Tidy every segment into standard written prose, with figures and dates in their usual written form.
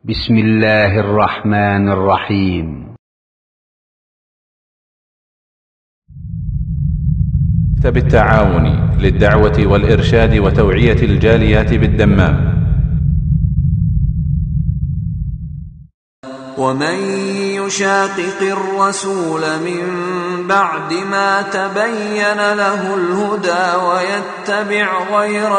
بسم الله الرحمن الرحيم. بالتعاون للدعوة والإرشاد وتوعية الجاليات بالدمام. ومن يشاقق الرسول من بعد ما تبين له الهدى ويتبع غير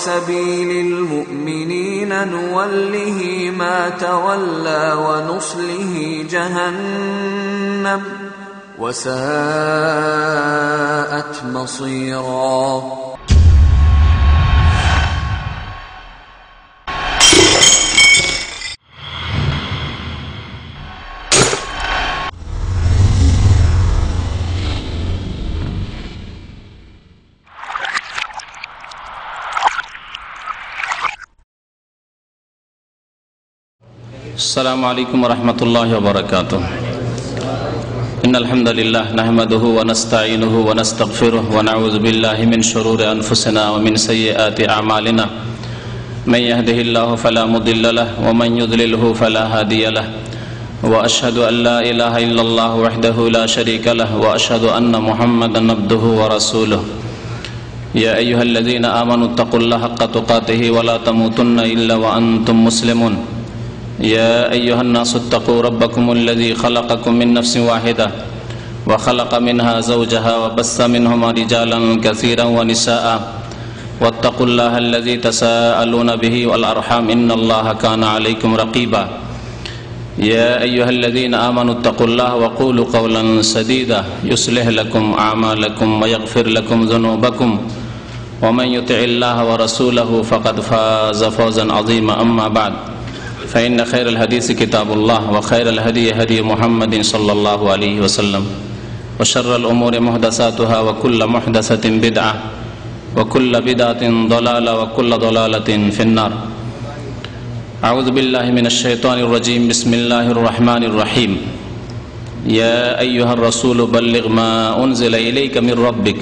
سبيل المؤمنين نوله ما تولى ونصله جهنم وساءت مصيرا. السلام عليكم ورحمة الله وبركاته. إن الحمد لله نحمده ونستعينه ونستغفره ونعوذ بالله من شرور أنفسنا ومن سيئات أعمالنا. من يهده الله فلا مضل له ومن يضلله فلا هادي له وأشهد أن لا إله إلا الله وحده لا شريك له وأشهد أن محمدا عبده ورسوله. يا أيها الذين آمنوا اتقوا الله حق تقاته ولا تموتن إلا وأنتم مسلمون. يا أيها الناس اتقوا ربكم الذي خلقكم من نفس واحدة وخلق منها زوجها وبث منهما رجالا كثيرا ونساء واتقوا الله الذي تساءلون به والأرحام إن الله كان عليكم رقيبا. يا أيها الذين آمنوا اتقوا الله وقولوا قولا سديدا يصلح لكم أعمالكم ويغفر لكم ذنوبكم ومن يطع الله ورسوله فقد فاز فوزا عظيما. أما بعد فإن خير الحديث كتاب الله وخير الهدي هدي محمد صلى الله عليه وسلم وشر الأمور محدثاتها وكل محدثة بدعة وكل بدعة ضلالة وكل ضلالة في النار. أعوذ بالله من الشيطان الرجيم. بسم الله الرحمن الرحيم. يا أيها الرسول بلغ ما أنزل إليك من ربك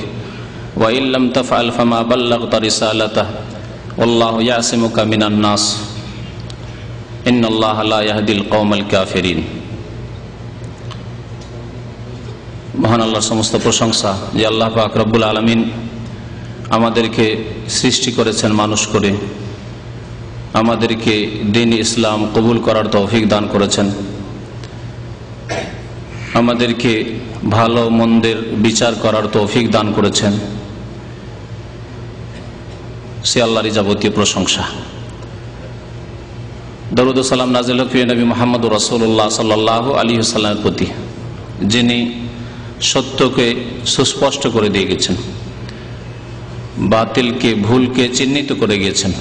وإن لم تفعل فما بلغت رسالته والله يعصمك من الناس ইন্নাল্লাহা লা ইয়াহদিল কওমাল কাফিরিন। মহান আল্লাহর সমস্ত প্রশংসা যে আল্লাহ পাক রব্বুল আলামিন আমাদেরকে সৃষ্টি করেছেন মানুষ করে, আমাদেরকে দ্বীন ইসলাম কবুল করার তৌফিক দান করেছেন, আমাদেরকে ভালো মন্দের বিচার করার তৌফিক দান করেছেন। সে আল্লাহরই যাবতীয় প্রশংসা। দরুদ ও সালাম নাযিল হোক নবী মুহাম্মদ রাসূলুল্লাহ সাল্লাল্লাহু আলাইহি ওয়াসাল্লামের প্রতি, যিনি সত্যকে সুস্পষ্ট করে দিয়ে গেছেন, বাতিলকে ভুলকে চিহ্নিত করে গিয়েছেন।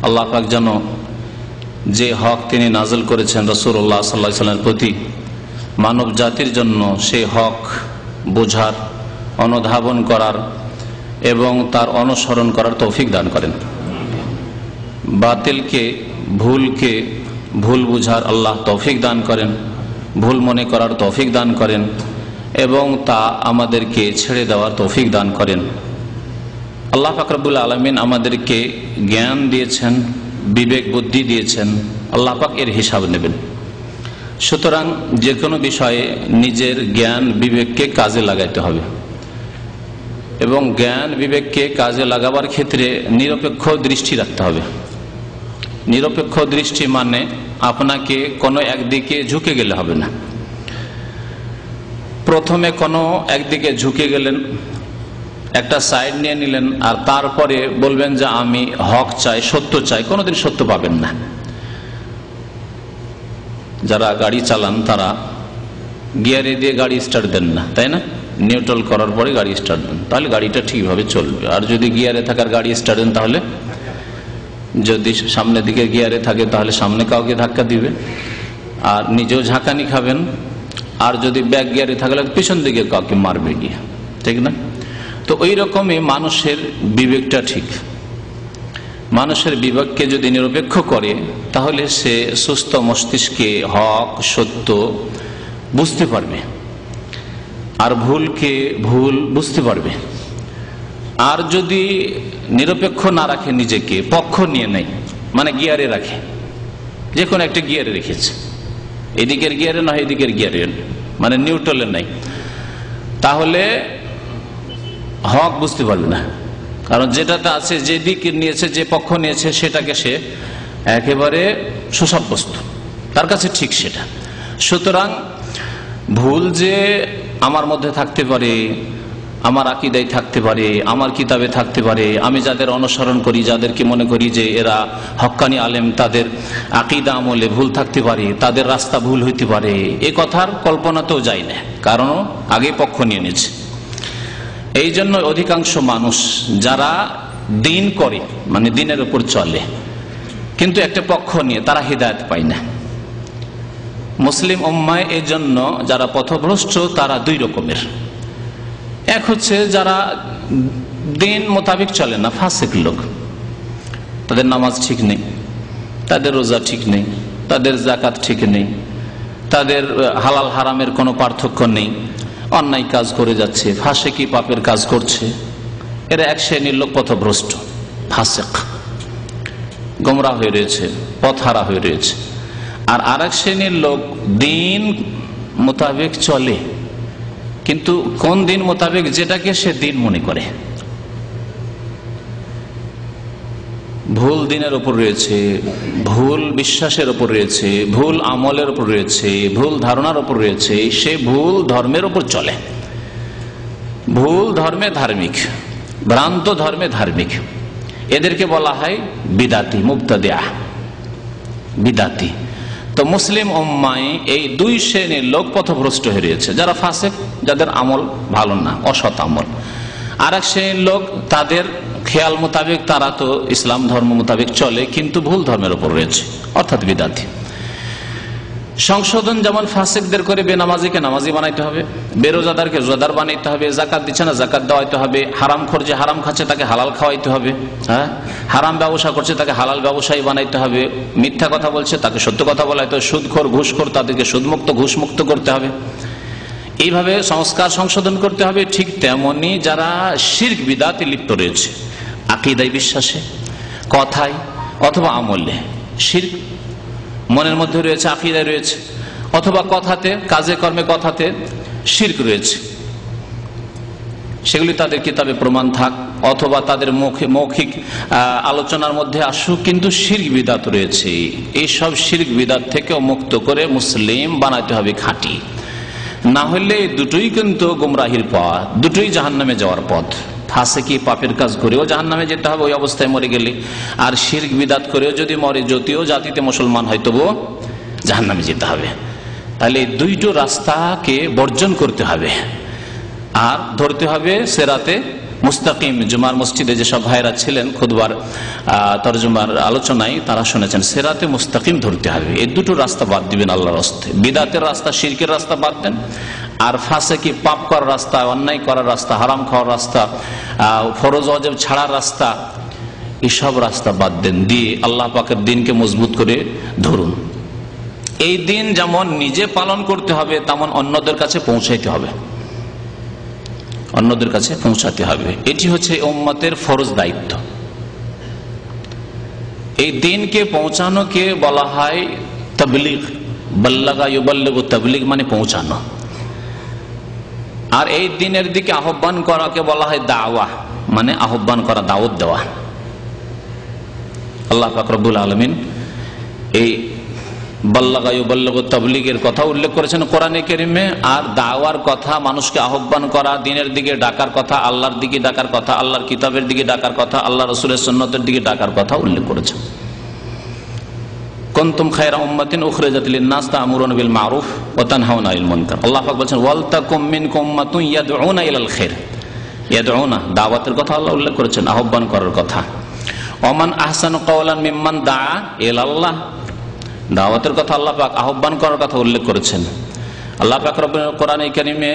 আল্লাহ পাক যেন যে হক তিনি নাযিল করেছেন রাসূলুল্লাহ সাল্লাল্লাহু আলাইহি ওয়াসাল্লামের প্রতি, মানব জাতির জন্য সেই হক বোঝার, অনুধাবন করার এবং তার অনুসরণ করার তৌফিক দান করেন। বাতিলকে ভুলকে ভুল বুঝার আল্লাহ তৌফিক দান করেন, ভুল মনে করার তৌফিক দান করেন এবং তা আমাদেরকে ছেড়ে দেওয়ার তৌফিক দান করেন। আল্লাহ পাক রব্বুল আলামিন আমাদেরকে জ্ঞান দিয়েছেন, বিবেক বুদ্ধি দিয়েছেন, আল্লাহ পাক এর হিসাব নেবেন। সুতরাং যে কোনো বিষয়ে নিজের জ্ঞান বিবেককে কাজে লাগাইতে হবে এবং জ্ঞান বিবেককে কাজে লাগাবার ক্ষেত্রে নিরপেক্ষ দৃষ্টি রাখতে হবে। নিরপেক্ষ দৃষ্টি মানে আপনাকে কোনো একদিকে ঝুঁকে গেলে হবে না। প্রথমে কোনো একদিকে ঝুঁকে গেলেন, একটা সাইড নিয়ে নিলেন আর তারপরে বলবেন যে আমি হক চাই, সত্য চাই, কোনোদিন সত্য পাবেন না। যারা গাড়ি চালান তারা গিয়ারে দিয়ে গাড়ি স্টার্ট দেন না, তাই না? নিউট্রাল করার পরে গাড়ি স্টার্ট দেন, তাহলে গাড়িটা ঠিকভাবে চলবে। আর যদি গিয়ারে থাকার গাড়ি স্টার্ট দেন, তাহলে যদি সামনের দিকে গিয়ারে থাকে তাহলে সামনে কাউকে ধাক্কা দিবে আর নিজেও ঝাঁকানি খাবেন। আর যদি ব্যাক গিয়ারে থাকলে পিছন দিকে কাউকে মারবে গিয়ে, ঠিক না? তো ওই রকমই মানুষের বিবেকটা ঠিক। মানুষের বিবেককে যদি নিরপেক্ষ করে তাহলে সে সুস্থ মস্তিষ্কে হক সত্য বুঝতে পারবে আর ভুলকে ভুল বুঝতে পারবে। আর যদি নিরপেক্ষ না রাখে, নিজেকে পক্ষ নিয়ে নেয়, মানে গিয়ারে রাখে, যে কোনো একটা গিয়ারে রেখেছে, এদিকের গিয়ারে নয় এদিকের গিয়ারে, মানে নিউট্রালে নাই, তাহলে হক বুঝতে পারবে না। কারণ যেটাতে আছে, যে দিক নিয়েছে, যে পক্ষ নিয়েছে, সেটাকে সে একেবারে সুসাব্যস্ত, তার কাছে ঠিক সেটা। সুতরাং ভুল যে আমার মধ্যে থাকতে পারে, আমার আকীদায় থাকতে পারে, আমার কিতাবে থাকতে পারে, আমি যাদের অনুসরণ করি, যাদেরকে মনে করি যে এরা হক্কানি আলেম, তাদের আকীদা আমলে ভুল থাকতে পারে, তাদের রাস্তা ভুল হইতে পারে, এ কথার কল্পনাতেও যায় না, কারণ আগে পক্ষ নিয়ে নিয়েছে। এই জন্য অধিকাংশ মানুষ যারা দিন করে, মানে দিনের উপর চলে, কিন্তু একটা পক্ষ নিয়ে, তারা হিদায়াত পায় না। মুসলিম উম্মায় এই জন্য যারা পথভ্রষ্ট, তারা দুই রকমের। এক হচ্ছে যারা দিন মোতাবেক চলে না, ফাসিক লোক, তাদের নামাজ ঠিক নেই, তাদের রোজা ঠিক নেই, তাদের যাকাত ঠিক নেই, তাদের হালাল হারামের কোনো পার্থক্য নেই, অন্যায় কাজ করে যাচ্ছে, ফাসিকি পাপের কাজ করছে, এরা এক শ্রেণীর লোক পথভ্রষ্ট, ফাসিক, গোমরা হয়ে রয়েছে, পথহারা হয়ে রয়েছে। আর আরেক শ্রেণীর লোক দিন মোতাবেক চলে, কিন্তু কোন দিন মোতাবেক, যেটাকে সে দিন মনে করে, ভুল দিনের উপর রয়েছে, ভুল বিশ্বাসের উপর রয়েছে, ভুল আমলের উপর রয়েছে, ভুল ধারণার উপর রয়েছে, সে ভুল ধর্মের উপর চলে। ভুল ধর্মে ধার্মিক, ভ্রান্ত ধর্মে ধার্মিক, এদেরকে বলা হয় বিদাতি, মুবতাদিআ, বিদাতি। তো মুসলিম উম্মায় এই দুই শ্রেণীর লোক পথভ্রষ্ট হয়ে রয়েছে, যারা ফাসিক, যাদের আমল ভালো না, অসৎ আমল। আর এক শ্রেণীর লোক, তাদের খেয়াল মোতাবেক তারা তো ইসলাম ধর্ম মোতাবেক চলে, কিন্তু ভুল ধর্মের উপর রয়েছে, অর্থাৎ বিদাতি। সংশোধন যেমন ফাসিকদের করে বেনামাজিকে নামাজি বানাইতে হবে, বেরোজাদারকে রোজাদার বানাইতে হবে, জাকাত দিচ্ছে না জাকাত দেওয়াইতে হবে, হারাম খোর যে হারাম খাচ্ছে তাকে হালাল খাওয়াইতে হবে, হ্যাঁ, হারাম ব্যবসা করছে তাকে হালাল ব্যবসায়ী বানাইতে হবে, মিথ্যা কথা বলছে তাকে সত্য কথা বলাইতে হবে, সুদখোর ঘুষখোর তাদেরকে সুদমুক্ত ঘুষমুক্ত করতে হবে। এইভাবে সংস্কার সংশোধন করতে হবে। ঠিক তেমনি যারা শিরক বিদআতে লিপ্ত রয়েছে, আকীদায়, বিশ্বাসে, কথায় অথবা আমলে শিরক মনের মধ্যে রয়েছে, আকীদায় রয়েছে, অথবা কথাতে, কাজে কর্মে কথাতে শিরক রয়েছে, সেগুলি তাদের কিতাবে প্রমাণ থাক, অথবা তাদের মৌখিক আলোচনার মধ্যে আসুক, কিন্তু শিরক বিদআত রয়েছে। এইসব শিরক বিদআত থেকে মুক্ত করে মুসলিম বানাতে হবে খাঁটি, না হলে দুটোই কিন্তু গুমরাহির পথ, দুটোই জাহান্নামে যাওয়ার পথ। ফাসিকি পাপের কাজ করেও জাহান্নামে যেতে হবে ওই অবস্থায় মরে গেলে, আর শিরক বিদআত করেও যদি মরে, যদিও জাতিতে মুসলমান হয়, তবুও জাহান্নামে যেতে হবে। তাহলে এই দুইটো রাস্তাকে বর্জন করতে হবে, আর ধরতে হবে সিরাতে মুস্তাকিম। জুমার মসজিদে যেসব ভাইরা ছিলেন খুতবার তরজমার আলোচনায়, তারা শুনেছেন সিরাতে মুস্তাকিম ধরতে হবে। এই দুটো রাস্তা বাদ দিবেন আল্লাহর রাস্তে, বিদআতের রাস্তা, শিরকের রাস্তা বাদ দেন, আর ফাসিকি পাপ করার রাস্তা, অন্যায় করার রাস্তা, হারাম খাওয়ার রাস্তা, ফরজ ওয়াজিব ছাড়ার রাস্তা, এসব রাস্তা বাদ দেন, দিয়ে আল্লাহ পাকের দিনকে মজবুত করে ধরুন। এই দিন যেমন নিজে পালন করতে হবে, তেমন অন্যদের কাছে পৌঁছাইতে হবে, অন্যদের কাছে পৌঁছাতে হবে। এটি হচ্ছে উম্মতের ফরজ দায়িত্ব। এই দিনকে পৌঁছানোকে বলা হয় তাবলীগ, বাল্লাগা ইউবাল্লিগু, তাবলীগ মানে পৌঁছানো। আর এই দিনের দিকে আহ্বান করাকে বলা হয় দাওয়া, মানে আহ্বান করা, দাওয়াত দেওয়া। আল্লাহ পাক রব্বুল আলামিন এই বাল্লাগা ইউবাল্লিগু তাবলীগের কথা উল্লেখ করেছেন কোরআনে কারীমে, আর দাওয়ার কথা, মানুষকে আহ্বান করা, দিনের দিকে ডাকার কথা, আল্লাহর দিকে ডাকার কথা, আল্লাহর কিতাবের দিকে ডাকার কথা, আল্লাহ রাসূলের সুন্নতের দিকে ডাকার কথা উল্লেখ করেছেন। কুনতুম খায়রা উম্মাতিন উখরিজাত লিন-নাস তা'মুরুনা বিল মা'রুফ ওয়া তানহাউনা আনিল মুনকার। আল্লাহ পাক বলেছেন ওয়াল তাকুম মিনকুম উম্মাতুন ইয়াদউনা ইলাল খায়র। ইয়াদউনা, দাওয়াতের কথা আল্লাহ উল্লেখ করেছেন, আহ্বান করার কথা। ওমান আহসানু কাওলান মিম্মান দাআ ইলাল্লাহ, দাওয়াতের কথা আল্লাহ পাক, আহ্বান করার কথা উল্লেখ করেছেন। আল্লাহ পাক রব্বুল কোরআনে কারীমে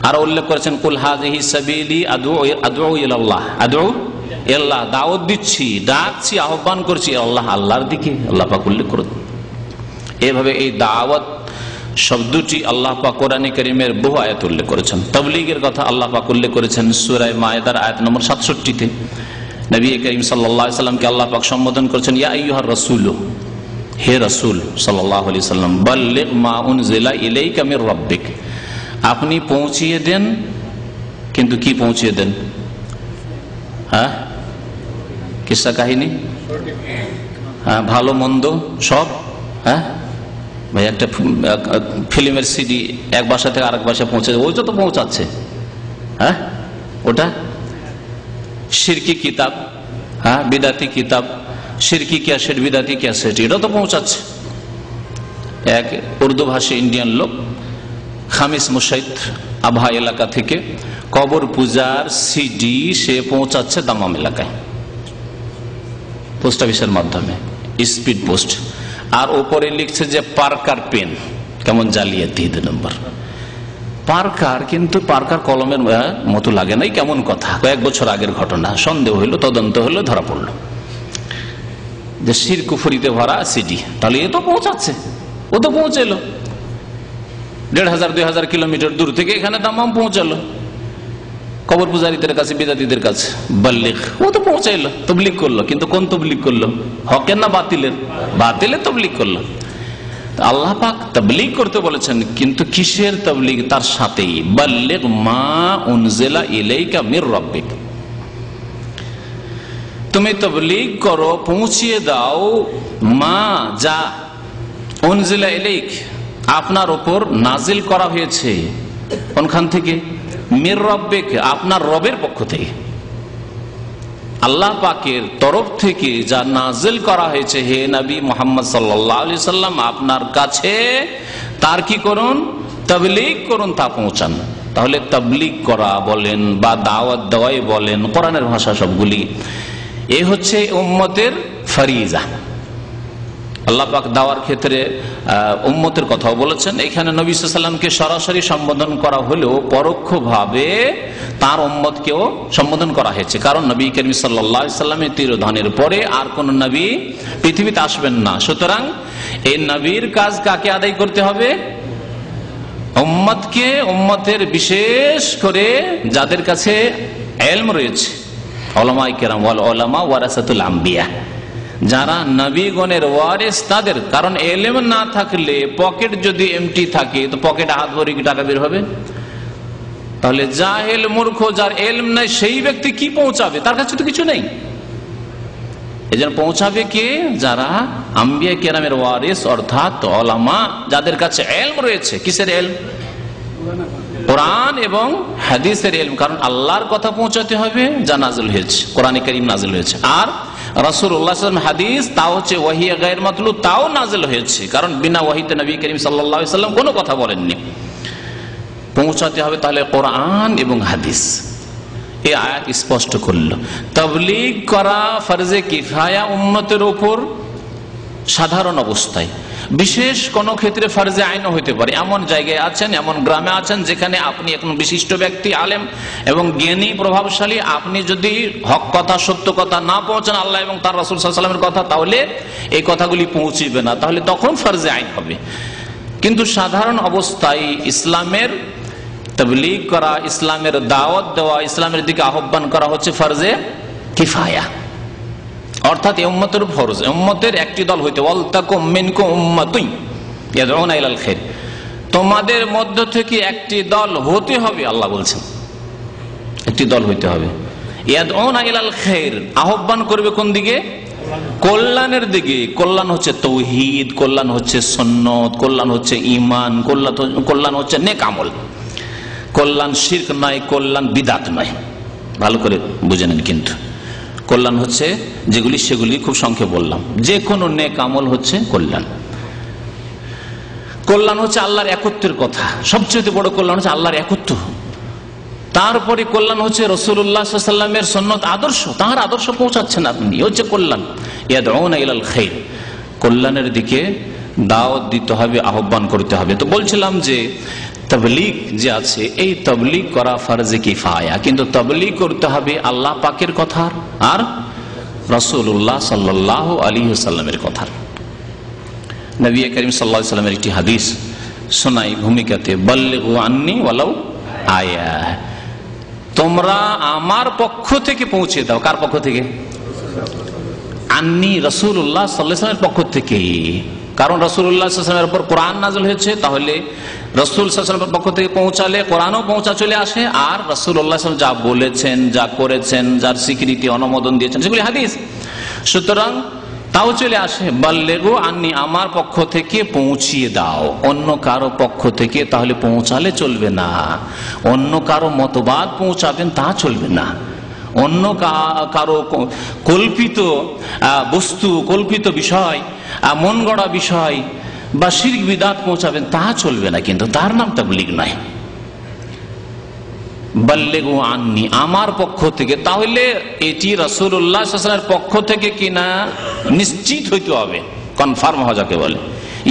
আরো উল্লেখ করেছেন কুল হাযিহি সাবিলি আদউ ইলাল্লাহ, আদউ ইলাল্লাহ, দাওয়াত দিচ্ছি, ডাকছি, আহ্বান করছি আল্লাহ, আল্লাহর দিকে, আল্লাহ পাক উল্লেখ করেছেন। এভাবে এই দাওয়াত শব্দটি আল্লাহ পাক কোরআনে কারীমের বহু আয়াত উল্লেখ করেছেন। তাবলীগের কথা আল্লাহ পাক উল্লেখ করেছেন সূরা মায়েদার আয়াত নম্বর 67-তে। নবী করিম সাল্লাল্লাহু আলাইহি সাল্লামকে আল্লাহ পাক সম্বোধন করেছেন ইয়া আইয়ুহার রাসূল, হে রাসূল সাল্লাল্লাহু আলাইহি সাল্লাম, বাল্লিগ মা উনজিলা ইলাইকা মির রাব্বিক, আপনি পৌঁছিয়ে দেন। কিন্তু কি পৌঁছিয়ে দেন? হ্যাঁ, কিসসা কাহিনী, হ্যাঁ, ভালো মন্দ সব। হ্যাঁ ভাই, একটা ফিল্মের সিডি এক বাসা থেকে আরেক বাসায় পৌঁছে, ওইটা তো পৌঁছাচ্ছে। হ্যাঁ, ওটা শিরকি কিতাব, হ্যাঁ, বিদাতি কিতাব, শিরকি ক্যাসেট, বিদাতি ক্যাসেট, এটা তো পৌঁছাচ্ছে। এক উর্দু ভাষী ইন্ডিয়ান লোক খামিস মুশাইদ আভা এলাকা থেকে কবর পূজার সিডি সে পৌঁছাচ্ছে দামাম এলাকায় পোস্ট অফিসের মাধ্যমে, স্পিড পোস্ট। আর ওপরে লিখছে যে পার্কার পেন, কেমন জালিয়াতি 2 নম্বর। পার্কার, কিন্তু পার্কার কলমের মতো লাগে নাই, কেমন কথা। কয়েক বছর আগের ঘটনা, সন্দেহ হইল, তদন্ত হইল, ধরা পড়লো যে শির কুফরিতে ভরা সিডি। তাহলে এ তো পৌঁছাচ্ছে, ও তো পৌঁছালো 1500-2000 কিলোমিটার দূর থেকে এখানে দামাম পৌঁছালো কবর পূজারীদের কাছে, বিদাতীদের কাছে। বাল্লিগ, ও তো পৌঁছাইলো, তবলিগ করলো। কিন্তু কোন তবলিগ করলো? হকের না বাতিলের? বাতিলের তবলিগ করলো। আল্লাহ পাক তবলিগ করতে বলেছেন, কিন্তু কিসের তবলিগ? তার সাথেই বাল্লিগ মা উনজিলা ইলাইকা মির রাব্বিক, তুমি তবলিগ করো, পৌঁছিয়ে দাও, মা যা উনজিলা ইলাইক, আপনার উপর নাজিল করা হয়েছে। কোনখান থেকে? মির রাব্বিক, আপনার রবের পক্ষ থেকে, আল্লাহ পাকের তরফ থেকে যা নাজিল করা হয়েছে হে নবী মুহাম্মদ সাল্লাল্লাহু আলাইহি সাল্লাম, আপনার কাছে তার কি করুন? তাবলীগ করুন, তা পৌঁছান। তাহলে তাবলীগ করা বলেন বা দাওয়াত দেওয়াই বলেন, কোরআনের ভাষা সবগুলি, এ হচ্ছে উম্মতের ফরিজা। আল্লাহ পাক দাওয়ার ক্ষেত্রে উম্মতের কথাও বলেছেন। এখানে নবী সাল্লাল্লাহু আলাইহি সাল্লামকে সরাসরি সম্বোধন করা হলেও পরোক্ষভাবে তার উম্মতকেও সম্বোধন করা হয়েছে। কারণ নবী করিম সাল্লাল্লাহু আলাইহি সাল্লামের তিরোধানের পরে আর কোন নবী পৃথিবীতে আসবেন না। সুতরাং এই নবীর কাজ কাকে আদায় করতে হবে? উম্মতকে, উম্মতের বিশেষ করে যাদের কাছে ইলম রয়েছে, উলামায়ে কেরাম, ওয়াল উলামা ওয়ারাসাতুল আম্বিয়া, যারা নবীগণের ওয়ারিস তাদের। কারণ ইলম না থাকলে, পকেট যদি এমটি থাকে, তো পকেটে হাত ভরে কি টাকা বের হবে? তাহলে জাহেল মূর্খ, যার ইলম নাই, সেই ব্যক্তি কি পৌঁছাবে? তার কাছে তো কিছু নেই। এজন্য পৌঁছাবে কে? যারা আম্বিয়া কেরামের ওয়ারিস, অর্থাৎ উলামা, যাদের কাছে ইলম রয়েছে। কিসের ইলম? কোরআন এবং হাদিসের ইলম। কারণ আল্লাহর কথা পৌঁছাতে হবে যা নাযিল হয়েছে, কোরআনে কারীম নাযিল হয়েছে। আর রাসূলুল্লাহ সাল্লাল্লাহু আলাইহি ওয়াসাল্লাম হাদিস, তাও হচ্ছে ওয়াহি গায়র মাতলু, তাও নাযিল হয়েছে। কারণ বিনা ওয়াহিতে নবী করিম সাল্লাল্লাহু আলাইহি ওয়াসাল্লাম কোনো কথা বলেননি। পৌঁছাতে হবে তাহলে কোরআন এবং হাদিস। এই আয়াত স্পষ্ট করলো তাবলীগ করা ফরজে কিফায়া উম্মতের উপর সাধারণ অবস্থায়। বিশেষ কোন ক্ষেত্রে ফরজে আইন হইতে পারে। এমন জায়গায় আছেন, এমন গ্রামে আছেন যেখানে আপনি এখন বিশিষ্ট ব্যক্তি, আলেম এবং জ্ঞানী, প্রভাবশালী, আপনি যদি হক কথা, সত্য কথা না পৌঁছান, আল্লাহ এবং তার রাসূল সাল্লাল্লাহু আলাইহি ওয়াসাল্লামের কথা, তাহলে এই কথাগুলি পৌঁছিবে না, তাহলে তখন ফরজে আইন হবে। কিন্তু সাধারণ অবস্থায় ইসলামের তাবলীগ করা, ইসলামের দাওয়াত দেওয়া, ইসলামের দিকে আহ্বান করা হচ্ছে ফরজে কিফায়া, অর্থাৎ উম্মতের ফরজ। উম্মতের একটি দল হইতে, ওয়ালতাকুম মিনকুম উম্মাতুন ইয়াদউনা ইলাল খায়র, তোমাদের মধ্য থেকে একটি দল হতে হবে। আল্লাহ বলছেন একটি দল হইতে হবে। ইয়াদউনা ইলাল খায়র, আহ্বান করবে কোন দিকে? কল্যাণের দিকে। কল্যাণ হচ্ছে তাওহীদ, কল্যাণ হচ্ছে সুন্নাত, কল্যাণ হচ্ছে ঈমান, কল্যাণ হচ্ছে নেক আমল। কল্যাণ শিরক নয়, কল্যাণ বিদআত নয়। ভালো করে বুঝে নেন। কিন্তু কল্যাণ হচ্ছে যেগুলি, সেগুলি খুব সংক্ষেপে বললাম। যে কোনো নেক আমল হচ্ছে কল্যাণ। কল্যাণ হচ্ছে আল্লাহর একত্বের কথা। সবচেয়ে বড় কল্যাণ হচ্ছে আল্লাহর একত্ব। তারপরে কল্যাণ হচ্ছে রাসূলুল্লাহ সাল্লাল্লাহু আলাইহি ওয়াসাল্লামের সুন্নাত, আদর্শ। তার আদর্শ পৌঁছাচ্ছেন আপনি, হচ্ছে কল্যাণ। ইয়াদউনা ইলাল খায়র, কল্যাণের দিকে দাওয়াত দিতে হবে, আহ্বান করতে হবে। তো বলছিলাম যে তাবলীগ যে আছে, এই তাবলীগ করা ফরজে কিফায়া, কিন্তু তাবলীগ করতে হবে আল্লাহ পাকের কথার আর রাসূলুল্লাহ সাল্লাল্লাহু আলাইহি ওয়াসাল্লামের কথার। নবী করিম সাল্লাল্লাহু আলাইহি ওয়াসাল্লামের একটি হাদিস শোনাই ভূমিকাতে, বাল্লিগু আন্নি ওয়ালাউ আয়া, তোমরা আমার পক্ষ থেকে পৌঁছে দাও। কার পক্ষ থেকে? আন্নি রাসূলুল্লাহ সাল্লাল্লাহু আলাইহি ওয়াসাল্লামের পক্ষ থেকে। কারণ রাসূলুল্লাহ সাল্লাল্লাহু আলাইহি ওয়াসাল্লামের উপর কোরআন নাযিল হয়েছে, তাহলে রাসূল সাল্লাল্লাহু আলাইহি ওয়াসাল্লামের পক্ষ থেকে পৌঁছালে কোরআনও পৌঁছা চলে আসে, আর রাসূলুল্লাহ সাল্লাল্লাহু আলাইহি ওয়াসাল্লাম যা বলেছেন, যা করেছেন, যার স্বীকৃতি অনুমোদন দিয়েছেন সেগুলি হাদিস, সুতরাং তাও চলে আসে। বাল্লিগু আন্নি, আমার পক্ষ থেকে পৌঁছিয়ে দাও, অন্য কারো পক্ষ থেকে তাহলে পৌঁছালে চলবে না। অন্য কারো মতবাদ পৌঁছাবেন তা চলবে না, অন্য কারো কল্পিত বস্তু, কল্পিত বিষয়, মন গড়া বিষয় বা শিরক বিদআত পৌঁছাবেন তা চলবে না, কিন্তু তার নাম তাবলীগ নয়। বাল্লিগু আন্নি, আমার পক্ষ থেকে, তাহলে এটি রাসূলুল্লাহ সাল্লাল্লাহু আলাইহি ওয়াসাল্লামের পক্ষ থেকে কিনা নিশ্চিত হইতে হবে, কনফার্ম হওয়া যাকে বলে,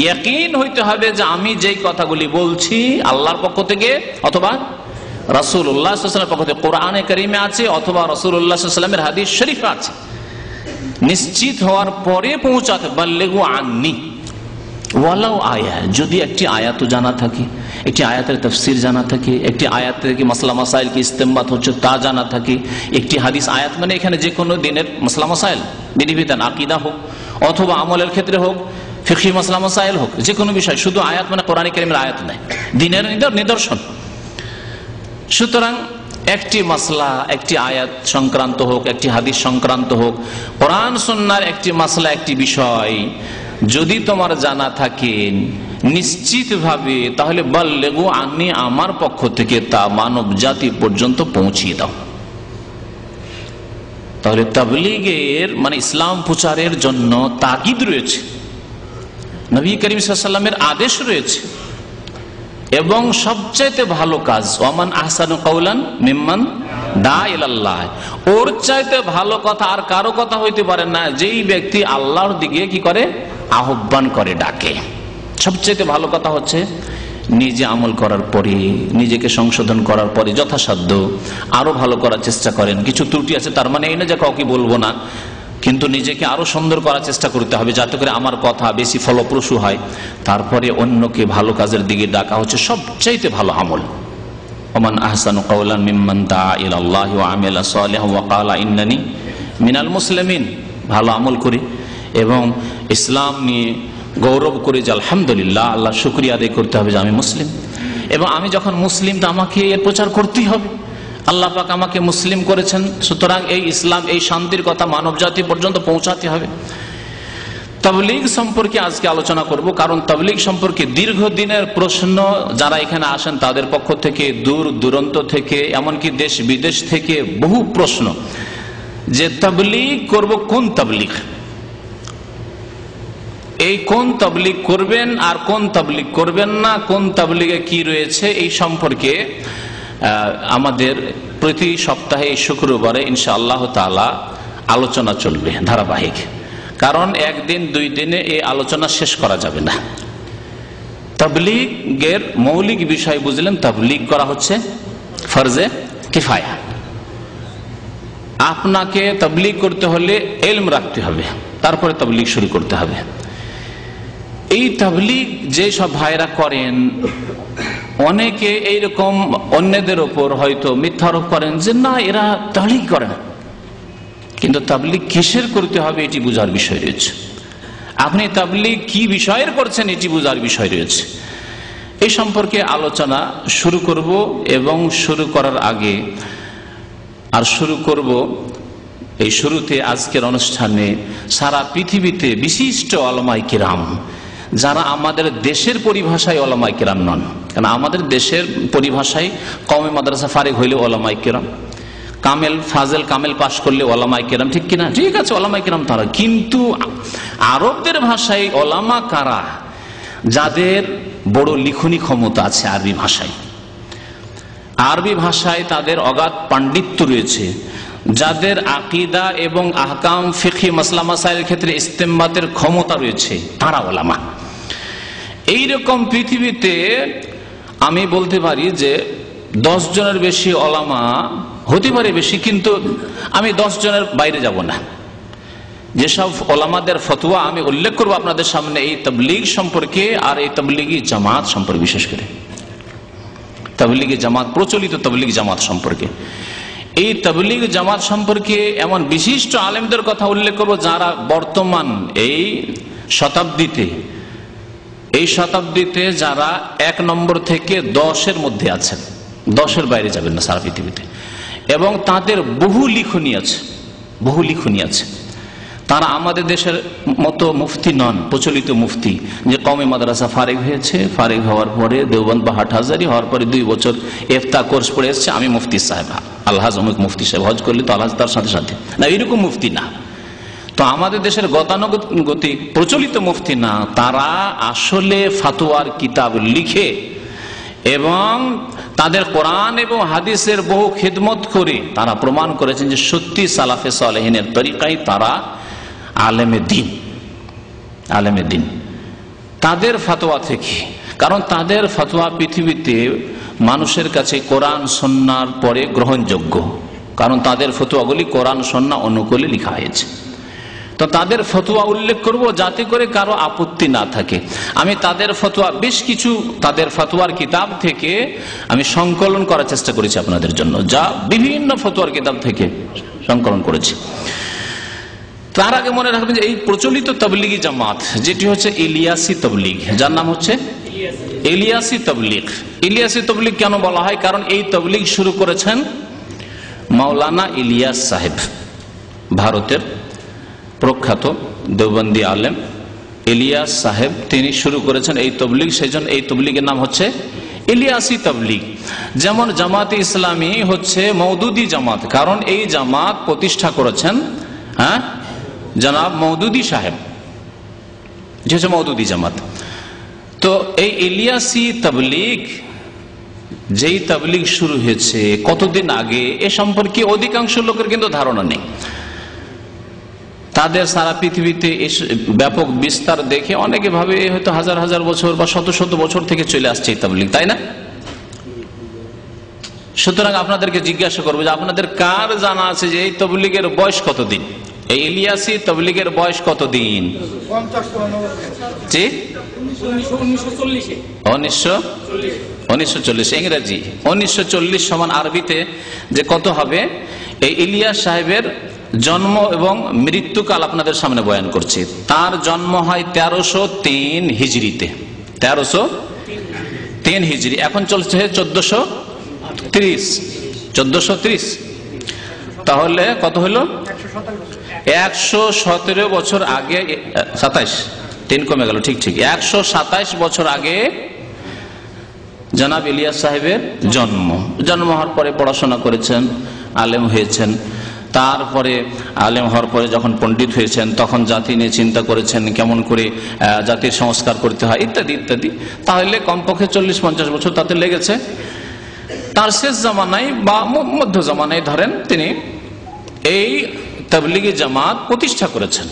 ইয়াকিন হইতে হবে যে আমি যেই কথাগুলি বলছি আল্লাহর পক্ষ থেকে অথবা রাসূলুল্লাহ সাল্লাল্লাহু আলাইহি ওয়াসাল্লামের পক্ষ থেকে, কোরআনে কারিমে আছে অথবা রাসূলুল্লাহ সাল্লাল্লাহু আলাইহি ওয়াসাল্লামের হাদিস শরীফে আছে। নিশ্চিত হওয়ার পরে পৌঁছাতে, বাল্লিগু আন্নি ওয়ালাউ আয়া, যদি একটি আয়াত জানা থাকে, একটি আয়াতের তাফসীর জানা থাকে, একটি আয়াত থেকে মাসলা মাসাইল কি ইস্তেমবাত হচ্ছে তা জানা থাকে, একটি হাদিস, আয়াত মানে এখানে যে কোনো দিনের মাসলা মাসাইল, বিধিবিধান, আকীদা হোক অথবা আমলের ক্ষেত্রে হোক, ফিকহি মাসলা মাসাইল হোক, যে কোনো বিষয়, শুধু আয়াত মানে কোরআন কারীমের আয়াত নয়, দ্বীনের নিদর্শন। সুতরাং একটি মাসলা, একটি আয়াত সংক্রান্ত হোক, একটি হাদিস সংক্রান্ত হোক, কোরআন সুন্নাহর একটি মাসলা, একটি বিষয় যদি তোমার জানা থাকে নিশ্চিত ভাবে, তাহলে বাল্লিগু আন্নি, আমার পক্ষ থেকে তা মানব জাতি পর্যন্ত পৌঁছিয়ে দাও। তাহলে তাবলীগের মানে ইসলাম প্রচারের জন্য তাকিদ রয়েছে, নবী করিম সাল্লাল্লাহু আলাইহি ওয়াসাল্লামের আদেশ রয়েছে, এবং সবচাইতে ভালো কাজ, ওয়ামান আহসানু কাওলান মিম্মান দা ইলাল্লাহ, ওর চাইতে ভালো কথা আর কারো কথা হইতে পারে না, যেই ব্যক্তি আল্লাহর দিকে কি করে, আহ্বান করে, ডাকে। সবচাইতে ভালো কথা হচ্ছে নিজে আমল করার পরে, নিজেকে সংশোধন করার পরে যথাসাধ্য আরো ভালো করার চেষ্টা করেন। কিছু ত্রুটি আছে তার মানে এই না যে কাউকে বলবো না, কিন্তু নিজেকে আরো সুন্দর করার চেষ্টা করতে হবে যাতে করে আমার কথা বেশি ফলপ্রসূ হয়। তারপরে অন্যকে ভালো কাজের দিকে ডাকা হচ্ছে সবচাইতে ভালো আমল। ওমান আহসানু কাওলান মিম্মান দা ইলাল্লাহি ওয়া আমিলা সালিহান ওয়া ক্বালা ইন্নানি মিনাল মুসলিমিন, ভালো আমল করি এবং ইসলাম নিয়ে গৌরব করে যে আলহামদুলিল্লাহ, আল্লাহ শুকরিয়া আদায় করতে হবে যে আমি মুসলিম, এবং আমি যখন মুসলিম তো আমাকে এর প্রচার করতেই হবে। আল্লাহ পাক আমাকে মুসলিম করেছেন, সুতরাং এই ইসলাম, এই শান্তির কথা মানব জাতি পর্যন্ত পৌঁছাতে হবে। তাবলীগ সম্পর্কে আজকে আলোচনা করব, কারণ তাবলীগ সম্পর্কে দীর্ঘদিনের প্রশ্ন যারা এখানে আসেন তাদের পক্ষ থেকে, দূর দূরান্ত থেকে, এমনকি দেশ বিদেশ থেকে বহু প্রশ্ন যে তাবলীগ করব, কোন তাবলীগ, এই কোন তাবলীগ করবেন আর কোন তাবলীগ করবেন না, কোন তাবলীগে কি রয়েছে, এই সম্পর্কে আমাদের প্রতি সপ্তাহে শুক্রবারে ইনশাআল্লাহ তাআলা আলোচনা চলবে ধারাবাহিক, কারণ একদিন দুই দিনে এই আলোচনা শেষ করা যাবে না। তাবলীগের মৌলিক বিষয় বুঝলেন, তাবলীগ করা হচ্ছে ফরজে কিফায়া। আপনাকে তাবলীগ করতে হলে ইলম রাখতে হবে, তারপরে তাবলীগ শুরু করতে হবে। এই তাবলীগ যে সব ভাইরা করেন, অনেকে এইরকম অন্যদের ওপর হয়তো মিথ্যারোপ করেন যে না এরা তাবলীগ করে না, কিন্তু তাবলীগ কিসের করতে হবে এটি বোঝার বিষয় রয়েছে। আপনি তাবলীগ কি বিষয়ের করছেন এটি বোঝার বিষয় রয়েছে। এই সম্পর্কে আলোচনা শুরু করব, এবং শুরু করার আগে আর শুরু করব এই শুরুতে আজকের অনুষ্ঠানে সারা পৃথিবীতে বিশিষ্ট ওলামায়ে কিরাম, যারা আমাদের দেশের পরিভাষায় ওলামায়ে কিরাম নন, কারণ আমাদের দেশের পরিভাষায় কওমি মাদ্রাসা ফারিগ হইলে ওলামায়ে কিরাম, কামেল ফাজেল কামেল পাশ করলে ওলামায়ে কিরাম, ঠিক কিনা? ঠিক আছে, ওলামায়ে কিরাম তারা, কিন্তু আরবদের ভাষায় ওলামা কারা? যাদের বড় লিখনি ক্ষমতা আছে আরবি ভাষায়, আরবি ভাষায় তাদের অগাধ পাণ্ডিত্য রয়েছে, যাদের আকীদা এবং আহকাম ফিকহি মাসলা মাসাইলের ক্ষেত্রে ইস্তেমবাতের ক্ষমতা রয়েছে, তারা ওলামা। এইরকম পৃথিবীতে আমি বলতে পারি যে 10 জনের বেশি ওলামা হতে পারে বেশি, কিন্তু আমি 10 জনের বাইরে যাব না। যেসব ওলামাদের ফতোয়া আমি উল্লেখ করবো আপনাদের সামনে এই তাবলীগ সম্পর্কে আর এই তাবলীগী জামাত সম্পর্কে, বিশেষ করে তাবলীগী জামাত, প্রচলিত তাবলীগ জামাত সম্পর্কে। এই তাবলীগ জামাত সম্পর্কে এমন বিশিষ্ট আলেমদের কথা উল্লেখ করব যারা বর্তমান এই শতাব্দীতে যারা 1 নম্বর থেকে 10-এর মধ্যে আছেন, 10-এর বাইরে যাবেন না সারা পৃথিবীতে, এবং তাদের বহু লিখনী আছে। তারা আমাদের দেশের মতো মুফতি নন, প্রচলিত মুফতি যে কওমি মাদ্রাসা ফারিগ হয়েছে, ফারিগ হওয়ার পরে দেওবন্দ বা হাটহাজারি হওয়ার পরে 2 বছর ইফতা কোর্স পড়ে এসছে, আমি মুফতি সাহেব, আলহাজ অমুক মুফতি সাহেব, হজ করলে তো আলহাজ তার সাথে সাথে না, এরকম মুফতি না। তো আমাদের দেশের গতানুগতিক প্রচলিত মুফতি না, তারা আসলে ফাতোয়ার কিতাব লিখে এবং তাদের কোরআন এবং হাদিসের বহু খিদমত করে তারা প্রমাণ করেছেন যে সত্যি সালাফে সালেহিনের তরিকায় তারা আলেমে দিন। তাদের ফতোয়া থেকে, কারণ তাদের ফতোয়া পৃথিবীতে মানুষের কাছে কোরআন সুন্নাহর পরে গ্রহণযোগ্য, কারণ তাদের ফতোয়াগুলি কোরআন সুন্নাহ অনুকূলে লেখা হয়েছে। তো তাদের ফতোয়া উল্লেখ করব যাতে করে কারো আপত্তি না থাকে। আমি তাদের ফতোয়া বেশ কিছু তাদের ফতোয়ার কিতাব থেকে আমি সংকলন করার চেষ্টা করেছি আপনাদের জন্য, যা বিভিন্ন ফতোয়ার কিতাব থেকে সংকলন করেছি। তার আগে মনে রাখবেন যে এই প্রচলিত তাবলীগী জামাত যেটি হচ্ছে ইলিয়াসি তাবলীগ, যার নাম হচ্ছে ইলিয়াসি তাবলীগ। ইলিয়াসি তাবলীগ কেন বলা হয়? কারণ এই তাবলীগ শুরু করেছেন মাওলানা ইলিয়াস সাহেব, ভারতের প্রখ্যাত দেওবন্দি আলেম ইলিয়াস সাহেব, তিনি শুরু করেছেন এই তাবলীগ। সেজন্য এই তাবলীগের নাম হচ্ছে ইলিয়াসি তাবলীগ। যেমন জামাতে ইসলামী হচ্ছে মওদুদি জামাত, কারণ এই জামাত প্রতিষ্ঠা করেছেন জনাব মওদুদি সাহেব, যে হচ্ছে মওদুদি জামাত। তো এই ইলিয়াসি তাবলীগ, যেই তাবলীগ শুরু হয়েছে কতদিন আগে এ সম্পর্কে অধিকাংশ লোকের কিন্তু ধারণা নেই। তাদের সারা পৃথিবীতে ব্যাপক বিস্তার দেখে অনেকে ভাবে হয়তো হাজার হাজার বছর বা শত শত বছর থেকে চলে আসছে এই তাবলীগ, তাই না? সুতরাং আপনাদেরকে জিজ্ঞাসা করবো যে আপনাদের কার জানা আছে যে এই তাবলীগের বয়স কতদিন? এই ইলিয়াসি তাবলীগের বয়স কতদিন? 1940 ইংরেজি, 1940 সমান আরবিতে যে কত হবে? এই ইলিয়াস সাহেবের জন্ম এবং মৃত্যুকাল আপনাদের সামনে বয়ান করছে। তার জন্ম হয় 1303 হিজরিতে, 1303 হিজরি। এখন চলছে 1430। তাহলে কত হলো? 117 বছর আগে, 27, 3 কমে গেল, ঠিক 127 বছর আগে জনাব ইলিয়াস সাহেবের জন্ম হওয়ার পরে পড়াশোনা করেছেন, আলেম হয়েছেন। তারপরে আলেম হওয়ার পরে যখন পণ্ডিত হয়েছেন তখন জাতি নিয়ে চিন্তা করেছেন কেমন করে জাতির সংস্কার করতে হয় ইত্যাদি ইত্যাদি। তাহলে কমপক্ষে 40-50 বছর তাতে লেগেছে। তার শেষ জামানায় বা মধ্য জামানায় ধরেন তিনি এই তাবলীগী জামাত প্রতিষ্ঠা করেছেন।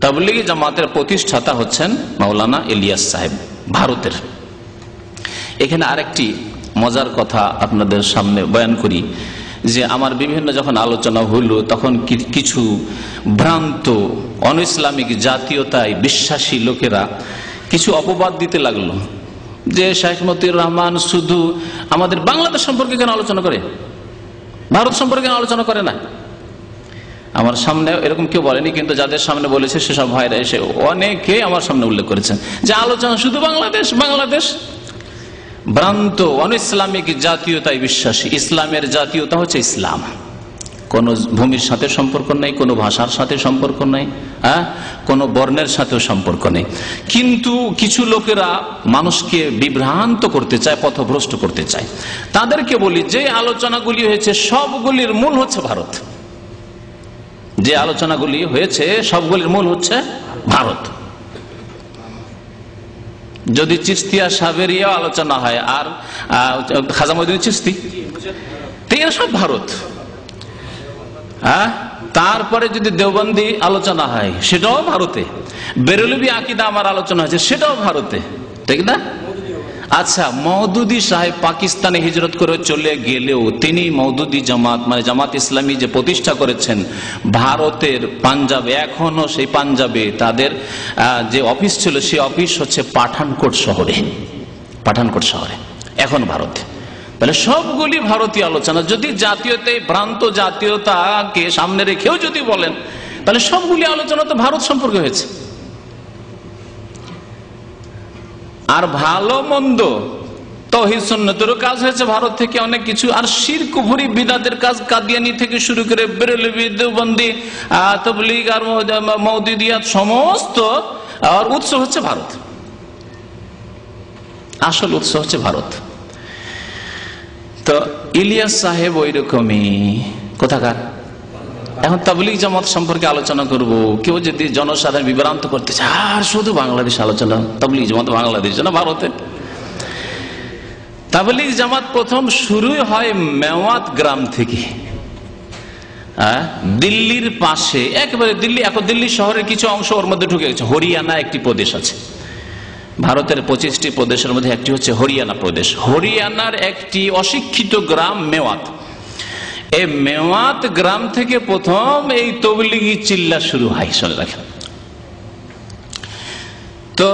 তাবলীগী জামাতের প্রতিষ্ঠাতা হচ্ছেন মাওলানা ইলিয়াস সাহেব, ভারতের। এখানে আরেকটি মজার কথা আপনাদের সামনে বয়ান করি যে আমার বিভিন্ন যখন আলোচনা হইল তখন কিছু ভ্রান্ত অনইসলামিক জাতীয়তায় বিশ্বাসী লোকেরা কিছু অপবাদ দিতে লাগলো যে শাইখ মতিউর রহমান শুধু আমাদের বাংলাদেশ সম্পর্কে কেন আলোচনা করে, ভারত সম্পর্কে কেন আলোচনা করে না। আমার সামনে এরকম কেউ বলেনি, কিন্তু যাদের সামনে বলেছে সেসব ভাইরা এসে অনেকে আমার সামনে উল্লেখ করেছেন যে আলোচনা শুধু বাংলাদেশ। ভ্রান্ত অনইসলামিক জাতীয়তায় বিশ্বাসী। ইসলামের জাতীয়তা হচ্ছে ইসলাম, কোন ভূমির সাথে সম্পর্ক নেই, কোন ভাষার সাথে সম্পর্ক নেই, কোন বর্ণের সাথেও সম্পর্ক নেই। কিন্তু কিছু লোকেরা মানুষকে বিভ্রান্ত করতে চায়, পথভ্রষ্ট করতে চায়। তাদেরকে বলি যে আলোচনাগুলি হয়েছে সবগুলির মূল হচ্ছে ভারত। যে আলোচনাগুলি হয়েছে সবগুলির মূল হচ্ছে ভারত। যদি চিস্তিয়া সাবেরিয়া আলোচনা হয় আর খাজা মঈনুদ্দিন চিস্তি, এরা সব ভারত। তারপরে যদি দেওবন্দি আলোচনা হয় সেটাও ভারতে। বেরেলভি আকীদা আমার আলোচনা হয়েছে সেটাও ভারতে, ঠিক না? আচ্ছা, মওদুদী সাহেব পাকিস্তানে হিজরত করে চলে গেলেও তিনি মওদুদী জামাত মানে জামাত ইসলামী যে প্রতিষ্ঠা করেছেন ভারতের পাঞ্জাবে, এখনো সেই পাঞ্জাবে তাদের যে অফিস ছিল সেই অফিস হচ্ছে পাঠানকোট শহরে এখন ভারতে। তাহলে সবগুলি ভারতীয় আলোচনা। যদি জাতীয়তা, ভ্রান্ত জাতীয়তাকে সামনে রেখেও যদি বলেন তাহলে সবগুলি আলোচনা তো ভারত সম্পর্কে হয়েছে। আর ভালো মন্দ তাওহীদ সুন্নতেরও কাজ হয়েছে ভারত থেকে অনেক কিছু। আর শিরক কুফরি বিদআতের কাজ কাদিয়ানী থেকে শুরু করে বেরেলভি, দেওবন্দি, তাবলীগ আর মওদুদিয়াত সমস্ত আর উৎস হচ্ছে ভারত। আসল উৎস হচ্ছে ভারত। তো ইলিয়াস সাহেব ওই রকমই কোথাকার। এখন তাবলীগ জামাত সম্পর্কে আলোচনা করব। কেউ যদি জনসাধারণ বিভ্রান্ত করতে চায়, আর শুধু বাংলাদেশ আলোচনা, তাবলীগ জামাত বাংলাদেশ না ভারতে। তাবলীগ জামাত প্রথম শুরু হয় মেওয়াত গ্রাম থেকে, দিল্লির পাশে, একেবারে দিল্লি। এখন দিল্লি শহরের কিছু অংশ ওর মধ্যে ঢুকে গেছে। হরিয়ানা একটি প্রদেশ আছে, ভারতের 25টি প্রদেশের মধ্যে একটি হচ্ছে হরিয়ানা প্রদেশ। হরিয়ানার একটি অশিক্ষিত গ্রাম মেওয়াত। এই মেওয়াত গ্রাম থেকে প্রথম এই তবলিগি চিল্লা শুরু হয়, শুনে রাখেন। তো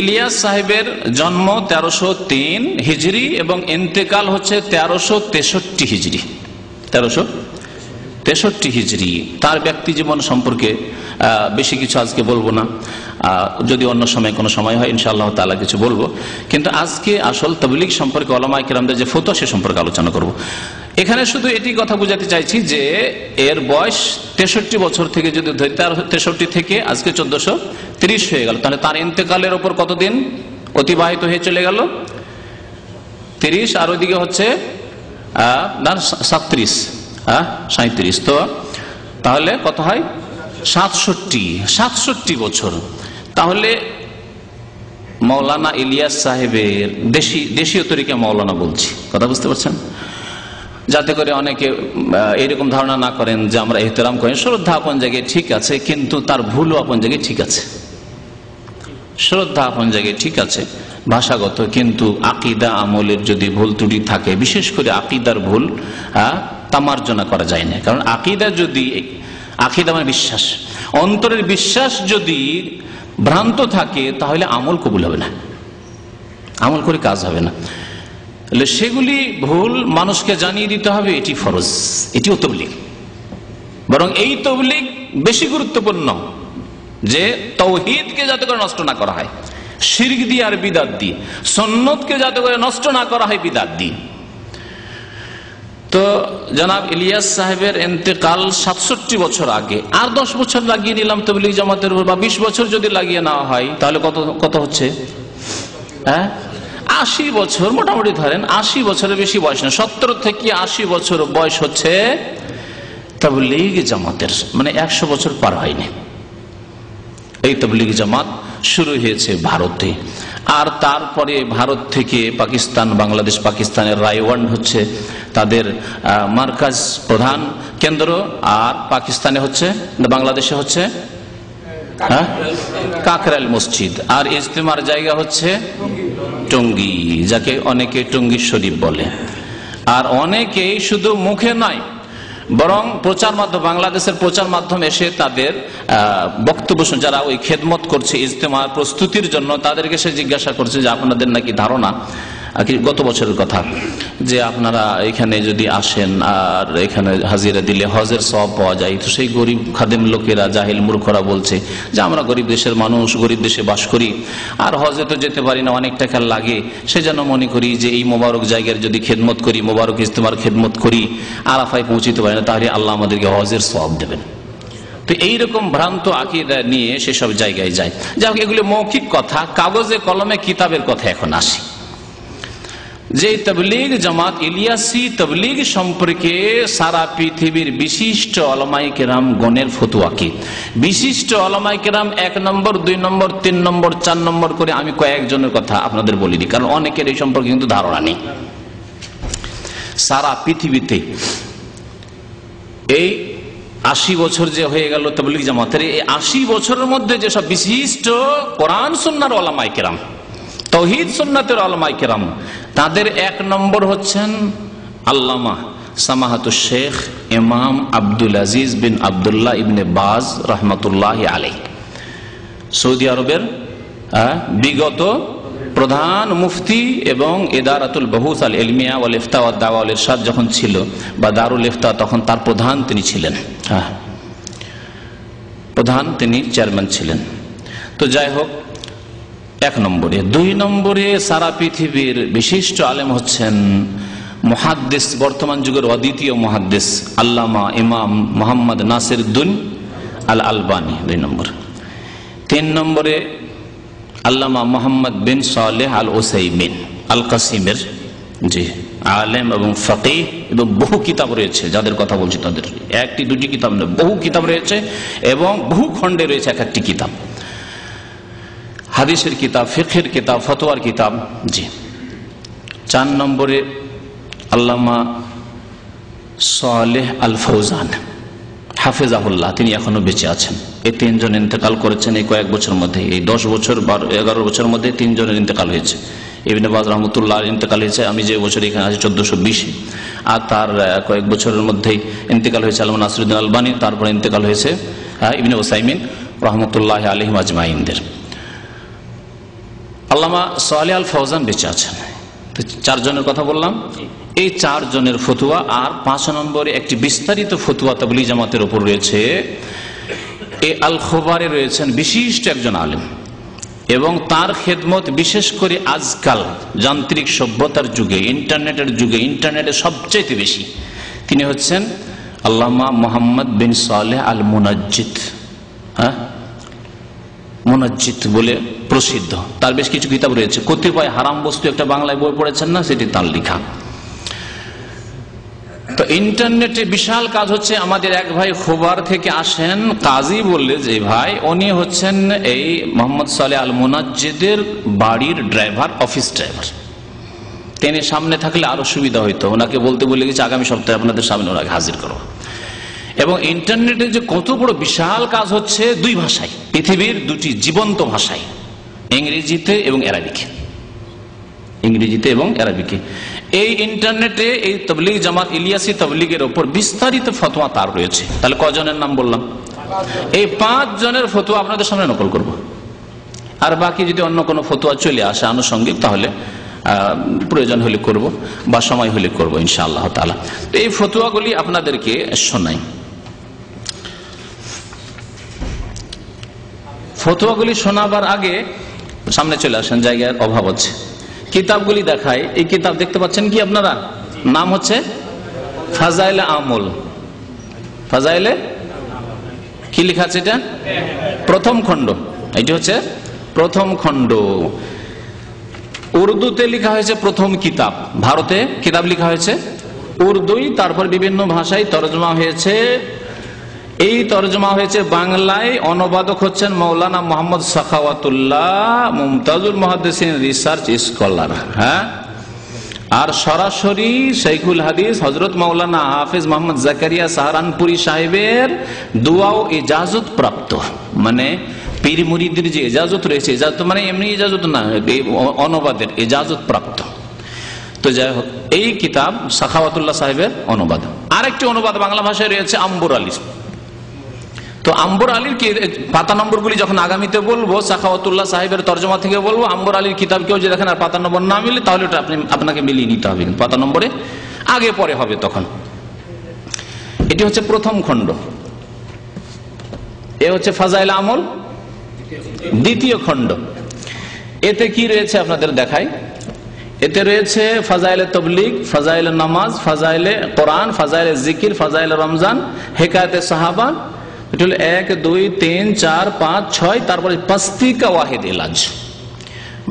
ইলিয়াস সাহেবের জন্ম 1303 হিজরি এবং ইন্তেকাল হচ্ছে 1363 হিজরি। 1363 হিজরি। তার ব্যক্তি জীবন সম্পর্কে বেশি কিছু আজকে বলবো না, যদি অন্য সময় কোনো সময় হয় ইনশাআল্লাহ তাআলা কিছু বলবো। কিন্তু আজকে আসল তাবলীগ সম্পর্কে উলামায়ে কেরামদের যে ফতোয়া সে সম্পর্কে আলোচনা করব। এখানে শুধু এটি কথা বুঝাতে চাইছি যে এর বয়স 63 বছর থেকে যদি ধরি, 63 থেকে আজকে 1430 হয়ে গেল, তাহলে তার ইন্তেকালের ওপর কতদিন অতিবাহিত হয়ে চলে গেল? 30 আর ওইদিকে হচ্ছে 37 তো তাহলে কত হয়? 67 বছর। তাহলে মৌলানা ইলিয়াস সাহেবের দেশীয় তরিকা মৌলানা বলছি, কথা বুঝতে পারছেন, যাতে করে অনেকে এরকম ধারণা না করেন যে আমরা ইহতেরাম করেন। শ্রদ্ধা আপন জায়গায় ঠিক আছে, কিন্তু তার ভুলও আপন জায়গায় ঠিক আছে। শ্রদ্ধা আপন জায়গায় ঠিক আছে ভাষাগত, কিন্তু আকীদা আমলের যদি ভুল ত্রুটি থাকে, বিশেষ করে আকীদার ভুল তামার্জনা করা যায় না। কারণ আকীদা মানে বিশ্বাস, অন্তরের বিশ্বাস যদি ভ্রান্ত থাকে তাহলে আমল কবুল হবে না, আমল করে কাজ হবে না। সেগুলি ভুল মানুষকে জানিয়ে দিতে হবে, এটি ফরজ, এটিও তাবলীগ। বরং এই তাবলীগ বেশি গুরুত্বপূর্ণ যে তাওহীদকে যাতে করে নষ্ট না করা হয় শিরক দিয়ে আর বিদআত দিয়ে, সুন্নতকে যাতে করে নষ্ট না করা হয় বিদআত দিয়ে। তো জনাব ইলিয়াস সাহেবের ইন্তেকাল 67 বছর আগে। আর 10 বছর লাগিয়ে নিলাম তাবলীগ জামাতের উপর, বা 20 বছর যদি লাগিয়ে নেওয়া হয় তাহলে কত হচ্ছে? 80 বছর মোটামুটি ধরেন। 80 বছরের বেশি বয়স না, 70 থেকে 80 বছর বয়স হচ্ছে তাবলীগ জামাতের, মানে 100 বছর পার হয়নি। এই তাবলীগ জামাত শুরু হয়েছে ভারতে, আর তারপরে ভারত থেকে পাকিস্তান, বাংলাদেশ, পাকিস্তানের রায়ওয়ান্ড হচ্ছে তাদের মার্কাজ, প্রধান কেন্দ্র, আর পাকিস্তানে হচ্ছে, বাংলাদেশে হচ্ছে কাকরাইল মসজিদ, আর ইজতেমার জায়গা হচ্ছে টঙ্গী, যাকে অনেকে টঙ্গী শরীফ বলে। আর অনেকেই শুধু মুখে নয়, বরং প্রচার মাধ্যম, বাংলাদেশের প্রচার মাধ্যম এসে তাদের বক্তব্য, যারা ওই খেদমত করছে ইজতেমার প্রস্তুতির জন্য, তাদেরকে সে জিজ্ঞাসা করছে যে আপনাদের নাকি ধারণা, গত বছরের কথা, যে আপনারা এখানে যদি আসেন আর এখানে হাজিরা দিলে হজের সওয়াব পাওয়া যায়। তো সেই গরিব খাদেম লোকেরা, জাহিল মূর্খরা বলছে যে আমরা গরিব দেশের মানুষ, গরিব দেশে বাস করি, আর হজে তো যেতে পারি না, অনেক টাকা লাগে, সেজন্য মনে করি যে এই মোবারক জায়গার যদি খেদমত করি, মোবারক ইজতেমার খেদমত করি, আরাফায় পৌঁছিতে পারি না, তাহলে আল্লাহ আমাদেরকে হজের সওয়াব দেবেন। তো এইরকম ভ্রান্ত আকীদা নিয়ে সেসব জায়গায় যায়। যাই হোক, এগুলো মৌখিক কথা, কাগজে কলমে কিতাবের কথা এখন আসি। যে তাবলীগ জামাত ইলিয়াসি তাবলীগ সম্পর্কে সারা পৃথিবীর বিশিষ্ট উলামায়ে কেরাম গণের ফতোয়া কি, বিশিষ্ট উলামায়ে কেরাম 1 নম্বর, 2 নম্বর, 3 নম্বর, 4 নম্বর করে আমি কয়েকজনের কথা আপনাদের বলিনি, কারণ অনেকের এই সম্পর্কে কিন্তু ধারণা নেই। সারা পৃথিবীতে এই 80 বছর যে হয়ে গেল তাবলীগ জামাতের, এই 80 বছরের মধ্যে যেসব বিশিষ্ট কোরআন সুন্নাহর উলামায়ে কেরাম তাওহীদ সুন্নাতের উলামায়ে কেরাম, তাদের 1 নম্বর হচ্ছেন আল্লামা সামাহাতুশ শেখ ইমাম আব্দুল আজিজ বিন আব্দুল্লাহ ইবনে বাজ রহমতুল্লাহি আলাইহি, সৌদি আরবের বিগত প্রধান মুফতি এবং ইদারাতুল বহুস আল ইলমিয়া ওয়াল ইফতা ওয়াদ দাওয়া ওয়াল ইরশাদ যখন ছিল, বা দারুল ইফতা, তখন তার প্রধান তিনি ছিলেন, প্রধান তিনি চেয়ারম্যান ছিলেন। তো যাই হোক, 1 নম্বরে। 2 নম্বরে সারা পৃথিবীর বিশিষ্ট আলেম হচ্ছেন মুহাদ্দিস, বর্তমান যুগের অদ্বিতীয় মুহাদ্দিস আল্লামা ইমাম মুহাম্মদ নাসিরউদ্দিন আল আলবানী, 2 নম্বর। 3 নম্বরে আল্লামা মোহাম্মদ বিন সালেহ আল উসাইমিন আল কাসিমের, জি, আলেম এবং ফকিহ, এবং বহু কিতাব রয়েছে, যাদের কথা বলছি তাদের 1-2টি কিতাব নয়, বহু কিতাব রয়েছে এবং বহু খণ্ডে রয়েছে এক একটি কিতাব, হাদিসের কিতাব, ফিকহের কিতাব, ফতোয়ার কিতাব, জি। 4 নম্বরে আল্লামা সালেহ আল ফৌজান হাফেজাহুল্লাহ, তিনি এখনো বেঁচে আছেন। এই 3 জন ইন্তেকাল করেছেন এই কয়েক বছর মধ্যে, এই 10 বছর 11 বছর মধ্যে 3 জনের ইন্তেকাল হয়েছে। ইবনে বাজ রহমতুল্লাহ ইন্তেকাল হয়েছে, আমি যে বছর এখানে আছি 1420, আর তার কয়েক বছরের মধ্যেই ইন্তেকাল হয়েছে আল্লামা নাসিরউদ্দিন আলবানী, তারপরে ইন্তেকাল হয়েছে ইবনে উসাইমিন রহমতুল্লাহ আলাইহিম আজমাইনদের। আল্লামা সালেহ আল ফৌজান বেঁচে আছেন। 4 জনের কথা বললাম, এই 4 জনের ফতোয়া। আর 5 নম্বরে একটি বিস্তারিত ফতোয়া তাবলীগ জামাতের উপর রয়েছে। এই আল খোবারে রয়েছেন বিশিষ্ট একজন আলেম, এবং তার খেদমত বিশেষ করে আজকাল যান্ত্রিক সভ্যতার যুগে, ইন্টারনেটের যুগে, ইন্টারনেটে সবচেয়ে বেশি। তিনি হচ্ছেন আল্লামা মোহাম্মদ বিন সালেহ আল মুনাজ্জিদ, মুনাজ্জিদ বলে প্রসিদ্ধ। তার বেশ কিছু কিতাব রয়েছে। কতিপয় হারাম বস্তু, একটা বাংলায় বই পড়েছেন না, সেটি তার লেখা। তো ইন্টারনেটে বিশাল কাজ হচ্ছে। আমাদের এক ভাই খোবার থেকে আসেন, কাজী বললে যে ভাই, উনি হচ্ছেন এই মোহাম্মদ সালেহ আল মুনাজ্জিদের বাড়ির ড্রাইভার, অফিস ড্রাইভার। তিনি সামনে থাকলে আরো সুবিধা হইতো, ওনাকে বলতে বলে গেছে আগামী সপ্তাহে আপনাদের সামনে ওনাকে হাজির করো। এবং ইন্টারনেটে যে কত বড় বিশাল কাজ হচ্ছে 2 ভাষায়, পৃথিবীর 2টি জীবন্ত ভাষায়, ইংরেজিতে এবং আরবিকে, ইংরেজিতে এবং আরবিকে। এই ইন্টারনেটে এই তাবলীগ জামাত ইলিয়াসী তাবলীগের উপর বিস্তারিত ফতোয়া তার রয়েছে। তাহলে কজনের নাম বললাম? এই 5 জনের ফতোয়া আপনাদের সামনে নকল করব। আর বাকি যদি অন্য কোনো ফতোয়া চলে আসে আনুষঙ্গিক, তাহলে প্রয়োজন হলে করব, বা সময় হলে করব ইনশাআল্লাহ তাআলা। এই ফতোয়াগুলি আপনাদেরকে শোনাই। ফতোয়াগুলি শোনাবার আগে সামনে চলে আসেন, জায়গার অভাব আছে। কিতাবগুলি দেখায়। এই কিতাব দেখতে পাচ্ছেন কি আপনারা? নাম হচ্ছে ফাজাইলে আমল। ফাজাইলে কি লেখা আছে? এটা 1ম খণ্ড। এটি হচ্ছে 1ম খণ্ড। উর্দুতে লেখা হয়েছে 1ম কিতাব। ভারতে কিতাব লেখা হয়েছে উর্দুই, তারপর বিভিন্ন ভাষায় তরজমা হয়েছে। এই তরজমা হয়েছে বাংলায়। অনুবাদক হচ্ছেন মৌলানা মোহাম্মদ সাখাওয়াতুল্লাহ, মুমতাজুল মুহাদ্দিসিন রিসার্চ স্কলার। হ্যাঁ, আর সরাসরি শাইখুল হাদিস হযরত মাওলানা হাফেজ মোহাম্মদ জাকারিয়া সাহারানপুরি সাহেবের দোয়া ও ইজাজত প্রাপ্ত, মানে পীর মুরিদের যে ইজাজত রয়েছে, ইজাজত মানে এমনি ইজাজত না, অনুবাদের ইজাজত প্রাপ্ত। তো যাই হোক, এই কিতাব সাখাওয়াতুল্লাহ সাহেবের অনুবাদ। আরেকটি অনুবাদ বাংলা ভাষায় রয়েছে আম্বর আলী। তো আম্বর আলীর পাতা নম্বরগুলি যখন আগামীতে বলবো, সাখাওয়াতুল্লাহ সাহেবের তরজমা থেকে বলবো, আম্বর আলীর কিতাব কেউ যে দেখেন আর পাতা নম্বর না মিলে, তাহলে ওটা আপনাকে মিলিয়ে নিতে হবে। পাতা নম্বরে আগে পরে হবে তখন। এটি হচ্ছে 1ম খণ্ড। এ হচ্ছে ফাজাইল আমল, 2য় খণ্ড। এতে কি রয়েছে আপনাদের দেখাই। এতে রয়েছে ফাজাইলে তবলিগ, ফাজাইলে নামাজ, ফাজাইলে কোরআন, ফাজাইলে জিকির, ফাজাইলে রমজান, হেকায়েতে সাহাবা। এটা হলো 1, 2, 3, 4, 5, 6। তারপরে পাস্তিকা ওয়াহিদ ইলাজ,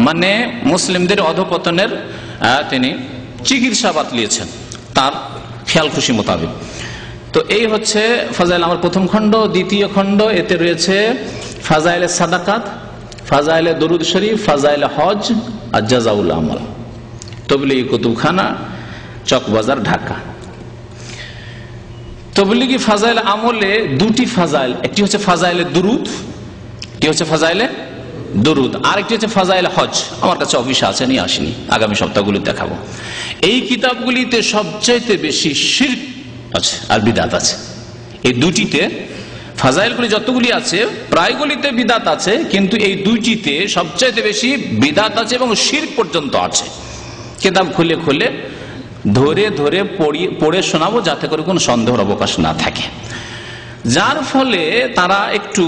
মানে মুসলিমদের অধপতনের তিনি চিকিৎসা বাতলিয়েছেন তার খেয়াল খুশি মোতাবেক। তো এই হচ্ছে ফাজাইল আমার 1ম খণ্ড। 2য় খণ্ড, এতে রয়েছে ফাজাইলে সাদাকাত, ফাজাইলে দরুদ শরীফ, ফাজাইলে হজ আর জাযাউল আমল। তবলিগি কুতুবখানা, চকবাজার, ঢাকা। তবলিগি ফাজাইল আমলে 2টি ফাজাইল, একটি হচ্ছে ফাজাইলে দুরুদ, একটি হচ্ছে ফাজাইলে দরুদ, আরেকটি হচ্ছে ফাজাইল হজ। আমার কাছে অফিসে আছে, নিয়ে আসিনি, আগামী সপ্তাহগুলি দেখাবো। এই কিতাবগুলিতে সবচাইতে বেশি শিরক আছে আর বিদাত আছে। এই দুটিতে, ফাজাইলগুলি যতগুলি আছে প্রায়গুলিতে বিদাত আছে, কিন্তু এই দুইটিতে সবচাইতে বেশি বিদাত আছে এবং শিরক পর্যন্ত আছে। কিতাব খুলে খুলে ধরে ধরে পড়ে শোনাবো, যাতে করে কোনো সন্দেহের অবকাশ না থাকে। যার ফলে তারা একটু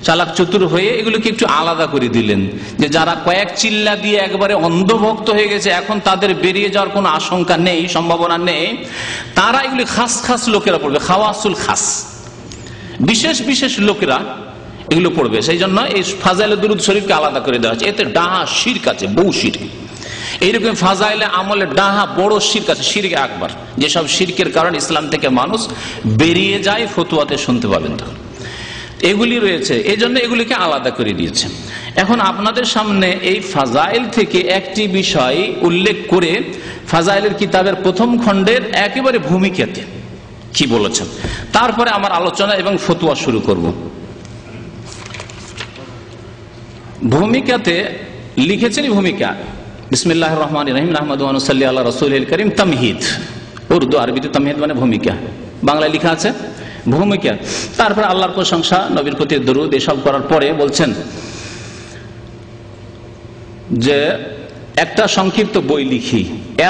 চালাক চতুর হয়ে এগুলোকে একটু আলাদা করে দিলেন, যে যারা কয়েক চিল্লা দিয়ে একবারে অন্ধভক্ত হয়ে গেছে, এখন তাদের বেরিয়ে যাওয়ার কোনো আশঙ্কা নেই, সম্ভাবনা নেই, তারা এগুলি খাস খাস লোকেরা পড়বে, খাওয়াসুল খাস, বিশেষ বিশেষ লোকেরা এগুলো পড়বে। সেই জন্য এই ফাজাইলে দুরুদ শরীফকে আলাদা করে দেওয়া হচ্ছে। এতে ডাহা শিরক আছে, বহু শিরক। এইরকম ফাজাইলে আমলে ডাহা বড় শিরক আছে, শিরক আকবার, যেসব শিরকের কারণে ইসলাম থেকে মানুষ বেরিয়ে যায়, ফতুয়াতে শুনতে পাবেন তখন এগুলি রয়েছে। এই জন্য এগুলিকে আলাদা করে দিয়েছে। এখন আপনাদের সামনে এই ফাজাইল থেকে একটি বিষয় উল্লেখ করে ফাজাইলের কিতাবের প্রথম খণ্ডের একেবারে ভূমিকাতে কি বলেছেন, তারপরে আমার আলোচনা এবং ফতুয়া শুরু করব। ভূমিকাতে লিখেছেন, ভূমিকা বিসমিল্লাহির রহমানির রহিম নাহমাদুহু ওয়া নুসাল্লি আলা রাসূলিল কারীম, তামহিদ, উর্দু আরবিতে তামহিদ মানে ভূমিকা, বাংলায় লেখা আছে ভূমিকা। তারপর আল্লাহর প্রশংসা, নবীর প্রতি দরুদ, এসব করার পরে বলছেন যে একটা সংক্ষিপ্ত বই লিখি,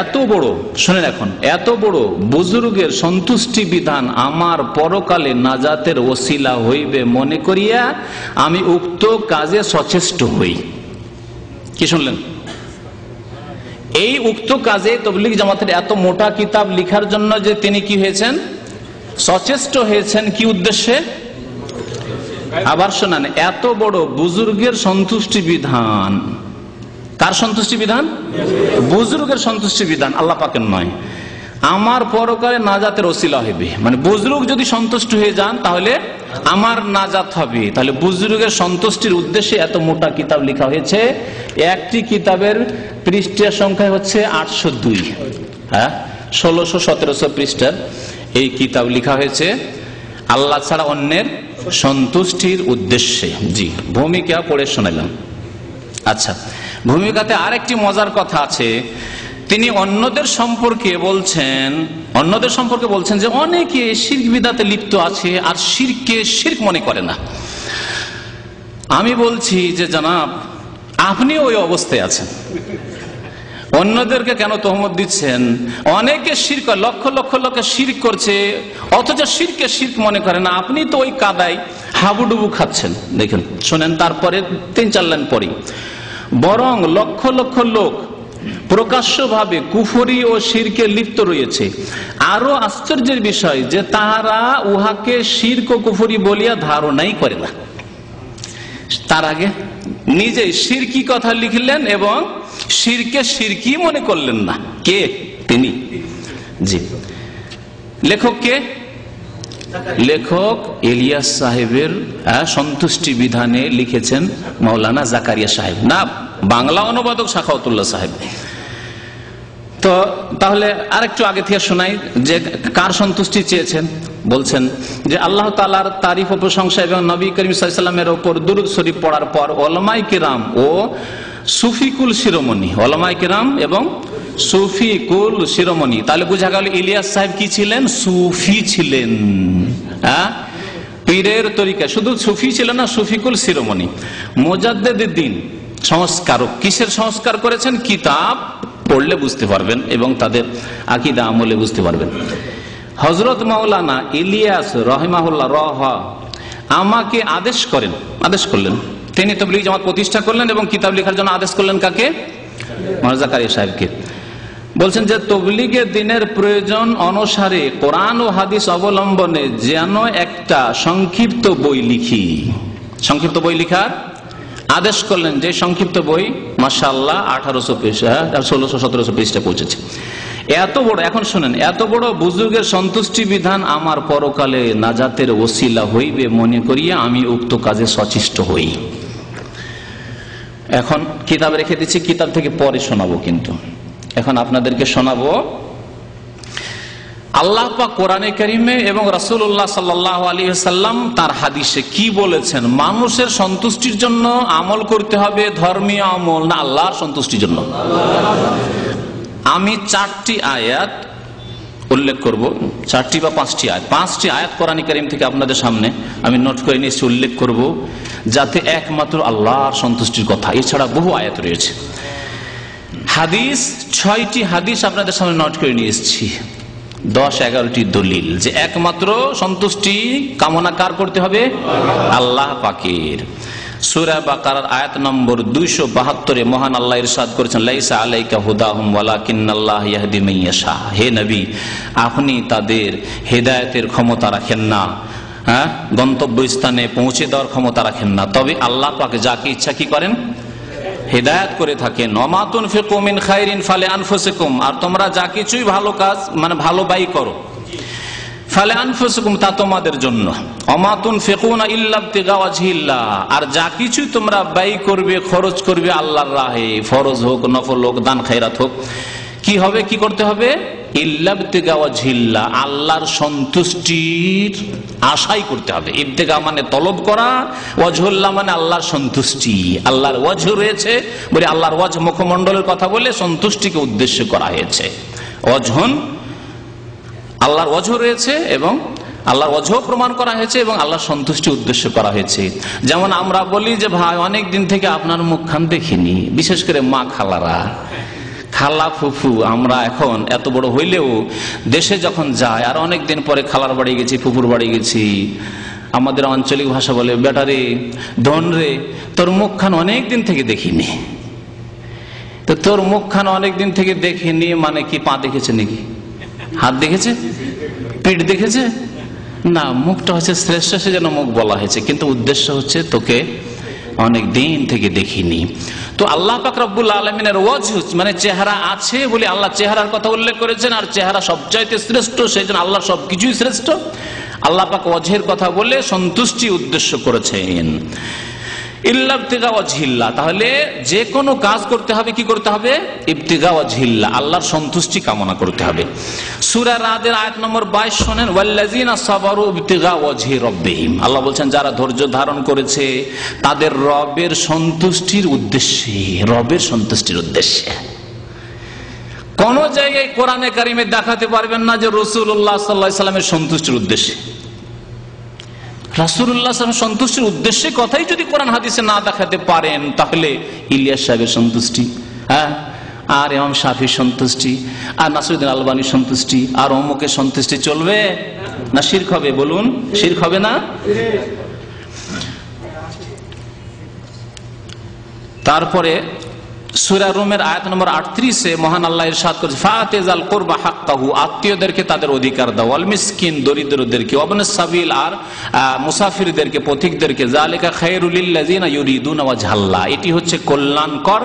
এত বড়, শুনেন এখন, এত বড় বুজুর্গের সন্তুষ্টি বিধান আমার পরকালে নাজাতের ওসিলা হইবে মনে করিয়া আমি উক্ত কাজে সচেষ্ট হই। কি শুনলেন? এই উক্ত কাজে তাবলীগ জামাতের এত মোটা কিতাব লিখার জন্য যে তিনি কি হয়েছেন, সচেষ্ট হয়েছেন, কি উদ্দেশ্যে? আবার শোনান, এত বড় বুজুর্গের সন্তুষ্টি বিধান, কার সন্তুষ্টি বিধান? বুজুর্গের সন্তুষ্টি বিধান, আল্লাহ পাকের নয়। আমার পরকালে নাজাতের ওসিলা হবে, মানে বুজুর্গ যদি সন্তুষ্ট হয়ে যান তাহলে আমার নাজাত হবে। তাহলে বুজুর্গের সন্তুষ্টির উদ্দেশ্যে এত মোটা কিতাব লেখা হয়েছে। একটি কিতাবের পৃষ্ঠার সংখ্যা হচ্ছে 802, হ্যাঁ, 1600-1700 পৃষ্ঠার এই কিতাব লেখা হয়েছে আল্লাহ ছাড়া অন্যের সন্তুষ্টির উদ্দেশ্যে। জি, ভূমিকা পড়ে শোনালাম। আচ্ছা, ভূমিকাতে আরেকটি মজার কথা আছে। তিনি অন্যদের সম্পর্কে বলছেন যে অনেকে শিরক বিদআতে লিপ্ত আছে আর শিরককে শিরক মনে করে না। আমি বলছি যে জনাব, আপনি ওই অবস্থায় আছেন। অন্যদেরকে কেন তহমত দিচ্ছেন? অনেকে শিরক, লক্ষ লক্ষ লোক শিরক করছে, অথচ শিরককে শিরক মনে করে না। আপনি তো ওই কাদায় হাবুডুবু খাচ্ছেন। দেখেন, শোনেন, তারপরে 3-4 লাইন পরে, বরং লক্ষ লক্ষ লোক প্রকাশ্যভাবে কুফরি ও শিরকে লিপ্ত রয়েছে। আরো আশ্চর্যের বিষয় যে তারা উহাকে শিরক ও কুফরি বলিয়া ধারণাই করে না। তার আগে নিজে শিরকি কথা লিখলেন এবং শিরকে শিরকি মনে করলেন না। কে? তিনি। জি, লেখক কে? লেখক ইলিয়াস সাহেবের সন্তুষ্টি বিধানে লিখেছেন মাওলানা জাকারিয়া সাহেব, না বাংলা অনুবাদক সাখাওয়াতুল্লাহ সাহেব। তো তাহলে আরেকটু আগে থেকে শোনাই যে কার সন্তুষ্টি চেয়েছেন। বলছেন যে আল্লাহ তাআলার তারিফ ও প্রশংসা এবং নবী করিম সাল্লাল্লাহু আলাইহি ওয়াসাল্লামের উপর দুরূদ শরীফ পড়ার পর ওলামায়ে কিরাম ও সুফিকুল শিরোমণি, ওলামায়ে কিরাম এবং সুফিকুল শিরোমণি, তাহলে বোঝা গেল ইলিয়াস সাহেব কি ছিলেন? সুফি ছিলেন। হ্যাঁ, পীরের তরিকা, শুধু সুফি ছিলেন না, সুফিকুল শিরোমণি, মুজাদ্দিদুদ দ্বীন, সংস্কারক। কিসের সংস্কার করেছেন? কিতাব পড়লে বুঝতে পারবেন এবং তাদের আকীদা আমলে বুঝতে পারবেন। হযরত মাওলানা ইলিয়াস রাহিমাহুল্লাহ আমাকে আদেশ করলেন, তিনি তাবলীগ জামাত প্রতিষ্ঠা করলেন এবং কিতাব লেখার জন্য আদেশ করলেন কাকে? মাওলানা জাকারিয়া সাহেবকে। বলছেন যে তাবলীগের দিনের প্রয়োজন অনুসারে কোরআন ও হাদিস অবলম্বনে যেন একটা সংক্ষিপ্ত বই লিখি। সংক্ষিপ্ত বই লেখার আদেশ করলেন, যে সংক্ষিপ্ত বই মাশাআল্লাহ 1800 পৃষ্ঠা, 1600-1700 পৃষ্ঠা পৌঁছেছে। এত বড়, এখন শুনেন, এত বড় বুজুর্গের সন্তুষ্টি বিধান আমার পরকালে নাজাতের ওসিলা হইবে মনে করিয়া আমি উক্ত কাজে সচেষ্ট হই। এখন কিতাব রেখে দিচ্ছি, কিতাব থেকে পরে শোনাবো, কিন্তু এখন আপনাদেরকে শোনাবো আল্লাহ পাক কোরআনে কারিমে এবং রাসূলুল্লাহ সাল্লাল্লাহু আলাইহি ওয়াসাল্লাম তার হাদিসে কি বলেছেন, মানুষের সন্তুষ্টির জন্য আমল করতে হবে ধর্মীয় আমল না আল্লাহর সন্তুষ্টির জন্য? আমি 4টি আয়াত উল্লেখ করব, 4টি বা 5টি আয়াত কোরআনে কারিম থেকে আপনাদের সামনে আমি নোট করে নিয়েছি, উল্লেখ করব, যাতে একমাত্র আল্লাহর সন্তুষ্টির কথা, এছাড়া বহু আয়াত রয়েছে। হাদিস 6টি হাদিস আপনাদের সামনে নোট করে নিয়ে এসেছি, 10-11টি দলিল যে একমাত্র সন্তুষ্টি কামনা কার করতে হবে? আল্লাহ পাকের। সূরা বাকারার আয়াত নম্বর 272 মহান আল্লাহ ইরশাদ করেছেন, লাইসা আলাইকা হুদাহুম ওয়ালাকিন্নাল্লাহ ইয়াহদি মান ইয়াশা। হে নবী, আপনি তাদের হেদায়েতের ক্ষমতা রাখেন না, গন্তব্যস্থানে পৌঁছে দেওয়ার ক্ষমতা রাখেন না, তবে আল্লাহ পাক যাকে ইচ্ছা কি করেন? হেদায়েত করে থাকেন। ওমা তুনফিকু মিন খায়রিন ফালিআনফুসিকুম, আর তোমরা যা কিছুই ভালো কাজ মানে ভালো ব্যয় করো, ফালিআনফুসিকুম তা তোমাদের জন্য, ওমা তুনফিকুনা ইল্লা ইবতিগা ওয়াজহিল্লাহ, আর যা কিছু তোমরা ব্যয় করবে খরচ করবে আল্লাহর রাহে, ফরজ হোক নফল হোক দান খায়রাত হোক, কি হবে, কি করতে হবে? ইল্লা ইবতিগা ওয়াজহিল্লাহ, আল্লাহর সন্তুষ্টির আশাই করতে হবে। ইবতিগা মানে তলব করা, ওয়াজহুল্লাহ মানে আল্লাহর সন্তুষ্টি। আল্লাহর ওয়াজহ রয়েছে বলে আল্লাহর ওয়াজহ মুখমণ্ডলের কথা বলে সন্তুষ্টিকে উদ্দেশ্য করা হয়েছে। ওয়াজহুন আল্লাহর ওয়াজহ রয়েছে এবং আল্লাহর ওয়াজহ প্রমাণ করা হয়েছে এবং আল্লাহর সন্তুষ্টি উদ্দেশ্য করা হয়েছে। যেমন আমরা বলি যে ভাই অনেক দিন থেকে আপনার মুখখান দেখিনি, বিশেষ করে মা খালারা, খালা ফুফু, আমরা এখন এত বড় হইলেও দেশে যখন যায় আর অনেক দিন পরে খালার বাড়ি গেছি ফুফুর বাড়ি গেছি, আমাদের আঞ্চলিক ভাষা বলে বেটারে ধন রে তোর মুখখান অনেক দিন থেকে দেখিনি। তো তোর মুখখান অনেক দিন থেকে দেখিনি মানে কি পা দেখেছে নাকি, হাত দেখেছে, পিঠ দেখেছে? না, মুখটা হচ্ছে শ্রেষ্ঠ সেজন্য মুখ বলা হয়েছে, কিন্তু উদ্দেশ্য হচ্ছে তোকে অনেক দিন থেকে দেখিনি। তো আল্লাহ পাক রব্বুল আলামিনের ওয়াজহ মানে চেহারা আছে বলে আল্লাহ চেহারার কথা উল্লেখ করেছেন, আর চেহারা সবচাইতে শ্রেষ্ঠ, সেই জন্য আল্লাহর সবকিছুই শ্রেষ্ঠ। আল্লাহ পাক ওয়াজহের কথা বলে সন্তুষ্টি উদ্দেশ্য করেছেন। ইল্লা ইবতিগা ওয়াজহিল্লাহ, তাহলে যে কোনো কাজ করতে হবে কি করতে হবে? ইবতিগা ওয়াজহিল্লাহ, আল্লাহর সন্তুষ্টি কামনা করতে হবে। সূরা রাদের আয়াত নম্বর 22 শুনেন, ওয়াল্লাযিনা সাবারু ইবতিগা ওয়াজহি রাব্বিহিম, আল্লাহ বলছেন যারা ধৈর্য ধারণ করেছে তাদের রবের সন্তুষ্টির উদ্দেশ্যে, রবের সন্তুষ্টির উদ্দেশ্যে। কোন জায়গায় কোরআনে কারিমে দেখাতে পারবেন না যে রাসূলুল্লাহ সাল্লাল্লাহু আলাইহি ওয়াসাল্লামের সন্তুষ্টির উদ্দেশ্যে। রাসূলুল্লাহ সাল্লাল্লাহু সন্তুষ্টির উদ্দেশ্যে কথাই যদি কোরআন হাদিসে না দেখাতে পারেন, তাহলে ইলিয়াস সাহেবের সন্তুষ্টি, আর ইমাম শাফির সন্তুষ্টি, আর নাসিরুদ্দিন আলবানীর সন্তুষ্টি, আর অমুকের সন্তুষ্টি চলবে না? শিরক হবে, বলুন শিরক হবে না? তারপরে সূরা রুমের আয়াত নম্বর 38-এ মহান আল্লাহ ইরশাদ করেছেন, ফাতিজাল কুরবা হাক্কাহু, আত্মীয়দেরকে তাদের অধিকার দাও, ওয়াল মিসকিন, দরিদ্রদেরকে, ওয়াবনাস সাবিল, আর মুসাফিরদেরকে, পথিকদেরকে, যালিকা খায়রুল লিল্লাযিনা ইউরিদুনা ওয়াজহাল্লাহ, এটি হচ্ছে কল্যাণকর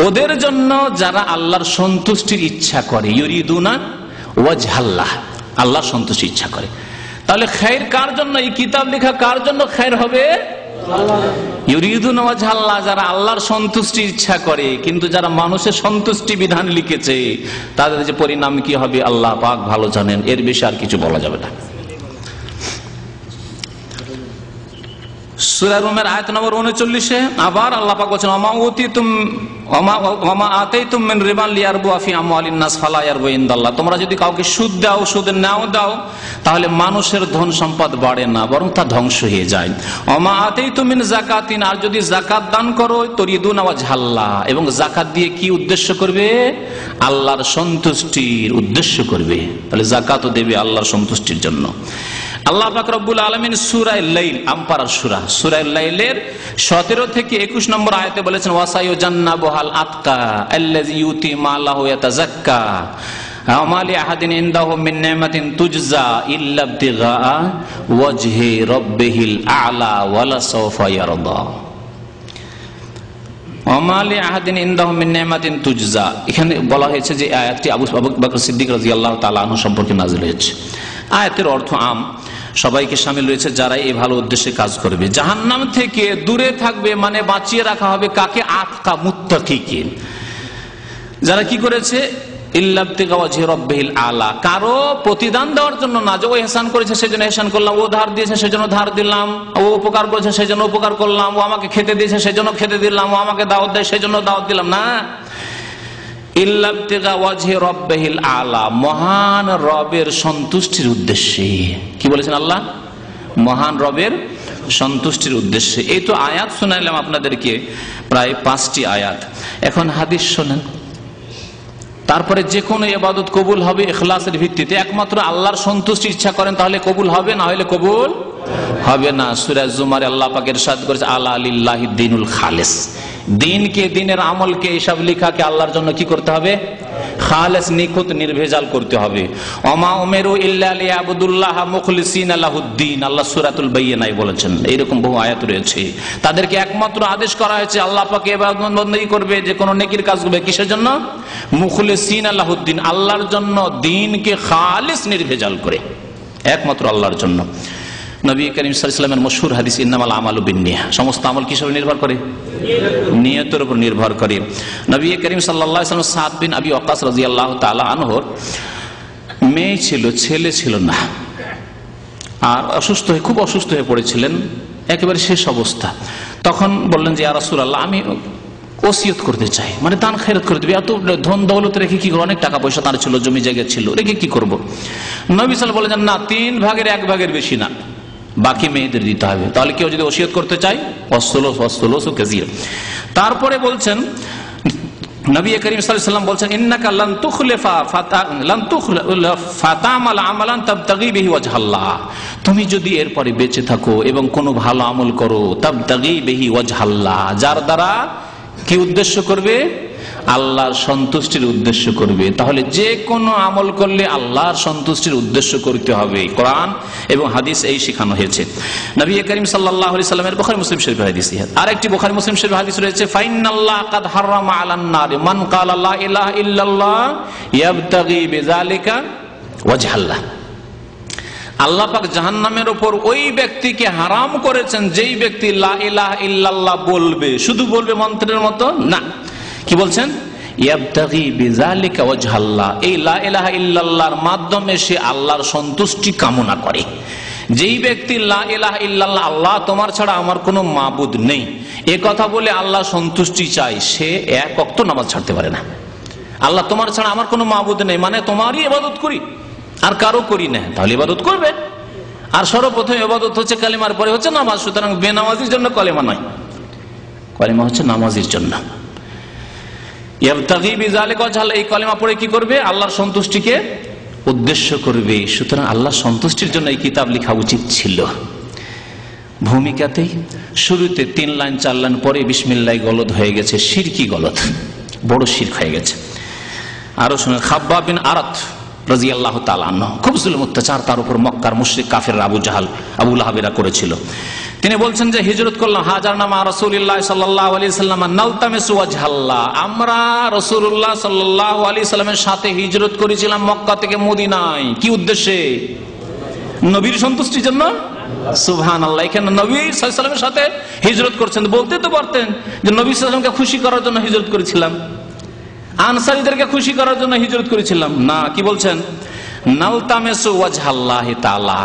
ওদের জন্য যারা আল্লাহর সন্তুষ্টির ইচ্ছা করে। ইউরিদুনা ওয়াজহাল্লাহ, আল্লাহর সন্তুষ্টির ইচ্ছা করে। তাহলে খায়র কার জন্য? এই কিতাব লেখা কার জন্য খায়র হবে? ইউরিদুনা ওয়াজহাল্লাহ, যারা আল্লাহর সন্তুষ্টির ইচ্ছা করে। কিন্তু যারা মানুষের সন্তুষ্টি বিধান লিখেছে তাদের যে পরিণাম কি হবে আল্লাহ পাক ভালো জানেন, এর বেশি আর কিছু বলা যাবে না। সূরা রুমের আয়াত নম্বর 39-এ আবার আল্লাহ পাক বলেন, ওমা আতাইতুম মিন রিবান লিয়ারবু ফি আমওয়ালিন নাস ফালা ইয়ারবু ইনদাল্লাহ, তোমরা যদি কাউকে সুদ দাও, সুদের নাও দাও, তাহলে মানুষের ধন সম্পদ বাড়ে না, বরং তা ধ্বংস হয়ে যায়। ওমা আতাইতুম মিন যাকাতিন, আর যদি যাকাত দান করো, তুরিদুনা ওয়াজহাল্লাহ, এবং যাকাত দিয়ে কি উদ্দেশ্য করবে? আল্লাহর সন্তুষ্টির উদ্দেশ্য করবে। তাহলে যাকাতও দেবে আল্লাহর সন্তুষ্টির জন্য। আল্লাহ পাক রব্বুল আলামিন সূরা লাইল, আমপারার সূরা লাইলের 17 থেকে 21 নম্বর আয়াতে বলেছেন, ওয়াসায়ুজান্নাবুহাল আতকা আল্লাযী ইউতি মালাহু ইয়াতাযাক্কা ওমা লিআহাদিন ইনদাহু মিন নি'মাতিন তুজজা ইল্লা ইবতিগা ওয়াজহি রাব্বিহিল আ'লা ওয়ালা সাওফা ইয়ারদা। ওমা লিআহাদিন ইনদাহু মিন নি'মাতিন তুজজা, এখানে বলা হয়েছে যে আয়াতটি আবু বকর সিদ্দিক রাদিয়াল্লাহু তাআলা আনহু সম্পর্কে নাযিল হয়েছে। আয়াতের অর্থ আম, সবাইকে শামিল রয়েছে যারা এই ভালো উদ্দেশ্যে কাজ করবে। জাহান্নাম থেকে দূরে থাকবে মানে বাঁচিয়ে রাখা হবে কাকে? আতকা, মুত্তাকিকে। যারা কি করেছে? ইল্লা ইবতিগা ওয়াজহি রাব্বিহিল আলা, কারো প্রতিদান দেওয়ার জন্য না, যে ও ইহসান করেছে সেজন্য ইহসান করলাম, ও ধার দিয়েছে সেজন্য ধার দিলাম, ও উপকার করেছে সেজন্য উপকার করলাম, ও আমাকে খেতে দিয়েছে সেজন্য খেতে দিলাম, ও আমাকে দাওয়াত দেয় সেজন্য দাওয়াত দিলাম না। ইল্লা ইবতিগা ওয়াজহি রাব্বিহিল আলা, মহান রবের সন্তুষ্টির উদ্দেশ্যে। কি বলেছেন আল্লাহ? মহান রবের সন্তুষ্টির উদ্দেশ্যে। এই তো আয়াত শোনাইলাম আপনাদেরকে, প্রায় 5টি আয়াত। এখন হাদিস শোনেন। তারপরে যে কোনো ইবাদত কবুল হবে ইখলাসের ভিত্তিতে, একমাত্র আল্লাহর সন্তুষ্টি ইচ্ছা করেন তাহলে কবুল হবে, না হলে কবুল হবে না। সূরা জুমারে আল্লাহ পাক ইরশাদ করেছে, আলা লিল্লাহি দ্বীনুল খালিস, দিনকে, দিনের আমলকে, এইসব লেখাকে আল্লাহর জন্য কি করতে হবে? খালেস, নিখুঁত, নির্ভেজাল করতে হবে। ওমা উমিরু ইল্লা লিয়াবুদুল্লাহা মুখলিসিনা লাহুদ্দিন, আল্লাহ সূরাতুল বাইয়িনায় বলেছেন। এইরকম বহু আয়াত রয়েছে। তাদেরকে একমাত্র আদেশ করা হয়েছে আল্লাহ পাকে ইবাদত বন্দেগী করবে, যে কোনো নেকির কাজ করবে। কিসের জন্য? মুখলিসিনা লাহুদ্দিন, আল্লাহর জন্য, দিনকে খালিস, নির্ভেজাল করে, একমাত্র আল্লাহর জন্য। নবী করিম সাল্লাল্লাহু আলাইহি ওয়াসাল্লামের মশহুর হাদিস, ইন্নামাল আমালু বিন্নিয়াহ, সমস্ত আমল কিসের উপর নির্ভর করে? নিয়তের উপর নির্ভর করে। নবী করিম সাল্লাল্লাহু আলাইহি ওয়াসাল্লাম সাদ বিন আবি ওয়াক্কাস রাদিয়াল্লাহু তাআলা আনহুর মেয়ে ছিল, ছেলে ছিল না, আর অসুস্থ হয়ে, খুব অসুস্থ হয়ে পড়েছিলেন, একেবারে শেষ অবস্থা। তখন বললেন যে ইয়া রাসূলুল্লাহ, আমি ওসিয়ত করতে চাই, মানে দান খেরাত করে দেবে। এত ধন দৌলত রেখে কি করবো? অনেক টাকা পয়সা তার ছিল, জমি জায়গা ছিল, রেখে কি করবো? নবী সাল্লাল্লাহু আলাইহি ওয়াসাল্লাম বলেন, না, 3 ভাগের 1 ভাগের বেশি না, বাকি মেয়েদের দিতে হবে। তাহলে কেউ যদি ওসিয়ত করতে চায়, তারপরে বলছেন নবী করিম সাল্লাল্লাহু আলাইহি ওয়াসাল্লাম বলছেন, ইন্নাকা লান তুখলিফা ফাতামাল আমালান তাবতাগি বিহি ওয়াজহাল্লাহ, তুমি যদি এরপরে বেঁচে থাকো এবং কোনো ভালো আমল করো, তাবতাগি বিহি ওয়াজহাল্লাহ, যার দ্বারা কি উদ্দেশ্য করবে? আল্লাহর সন্তুষ্টির উদ্দেশ্য করবে। তাহলে যে কোনো আমল করলে আল্লাহর সন্তুষ্টির উদ্দেশ্য করতে হবে। কোরআন এবং হাদিস এই শেখানো হয়েছে। নবী করিম সাল্লাল্লাহু আলাইহি সাল্লামের বুখারী মুসলিম শরীফের হাদিস। আরেকটি বুখারী মুসলিম শরীফের হাদিস রয়েছে, ফাইনাল্লাহ কাদ হারামা আলান নার মান ক্বালা লা ইলাহা ইল্লাল্লাহ ইয়াবতাগি বিযালিকা ওয়াজহাল্লাহ, আল্লাহ পাক জাহান্নামের উপর ওই ব্যক্তিকে হারাম করেছেন যেই ব্যক্তি লা ইলাহা ইল্লাল্লাহ বলবে, শুধু বলবে মন্ত্রের মতো না। কি বলছেন? ইয়াবতাগি বিযালিকা ওয়াজহাল্লাহ, এই লা ইলাহা ইল্লাল্লাহর মাধ্যমে সে আল্লাহর সন্তুষ্টি কামনা করে। যেই ব্যক্তি লা ইলাহা ইল্লাল্লাহ, আল্লাহ তোমার ছাড়া আমার কোনো মাবুদ নেই, এ কথা বলে আল্লাহ সন্তুষ্টি চায়, সে 1 ওয়াক্ত নামাজ ছাড়তে পারে না। আল্লাহ তোমার ছাড়া আমার কোনো মাবুদ নেই মানে তোমারই ইবাদত করি, আর কারো করি না, তাহলে ইবাদত করবে। আর সর্বপ্রথম ইবাদত হচ্ছে কালিমার পরে হচ্ছে নামাজ। সুতরাং বেনামাজির জন্য কলেমা নয়, কলেমা হচ্ছে নামাজির জন্য। ইয়াবতাগি বিযালিকা ওয়াজহাল্লাহ, এই কলেমা পড়ে কি করবে? আল্লাহর সন্তুষ্টিকে উদ্দেশ্য করবে। সুতরাং আল্লাহর সন্তুষ্টির জন্য এই কিতাব লেখা উচিত ছিল। ভূমিকাতেই শুরুতে 3 লাইন 4 লাইন পরে বিসমিল্লাহ গলদ হয়ে গেছে, শিরকি গলদ, বড় শিরক হয়ে গেছে। আরো শুনুন, খাব্বাব বিন আরাত রাদিয়াল্লাহু তাআলা আনহু, খুব জুলুম অত্যাচার তার উপর মক্কার মুশরিক কাফের আবু জাহাল, আবু লাহাবেরা করেছিল। তিনি বলছেন যে হিজরত করলাম, হাজারনা মা রাসূলিল্লাহ সাল্লাল্লাহু আলাইহি সাল্লাম নালতামিসু ওয়াজহাল্লাহ, আমরা রাসূলুল্লাহ সাল্লাল্লাহু আলাইহি সাল্লামের সাথে হিজরত করেছিলাম মক্কা থেকে মদিনায়। কি উদ্দেশ্যে? নবীর সন্তুষ্টির জন্য। সুবহানাল্লাহ, এখানে নবী সাল্লাল্লাহু আলাইহি সাল্লামের সাথে হিজরত করছেন। বলতে তো পারতেন যে নবী সাল্লাল্লাহু আলাইহি সাল্লামকে খুশি করার জন্য হিজরত করেছিলাম, আনসারীদেরকে খুশি করার জন্য হিজরত করেছিলাম না। কি বলছেন? নালতামিসু ওয়াজহাল্লাহি তাআলা,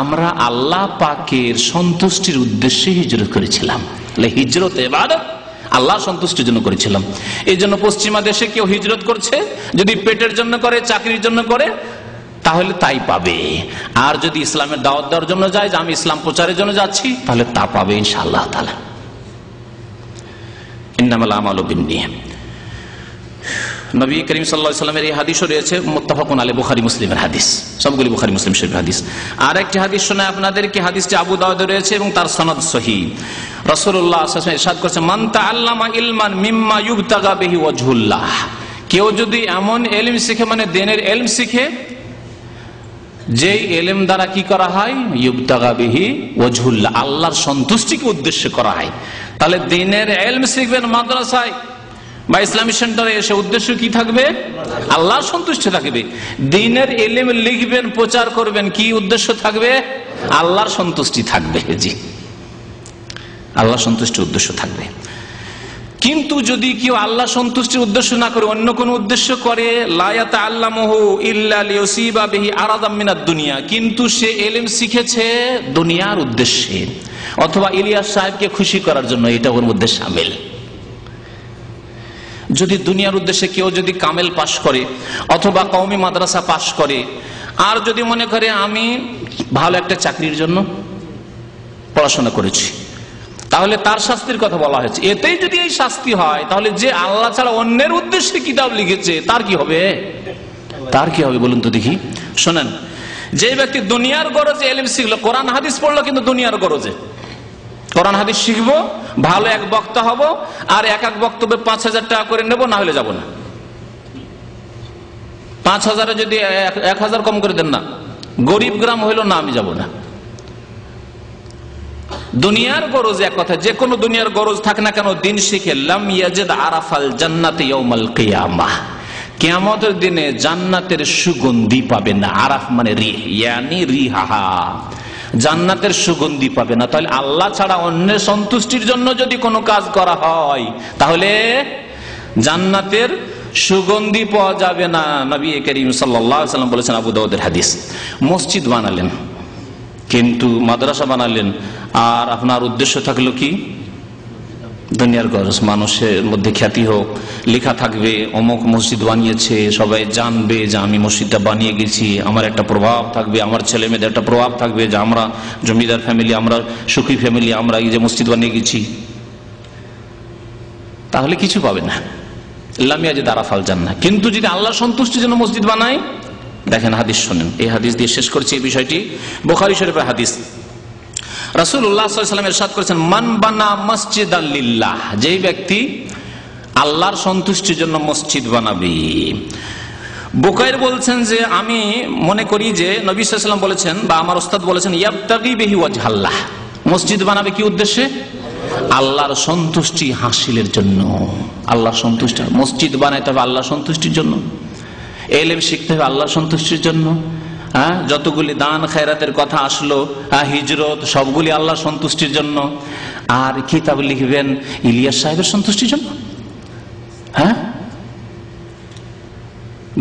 আমরা আল্লাহ পাকের সন্তুষ্টির উদ্দেশ্যে হিজরত করেছিলাম। হিজরত ইবাদত, আল্লাহর সন্তুষ্টির জন্য করেছিলাম। এই জন্য পশ্চিমা দেশে কেউ হিজরত করছে, যদি পেটের জন্য করে, চাকরির জন্য করে, তাহলে তাই পাবে। আর যদি ইসলামের দাওয়াত দেওয়ার জন্য যায়, যে আমি ইসলাম প্রচারের জন্য যাচ্ছি, তাহলে তা পাবে ইনশাআল্লাহ তাআলা। ইন্নামাল আমালু বিন্নিয়াত। নবী করিম সাল্লাল্লাহু আলাইহি ওয়াসাল্লামের এই হাদিসও রয়েছে, মুত্তাফাকুন আলাইহি, বুখারী মুসলিমের হাদিস, সবগুলি বুখারী মুসলিম শরীফের হাদিস। আর একটি হাদিস শোনায় আপনাদেরকে, হাদিসটি আবু দাউদে রয়েছে এবং তার সনদ সহিহ। রাসূলুল্লাহ সাল্লাল্লাহু আলাইহি ওয়াসাল্লাম ইরশাদ করেছেন, মান তাআল্লামা ইলমান মিম্মা ইউবতাগা বিহি ওয়াজহুল্লাহ, কেউ যদি এমন ইলম শিখে, মানে দ্বীনের ইলম শিখে, যেই ইলম দ্বারা কি করা হয়? ইউবতাগা বিহি ওয়াজহুল্লাহ, আল্লাহর সন্তুষ্টিকে উদ্দেশ্য করা হয়। তাহলে দ্বীনের ইলম শিখবেন মাদ্রাসায় বা ইসলামী সেন্টারে, এসে উদ্দেশ্য কি থাকবে? আল্লাহর সন্তুষ্টি থাকবে। দ্বীনের ইলম লিখবেন, প্রচার করবেন, কি উদ্দেশ্য থাকবে? আল্লাহর সন্তুষ্টি থাকবে। জি, আল্লাহর সন্তুষ্টির উদ্দেশ্য থাকবে। কিন্তু যদি কেউ আল্লাহ সন্তুষ্টির উদ্দেশ্য না করে অন্য কোন উদ্দেশ্য করে, লা ইয়াতাআল্লামুহু ইল্লা লিয়ুসিবা বিহি আরাদাম মিনাদ দুনিয়া, কিন্তু সে ইলম শিখেছে দুনিয়ার উদ্দেশ্যে অথবা ইলিয়াস সাহেবকে খুশি করার জন্য, এটা ওর মধ্যে শামিল। যদি দুনিয়ার উদ্দেশ্যে কেউ যদি কামেল পাশ করে অথবা কওমি মাদ্রাসা পাশ করে, আর যদি মনে করে আমি ভালো একটা চাকরির জন্য পড়াশোনা করেছি, তাহলে তার শাস্তির কথা বলা হয়েছে। এতেই যদি এই শাস্তি হয়, তাহলে যে আল্লাহ ছাড়া অন্যের উদ্দেশ্যে কিতাব লিখেছে তার কি হবে? তার কি হবে বলুন তো দেখি। শোনেন, যে ব্যক্তি দুনিয়ার গরজে ইলম শিখলো, কোরআন হাদিস পড়লো কিন্তু দুনিয়ার গরজে, কোরআন হাদিস শিখবো, ভালো এক বক্তা হব, আর এক এক বক্তব্যে 5,000 টাকা করে নেবো, না হলে যাব না। 5,000 যদি 1,000 কম করে দেন না, গরিব গ্রাম হইলো না, আমি যাব না। দুনিয়ার গরজ এক কথা, যে কোনো দুনিয়ার গরজ থাকে না কেন, দিন শিখে লাম ইয়াজিদ আরাফাল জান্নাতি ইয়াউমাল কিয়ামাহ, কিয়ামতের দিনে জান্নাতের সুগন্ধি পাবে না। আরাফ মানে রিহ, ইয়ানি রিহা, জান্নাতের সুগন্ধি পাবে না। তাহলে আল্লাহ ছাড়া অন্যের সন্তুষ্টির জন্য যদি কোনো কাজ করা হয়, তাহলে জান্নাতের সুগন্ধি পাওয়া যাবে না। নবী করিম সাল্লাল্লাহু আলাইহি ওয়াসাল্লাম বলেছেন, আবু দাউদের হাদিস, মসজিদ বানালেন কিন্তু মাদ্রাসা বানালেন, আর আপনার উদ্দেশ্য থাকলো কি? দুনিয়ার গরজ, মানুষের মধ্যে খ্যাতি হোক, লেখা থাকবে অমুক মসজিদ বানিয়েছে, সবাই জানবে যে আমি মসজিদটা বানিয়ে গেছি, আমার একটা প্রভাব থাকবে, আমার ছেলে মেয়েদের একটা প্রভাব থাকবে যে আমরা জমিদার ফ্যামিলি, আমরা সুখী ফ্যামিলি, আমরা এই যে মসজিদ বানিয়ে গেছি। তাহলে কিছু পাবে না, লাম ইয়াজিদ আরাফাল জান্নাহ। কিন্তু যদি আল্লাহ সন্তুষ্টির জন্য মসজিদ বানায়, দেখেন হাদিস শোনেন, এই হাদিস দিয়ে শেষ করছি এই বিষয়টি, বুখারী শরীফের হাদিস। রাসূলুল্লাহ সাল্লাল্লাহু আলাইহি ওয়াসাল্লাম ইরশাদ করেছেন, মান বানা মসজিদান লিল্লাহ, যেই ব্যক্তি আল্লাহর সন্তুষ্টির জন্য মসজিদ বানাবে। বুখারী বলছেন যে আমি মনে করি যে নবী সাল্লাল্লাহু আলাইহি ওয়াসাল্লাম বলেছেন, বা আমার ওস্তাদ বলেছেন, ইয়াবতাগি বিহি ওয়াজহাল্লাহ, মসজিদ বানাবে কি উদ্দেশ্যে? আল্লাহর সন্তুষ্টি হাসিলের জন্য। আল্লাহর সন্তুষ্টি, মসজিদ বানাইতে হবে আল্লাহর সন্তুষ্টির জন্য, ইলম শিখতে হবে আল্লাহর সন্তুষ্টির জন্য। যতগুলি দান খায়রাতের কথা আসলো, হিজরত, সবগুলি আল্লাহর সন্তুষ্টির জন্য। আর কিতাব লিখবেন ইলিয়াস সাহেবের সন্তুষ্টির জন্য।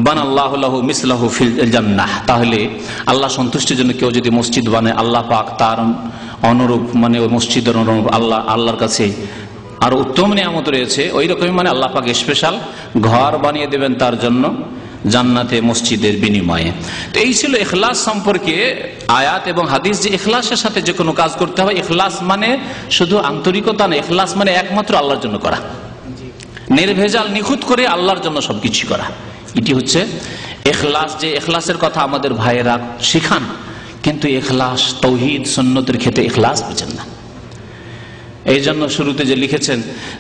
বানাল্লাহু লাহু মিসলাহু ফিল জান্নাহ, তাহলে আল্লাহ সন্তুষ্টির জন্য কেউ যদি মসজিদ বানায়, আল্লাহ পাক তার অনুরূপ, মানে ওই মসজিদের অনুরূপ আল্লাহর কাছে আর উত্তম নিয়ামত রয়েছে, ওই রকমই মানে আল্লাহ পাক স্পেশাল ঘর বানিয়ে দেবেন তার জন্য জান্নাতে মসজিদের বিনিময়ে। তো এই ছিল ইখলাস সম্পর্কে আয়াত এবং হাদিস, যে ইখলাসের সাথে যে কোনো কাজ করতে হবে। ইখলাস মানে শুধু আন্তরিকতা না, ইখলাস মানে একমাত্র আল্লাহর জন্য করা, নির্ভেজাল নিখুঁত করে আল্লাহর জন্য সবকিছু করা। এটি হচ্ছে ইখলাস। যে ইখলাসের কথা আমাদের ভাইয়েরা শিখান, কিন্তু ইখলাস তাওহীদ সুন্নতের ক্ষেত্রে ইখলাস বুঝেন না। এই জন্য শুরুতে যে লিখেছেন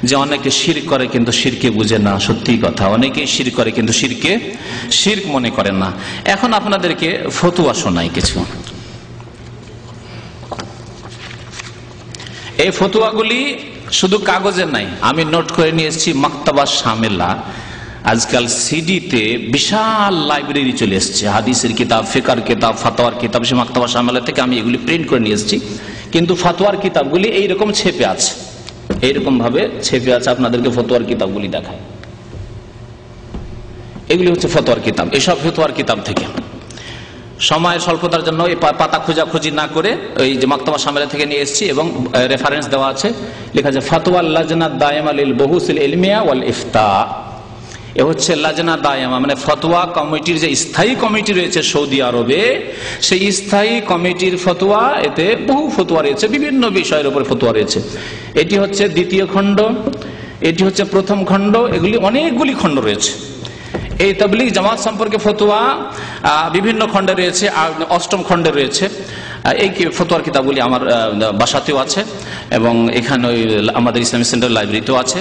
যে অনেকে শিরক করে কিন্তু শিরকে বুঝে না, সত্যি কথা, অনেকেই শিরক করে কিন্তু শিরকে শিরক মনে করেন না। এখন আপনাদেরকে ফতোয়া শোনাই কিছু। এই ফতোয়াগুলি শুধু কাগজে নাই, আমি নোট করে নিয়ে এসেছি মাকতাবা শামেলা। আজকাল সিডিতে বিশাল লাইব্রেরি চলে এসছে, হাদিসের কিতাব, ফিকার কিতাব, ফাতোয়ার কিতাব, সে মাকতাবা শামেলা থেকে আমি এগুলি প্রিন্ট করে নিয়ে এসেছি। কিন্তু ফতোয়ার কিতাবগুলি এইরকম ছেপে আছে, এইরকম ভাবে ছেপে আছে। আপনাদেরকে ফতোয়ার কিতাবগুলি দেখায়, এগুলি হচ্ছে ফতোয়ার কিতাব। এইসব ফতোয়ার কিতাব থেকে সময়ের স্বল্পতার জন্য এই পাতা খোঁজাখুঁজি না করে ওই যে মাকতাবা শামেলা থেকে নিয়ে এসেছি, এবং রেফারেন্স দেওয়া আছে, লেখা আছে ফাতওয়া লাজনা দায়েমা লিল বুহুসিল ইলমিয়া ওয়াল ইফতা। এ হচ্ছে লাজনা দায়েমা, মানে ফতোয়া কমিটির যে স্থায়ী কমিটি রয়েছে সৌদি আরবে, সেই স্থায়ী কমিটির ফতোয়া। এতে বহু ফতোয়া রয়েছে, বিভিন্ন বিষয়ের উপর ফতোয়া রয়েছে। এটি হচ্ছে দ্বিতীয় খণ্ড, এটি হচ্ছে প্রথম খণ্ড, এগুলি অনেকগুলি খণ্ড রয়েছে। এই তাবলীগ জামাত সম্পর্কে ফতোয়া বিভিন্ন খণ্ডে রয়েছে, অষ্টম খণ্ডে রয়েছে। এই ফতোয়ার কিতাবগুলি আমার বাসাতেও আছে, এবং এখানে আমাদের ইসলামিক সেন্টার লাইব্রেরিতেও আছে।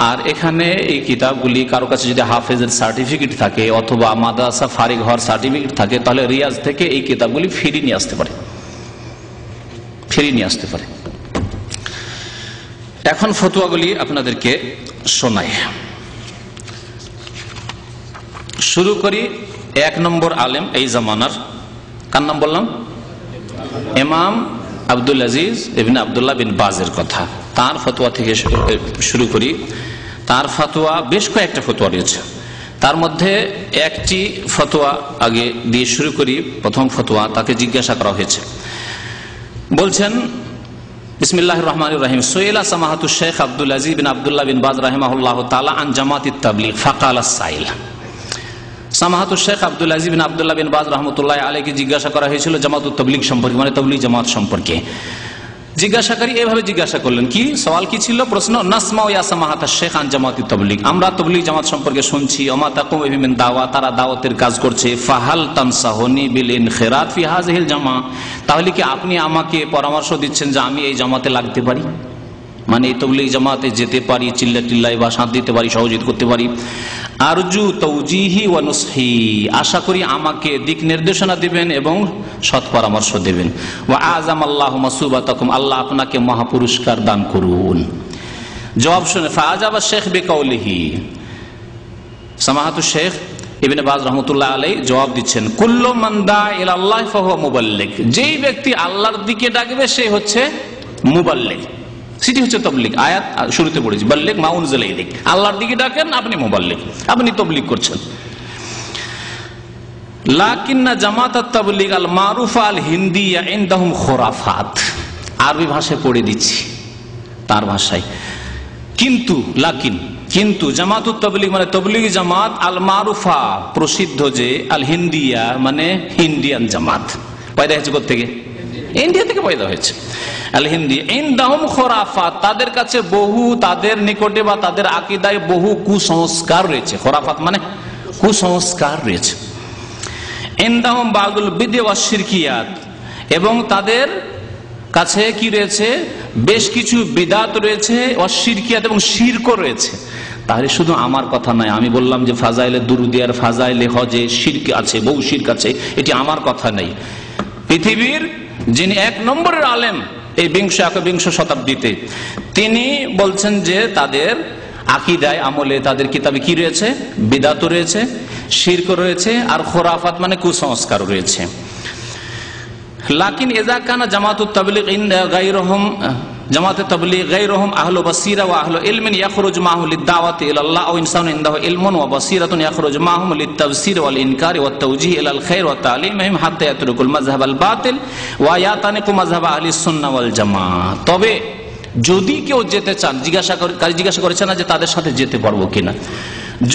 আর এখানে এই কিতাবগুলি কারো কাছে যদি হাফেজের সার্টিফিকেট থাকে অথবা মাদ্রাসা ফারিগ হওয়ার সার্টিফিকেট থাকে, তাহলে রিয়াজ থেকে এই কিতাবগুলি ফিরিয়ে নিয়ে আসতে পারে, ফিরিয়ে নিয়ে আসতে পারে। এখন ফতোয়াগুলি আপনাদেরকে শোনাই। শুরু করি 1 নম্বর আলেম এই জামানার, কার নাম বললাম? ইমাম আব্দুল আজিজ ইবনে আব্দুল্লাহ বিন বাজের কথা। তার ফতোয়া থেকে শুরু করি। তার ফতোয়া বেশ কয়েকটা ফতোয়া রয়েছে, তার মধ্যে একটি ফতোয়া আগে দিয়ে শুরু করি। প্রথম ফতোয়া, তাকে জিজ্ঞাসা করা হয়েছে, বলছেন বিসমিল্লাহির রহমানির রহিম, সুইলা সামাহাতুশ শেখ আব্দুল আজিজ বিন আব্দুল্লাহ বিন বাজ রাহিমাহুল্লাহু তাআলা আন জামাতিত তাবলীগ ফাকালা সাইল। সামাহাতুশ শেখ আব্দুল আজিজ বিন আব্দুল্লাহ বিন বাজ রাহমাতুল্লাহি আলাইহি জিজ্ঞাসা করা হয়েছিল জামাতুত তাবলীগ সম্পর্কে, মানে তাবলীগ জামাত সম্পর্কে। জিজ্ঞাসাকারী এভাবে জিজ্ঞাসা করলেন, কি সওয়াল কি ছিল, প্রশ্ন, নাসমাউ ইয়া সামাহাতুশ শেখ আন জামাতিত তাবলীগ, আমরা তাবলীগ জামাত সম্পর্কে শুনছি, ওমা তাকুমু বিহি মিন দাওয়া, তারা দাওয়াতের কাজ করছে, ফাহাল তানসাহুনি বিল ইনখিরাত ফি হাযিহিল জামা, তাহলে কি আপনি আমাকে পরামর্শ দিচ্ছেন যে আমি এই জামাতে লাগতে পারি, মানে এই তাবলীগ জামাতে যেতে পারি, চিল্লাই বা সাথ দিতে পারি, সহযোগিতা করতে পারি। আরজু তাওজিহি ওয়া নুসহি, আশা করি আমাকে দিক নির্দেশনা দিবেন এবং সৎ পরামর্শ দেবেন। ওয়া আযামাল্লাহু মাসুবাতাকুম, আল্লাহ আপনাকে মহাপুরস্কার দান করুন। জবাব শুনে ফাআজাবা শেখ বিকাউলিহি, সামাহাতুশ শেখ ইবনে বাজ রাহমাতুল্লাহ আলাইহি জবাব দিচ্ছেন, কুল্লু মান দা ইলাল্লাহি ফাহুয়া মুবাল্লিগ, যেই ব্যক্তি আল্লাহর দিকে ডাকবে সে হচ্ছে মুবাল্লিগ, সেটি হচ্ছে তাবলীগ। আয়াত শুরুতে পড়েছি, বাল্লিগ মা উনজিলা ইলাইক, আল্লাহর দিকে ডাকেন আপনি মুবাল্লিগ, আপনি তাবলীগ করছেন। লাকিন্না জামাতাত তাবলীগ আল মারুফা আল হিন্দিয়া ইনদাহুম খুরাফাত, আরবি ভাষায় পড়ে দিচ্ছি তার ভাষায়, কিন্তু জামাতুত তাবলীগ মানে তাবলীগ জামাত, আল মারুফা প্রসিদ্ধ, যে আল হিন্দিয়া মানে ইন্ডিয়ান জামাত, পয়দা হয়েছে কোত্থেকে? ইন্ডিয়া থেকে পয়দা হয়েছে। আল হিন্দি ইনদাহুম খুরাফাত, তাদের কাছে বহু, তাদের নিকটে বা তাদের আকীদায় বহু কুসংস্কার রয়েছে। খুরাফাত মানে কুসংস্কার রয়েছে। ইনদাহুম বাদুল বিদআ ওয়াশ শিরকিয়াত, এবং তাদের কাছে কি রয়েছে? বেশ কিছু বিদআত রয়েছে, ওয়াশ শিরকিয়াত, এবং শিরকও রয়েছে। তাহলে শুধু আমার কথা নয়, আমি বললাম যে ফাজাইলে দুরুদি আর ফাজাইলে হজে শিরক আছে, বহু শিরক আছে, এটি আমার কথা নেই। পৃথিবীর যিনি এক নম্বরের আলেম এই বিংশ শতাব্দীতে, তিনি বলছেন যে তাদের আকীদায় আমলে তাদের কিতাবে কি রয়েছে? বিদআত রয়েছে, শিরক রয়েছে, আর খুরাফাত মানে কুসংস্কার রয়েছে। লাকিন ইযা কানা জামাতুত তাবলীগ গায়রুহুম, জামাতে তাবলীগ গায়রুহুম আহলু বাসীরা ওয়া আহলু ইলমিন ইয়াখরুজু মাহু লিদ-দাওয়াতি ইলাল্লাহ আও ইনসানুন ইনদাহু ইলমুন ওয়া বাসীরাতুন ইয়াখরুজু মাহুম লিত-তাফসীর ওয়াল ইনকারি ওয়াত তাওজীহ ইলাল খায়র ওয়া তা'লিমিহিম হাত্তা ইয়াতরুকুল মাযহাবাল বাতিল ওয়া ইয়াতানিকু মাযহাব আহলিস সুন্নাহ ওয়াল জামাআহ। তবে যদি কেউ যেতে চান, জিজ্ঞাসা করেছেন না যে তাদের সাথে যেতে পারবো কিনা,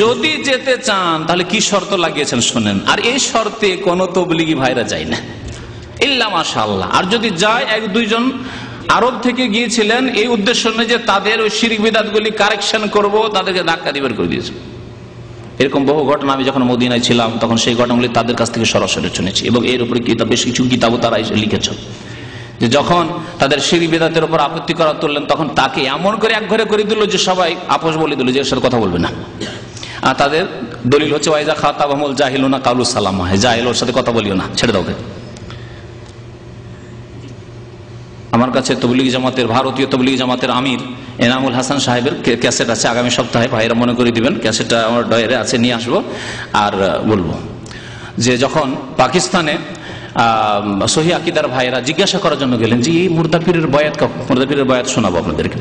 যদি যেতে চান তাহলে কি শর্ত লাগিয়েছেন শুনেন। আর এই শর্তে কোন তাবলীগী ভাইরা যায় না ইল্লা মাশাআল্লাহ। আর যদি যায়, এক দুইজন আরব থেকে গিয়েছিলেন এই উদ্দেশ্য নেই যে তাদের ওই শিরক বিদআতগুলি কারেকশন করব, তাদেরকে ধাক্কা দিয়ে বের করে দিয়েছে। এরকম বহু ঘটনা আমি যখন মদিনায় ছিলাম তখন সেই ঘটনাগুলি তাদের কাছ থেকে সরাসরি শুনেছি, এবং এর উপরে কিতাব, বেশ কিছু কিতাবও তারা লিখেছে যে যখন তাদের শিরক বিদআতের উপর আপত্তি করা তুললেন তখন তাকে এমন করে এক ঘরে করে দিল যে সবাই আপোষ বলে দিল যে এর সাথে কথা বলবে না। আর তাদের দলিল হচ্ছে ওয়াইজা খাতাবাহুমুল জাহিলুনা কালু সালামা, জাহিল ওর সাথে কথা বলিও না, ছেড়ে দাও। আমার কাছে তাবলীগ জামাতের, ভারতীয় তাবলীগ জামাতের আমির এনামুল হাসান সাহেবের ক্যাসেট আছে, আগামী সপ্তাহে ভাইরা মনে করে দিবেন, ক্যাসেটটা আমার ডয়ারে আছে, নিয়ে আসবো আর বলবো যে যখন পাকিস্তানে সহি আকীদার ভাইরা জিজ্ঞাসা করার জন্য গেলেন যে এই মুর্দা পীরের বয়াত, মুর্দা পীরের বয়াত শোনাবো আপনাদেরকে,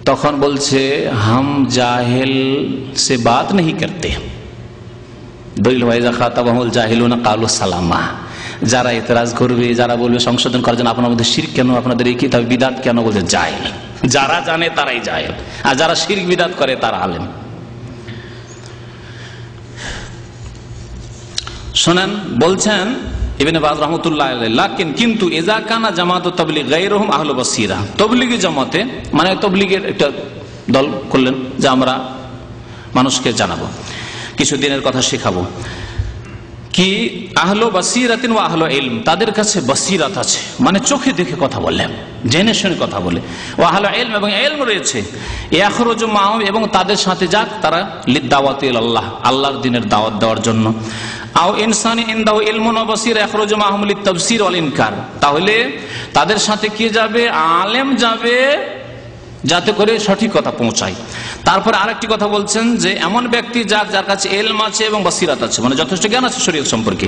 তখন বলছে হাম জাহেল সে বাত নেই করতে, দলিল ওয়াইজা খাতাবাহুমুল জাহিলুনা কালু সালামা। যারা এতরাজ করবে, যারা বলবে সংশোধন করার জন্য আপনার মধ্যে শিরক কেন, আপনাদের এই কিতাব বিদআত কেন, বলছে জাহেল। যারা জানে তারাই জাহেল, আর যারা শিরক বিদআত করে তারা আলেম। শোনেন, বলছেন ইবনে বাজ রাহমাতুল্লাহ আলাইহি, লাকিন কিন্তু ইযা কানা জামাতুত তাবলীগ গায়রুহুম আহলু বাসীরা, তাবলীগী জামাতে মানে তাবলীগের একটা দল করলেন যে আমরা মানুষকে জানাবো, কিছু দিনের কথা শেখাবো, কি আহলু বাসীরাতিন ওয়া আহলু ইলম, তাদের কাছে বাসীরাত আছে, মানে চোখে দেখে কথা বলে, জেনে শুনে কথা বলে, ওয়া আহলু ইলম, এবং ইলম রয়েছে, ইয়াখরুজু মাহুম, এবং তাদের সাথে যাক তারা লিদ-দাওয়াতি ইলাল্লাহ, আল্লাহর দ্বীনের দাওয়াত দেওয়ার জন্য, আও ইনসানি ইনদাহু ইলমুন ওয়া বাসীরা ইয়াখরুজু মাহুম লিত-তাফসীর ওয়াল ইনকার, তাহলে তাদের সাথে কি যাবে? আলেম যাবে, যাতে করে সঠিক কথা পৌঁছায়। তারপরে আরেকটি কথা বলছেন যে এমন ব্যক্তি যার কাছে ইলম আছে এবং বাসিরাত আছে, মানে যথেষ্ট জ্ঞান আছে শরীয়ত সম্পর্কে,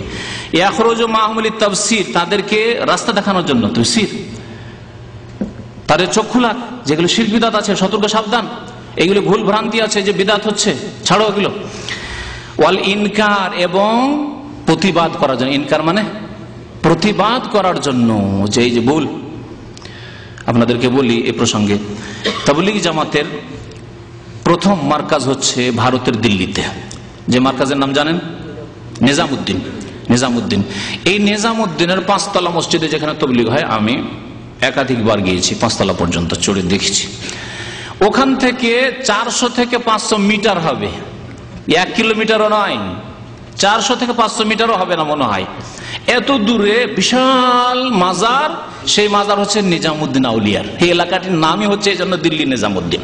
ইয়াখরুজু মাহুম লিত-তাফসীর, তাদেরকে রাস্তা দেখানোর জন্য, তাফসীর, তাদের চোখ খোলা, যেগুলো শিরক বিদআত আছে সতর্ক সাবধান, এগুলো ভুল ভ্রান্তি আছে যে বিদআত হচ্ছে, ছাড়ো এগুলো। ওয়াল ইনকার, এবং প্রতিবাদ করার জন্য। ইনকার মানে প্রতিবাদ করার জন্য, যে এই যে ভুল। আপনাদেরকে বলি এই প্রসঙ্গে, তাবলীগ জামাতের প্রথম মার্কাজ হচ্ছে ভারতের দিল্লিতে। যে মার্কাজের নাম জানেন? নিজামুদ্দিন। নিজামুদ্দিন, এই নিজামুদ্দিনের 5 তলা মসজিদে যেখানে তাবলীগ হয়, আমি একাধিকবার গিয়েছি, 5 তলা পর্যন্ত চড়ে দেখেছি। ওখান থেকে 400 থেকে 500 মিটার হবে, 1 কিলোমিটারও নয়, 400 থেকে 500 মিটারও হবে না মনে হয়, এত দূরে বিশাল মাজার। সেই মাজার হচ্ছে নিজামুদ্দিন আউলিয়ার। এই এলাকাটির নামই হচ্ছে এই জন্য দিল্লি নিজামুদ্দিন,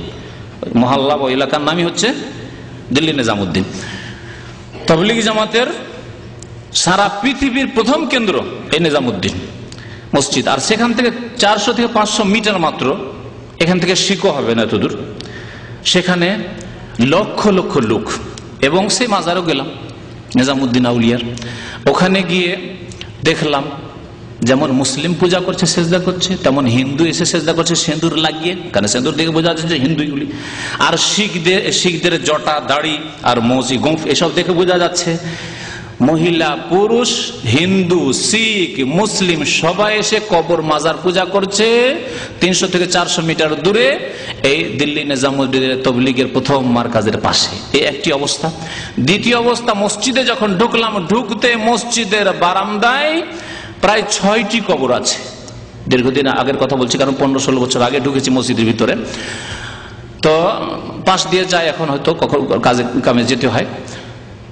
মহল্লা ও এলাকার নামই হচ্ছে দিল্লি নিজামুদ্দিন। তাবলীগ জামাতের সারা পৃথিবীর প্রথম কেন্দ্র এই নিজামুদ্দিন মসজিদ। আর সেখান থেকে 400 থেকে 500 মিটার মাত্র, এখান থেকে শিকো হবে না এত দূর। সেখানে লক্ষ লক্ষ লোক, এবং সেই মাজারও গেলাম নিজামুদ্দিন আউলিয়ার। ওখানে গিয়ে দেখলাম যেমন মুসলিম পূজা করছে, সেজদা করছে, তেমন হিন্দু এসে সেজদা করছে সিঁদুর লাগিয়ে, কারণ সিঁদুর দেখে বোঝা যাচ্ছে হিন্দুগুলি। আর শিখদের জটা, দাড়ি আর মৌজি গোঁফ এসব দেখে বোঝা যাচ্ছে। মহিলা, পুরুষ, হিন্দু, শিখ, মুসলিম সবাই এসে কবর মাজার পূজা করছে 300 থেকে 400 মিটার দূরে, এই দিল্লি নিজামুদ্দিনের তাবলীগের প্রথম মার্কাজের পাশে। এই একটি অবস্থা। দ্বিতীয় অবস্থা, মসজিদে যখন ঢুকলাম, ঢুকতে মসজিদের বারান্দায় প্রায় 6টি কবর আছে। দীর্ঘদিন আগের কথা বলছি, কারণ 15-16 বছর আগে ঢুকেছি মসজিদের ভিতরে, তো পাশ দিয়ে যায়, এখন হয়তো কখন কাজে কামে যেতে হয়।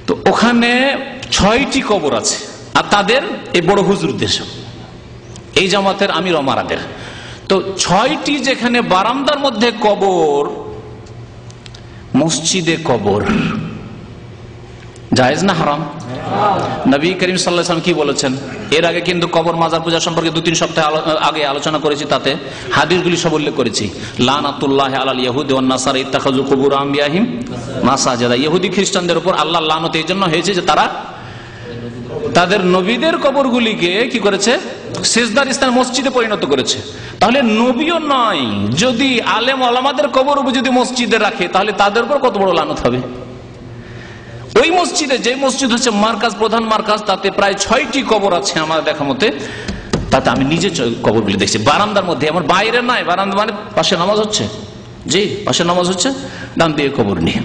তো ওখানে 6টি কবর আছে, আর তাদের এই বড় হুজুরদের, এই জামাতের আমির ওমারাদের। তো 6টি যেখানে বারান্দার মধ্যে কবর, মসজিদে কবর জায়েজ না হারাম? নবী করিম সাল্লাল্লাহু আলাইহি ওয়াসাল্লাম কি বলেছেন? এর আগে কিন্তু কবর মাজার পূজা সম্পর্কে 2-3 সপ্তাহ আগে আলোচনা করেছি, তাতে হাদিসগুলি সব উল্লেখ করেছি। লানাতুল্লাহি আলাল ইয়াহুদি ওয়ান নাসারা ইত্তাখাযু কুবুর আমবিয়াহিম মাসাজিদা। ইহুদি খ্রিস্টানদের উপর আল্লাহর লানত এই জন্য হয়েছে যে তারা তাদের নবীদের কবরগুলিকে কি করেছে? সিজদার স্থান মসজিদে পরিণত করেছে। তাহলে নবীও নয়, যদি আলেম ওলামাদের কবর যদি মসজিদে রাখে, তাহলে তাদের উপর কত বড় লানত হবে। ওই মসজিদে, যে মসজিদ হচ্ছে মার্কাজ, প্রধান মার্কাজ, তাতে প্রায় 6টি কবর আছে আমার দেখা মতে। তাতে আমি নিজে কবরগুলি দেখছি বারান্দার মধ্যে, আমার বাইরে নয়। বারান্দা মানে পাশে নামাজ হচ্ছে, জি পাশে নামাজ হচ্ছে, ডান দিকে কবর নিয়ে।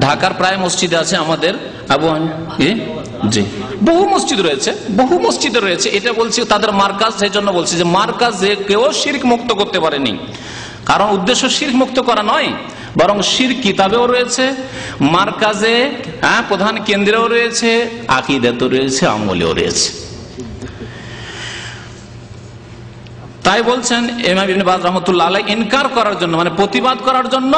ঢাকার প্রায় মসজিদে আছে আমাদের আবু জি বহু মসজিদ রয়েছে, বহু মসজিদে রয়েছে। এটা বলছি তাদের মার্কাজ, সেই জন্য বলছি যে মার্কাজে কেউ শিরক মুক্ত করতে পারেনি, কারণ উদ্দেশ্য শিরক মুক্ত করা নয়, বরং শিরক কিতাবেও রয়েছে, মার্কাজে প্রধান কেন্দ্রেও রয়েছে, আকীদাতেও রয়েছে, আমলেও রয়েছে। তাই বলছেন ইমাম ইবনে বাজ রাহমাতুল্লাহ আলাইহি, ইনকার করার জন্য মানে প্রতিবাদ করার জন্য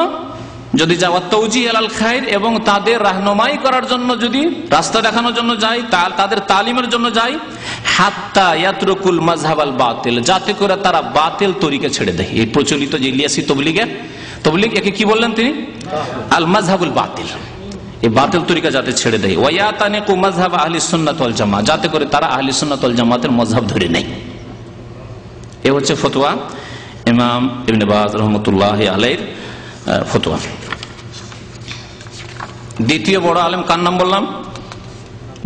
যদি যাওয়া, তৌজি আলাল খাইর, এবং তাদের রাহনুমাই করার জন্য যদি, রাস্তা দেখানোর জন্য যাই, তাদের তালিমের জন্য যাই, হাত্তা ইয়াতরুকুল মাযহাবাল বাতিল, যাতে করে তারা বাতিল তরিকা ছেড়ে দেয়। এই প্রচলিত যে ইলিয়াসি তবলিগ, একে কি বললেন তিনি? আল মাযহাবুল বাতিল, এই বাতিল তরিকা যাতে ছেড়ে দেয়। ওয়া ইয়াতানিকু মাযহাব আহলি সুন্নাত ওয়াল জামাআহ, যাতে করে তারা আহলি সুন্নাত ওয়াল জামাতের মাযহাব ধরে নেয়। এ হচ্ছে ফতোয়া ইমাম ইবনে বাজ রাহমাতুল্লাহি আলাইহির ফতোয়া। দ্বিতীয় বড় আলেম কার নাম বললাম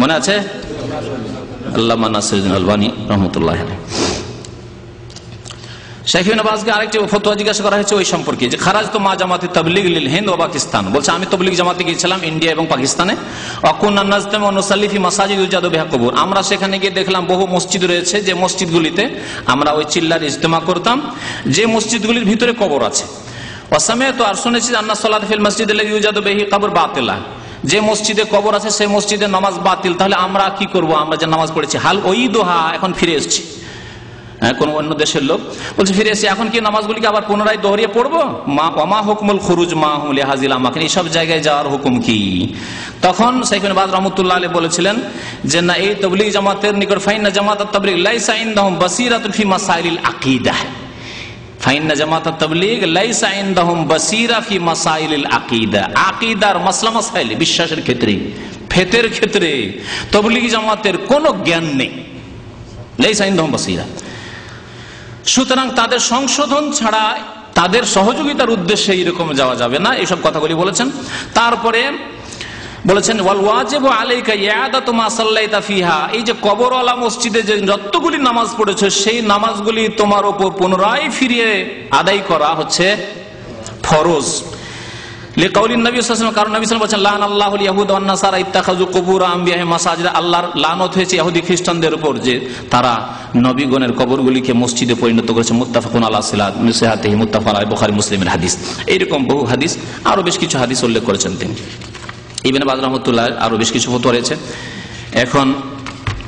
মনে আছে? আল্লামা নাসিরুদ্দিন আলবানী রাহমাতুল্লাহি আলাইহি। শাইখ ইবনে বাজকে আরেকটি ফতোয়া জিজ্ঞাসা করা হয়েছে ওই সম্পর্কে, যে খারাজ তো মা জামাতে তাবলীগ লিল হিন্দ ও পাকিস্তান, বলছে আমি তাবলীগ জামাতে গিয়েছিলাম ইন্ডিয়া এবং পাকিস্তানে। অকুন্না নাজতামু ওয়া নুসাল্লি ফি মাসাজিদ ইউজাদু বিহা কুবুর, আমরা সেখানে গিয়ে দেখলাম বহু মসজিদ রয়েছে, যে মসজিদগুলিতে আমরা ওই চিল্লার ইজতেমা করতাম, যে মসজিদগুলির ভিতরে কবর আছে। ওয়াসামিআতু, আর শুনেছি আন্না সালাত ফিল মাসজিদ আল্লাযী ইউজাদু বিহি কবর বাতিলা, যে মসজিদে কবর আছে সেই মসজিদে নামাজ বাতিল। তাহলে আমরা কি করব? আমরা যে নামাজ পড়েছি, হাল ওইদোহা, এখন ফিরে এসেছি, কোন অন্য দেশের লোক বলছে ফিরে এসে এখন কি নামাজগুলিকে আবার পুনরায় দোহরিয়ে পড়বো? মা হুকমুল খুরুজ মা হুম লিহাজিল আমাকিন, এইসব জায়গায় যাওয়ার হুকুম কি? তখন শাইখ ইবনে বাজ রাহমাতুল্লাহ আলাইহি বলেছিলেন যে না, এই তাবলীগ জামাতের নিকট ফাইন্না জামাতাত তাবলীগ লাইসা ইনদাহুম বাসীরাতুন ফি মাসাইলিল আকীদাহ, ফাইন্না জামাতাত তাবলীগ লাইসা ইনদাহুম বাসীরা ফি মাসাইলিল আকীদা, আকীদার মাসলা মাসাইল, বিশ্বাসের ক্ষেত্রে, ফিকহের ক্ষেত্রে তাবলীগ জামাতের কোনো জ্ঞান নেই। লাইসা ইনদাহুম বাসীরা, সুতরাং তাদের সংশোধন ছাড়া তাদের সহযোগিতার উদ্দেশ্যে এরকম যাওয়া যাবে না, এইসব কথাগুলি বলেছেন। তারপরে বলেছেন ওয়াল ওয়াজিবু আলাইকা ইয়াদাতু মা সাল্লাইতা ফিহা, এই যে কবরওয়ালা মসজিদে যে যতগুলি নামাজ পড়েছো সেই নামাজগুলি তোমার উপর পুনরায় ফিরিয়ে আদায় করা হচ্ছে ফরজ। লিকাউলিন নবী সাল্লাল্লাহু আলাইহি ওয়াসাল্লাম, কারণ নবী সাল্লাল্লাহু আলাইহি ওয়াসাল্লাম বলেছেন লানাল্লাহুল ইয়াহুদ ওয়ান নাসারা ইত্তাখাযু কুবুর আম্বিয়াহিম মাসাজিদ, আল্লাহর লানত হয়েছে ইহুদি খ্রিস্টানদের উপর যে তারা নবীগণের কবরগুলিকে মসজিদে পরিণত করেছে। মুত্তাফাকুন আলা সিহাতিহি, মুত্তাফাক আলাইহি, বুখারী মুসলিমের হাদিস। এইরকম বহু হাদিস, আরো বেশ কিছু হাদিস উল্লেখ করেছেন তিনি। ইবনে বাজ রাহমাতুল্লাহ আরো বেশ কিছু ফতোয়া রয়েছে। এখন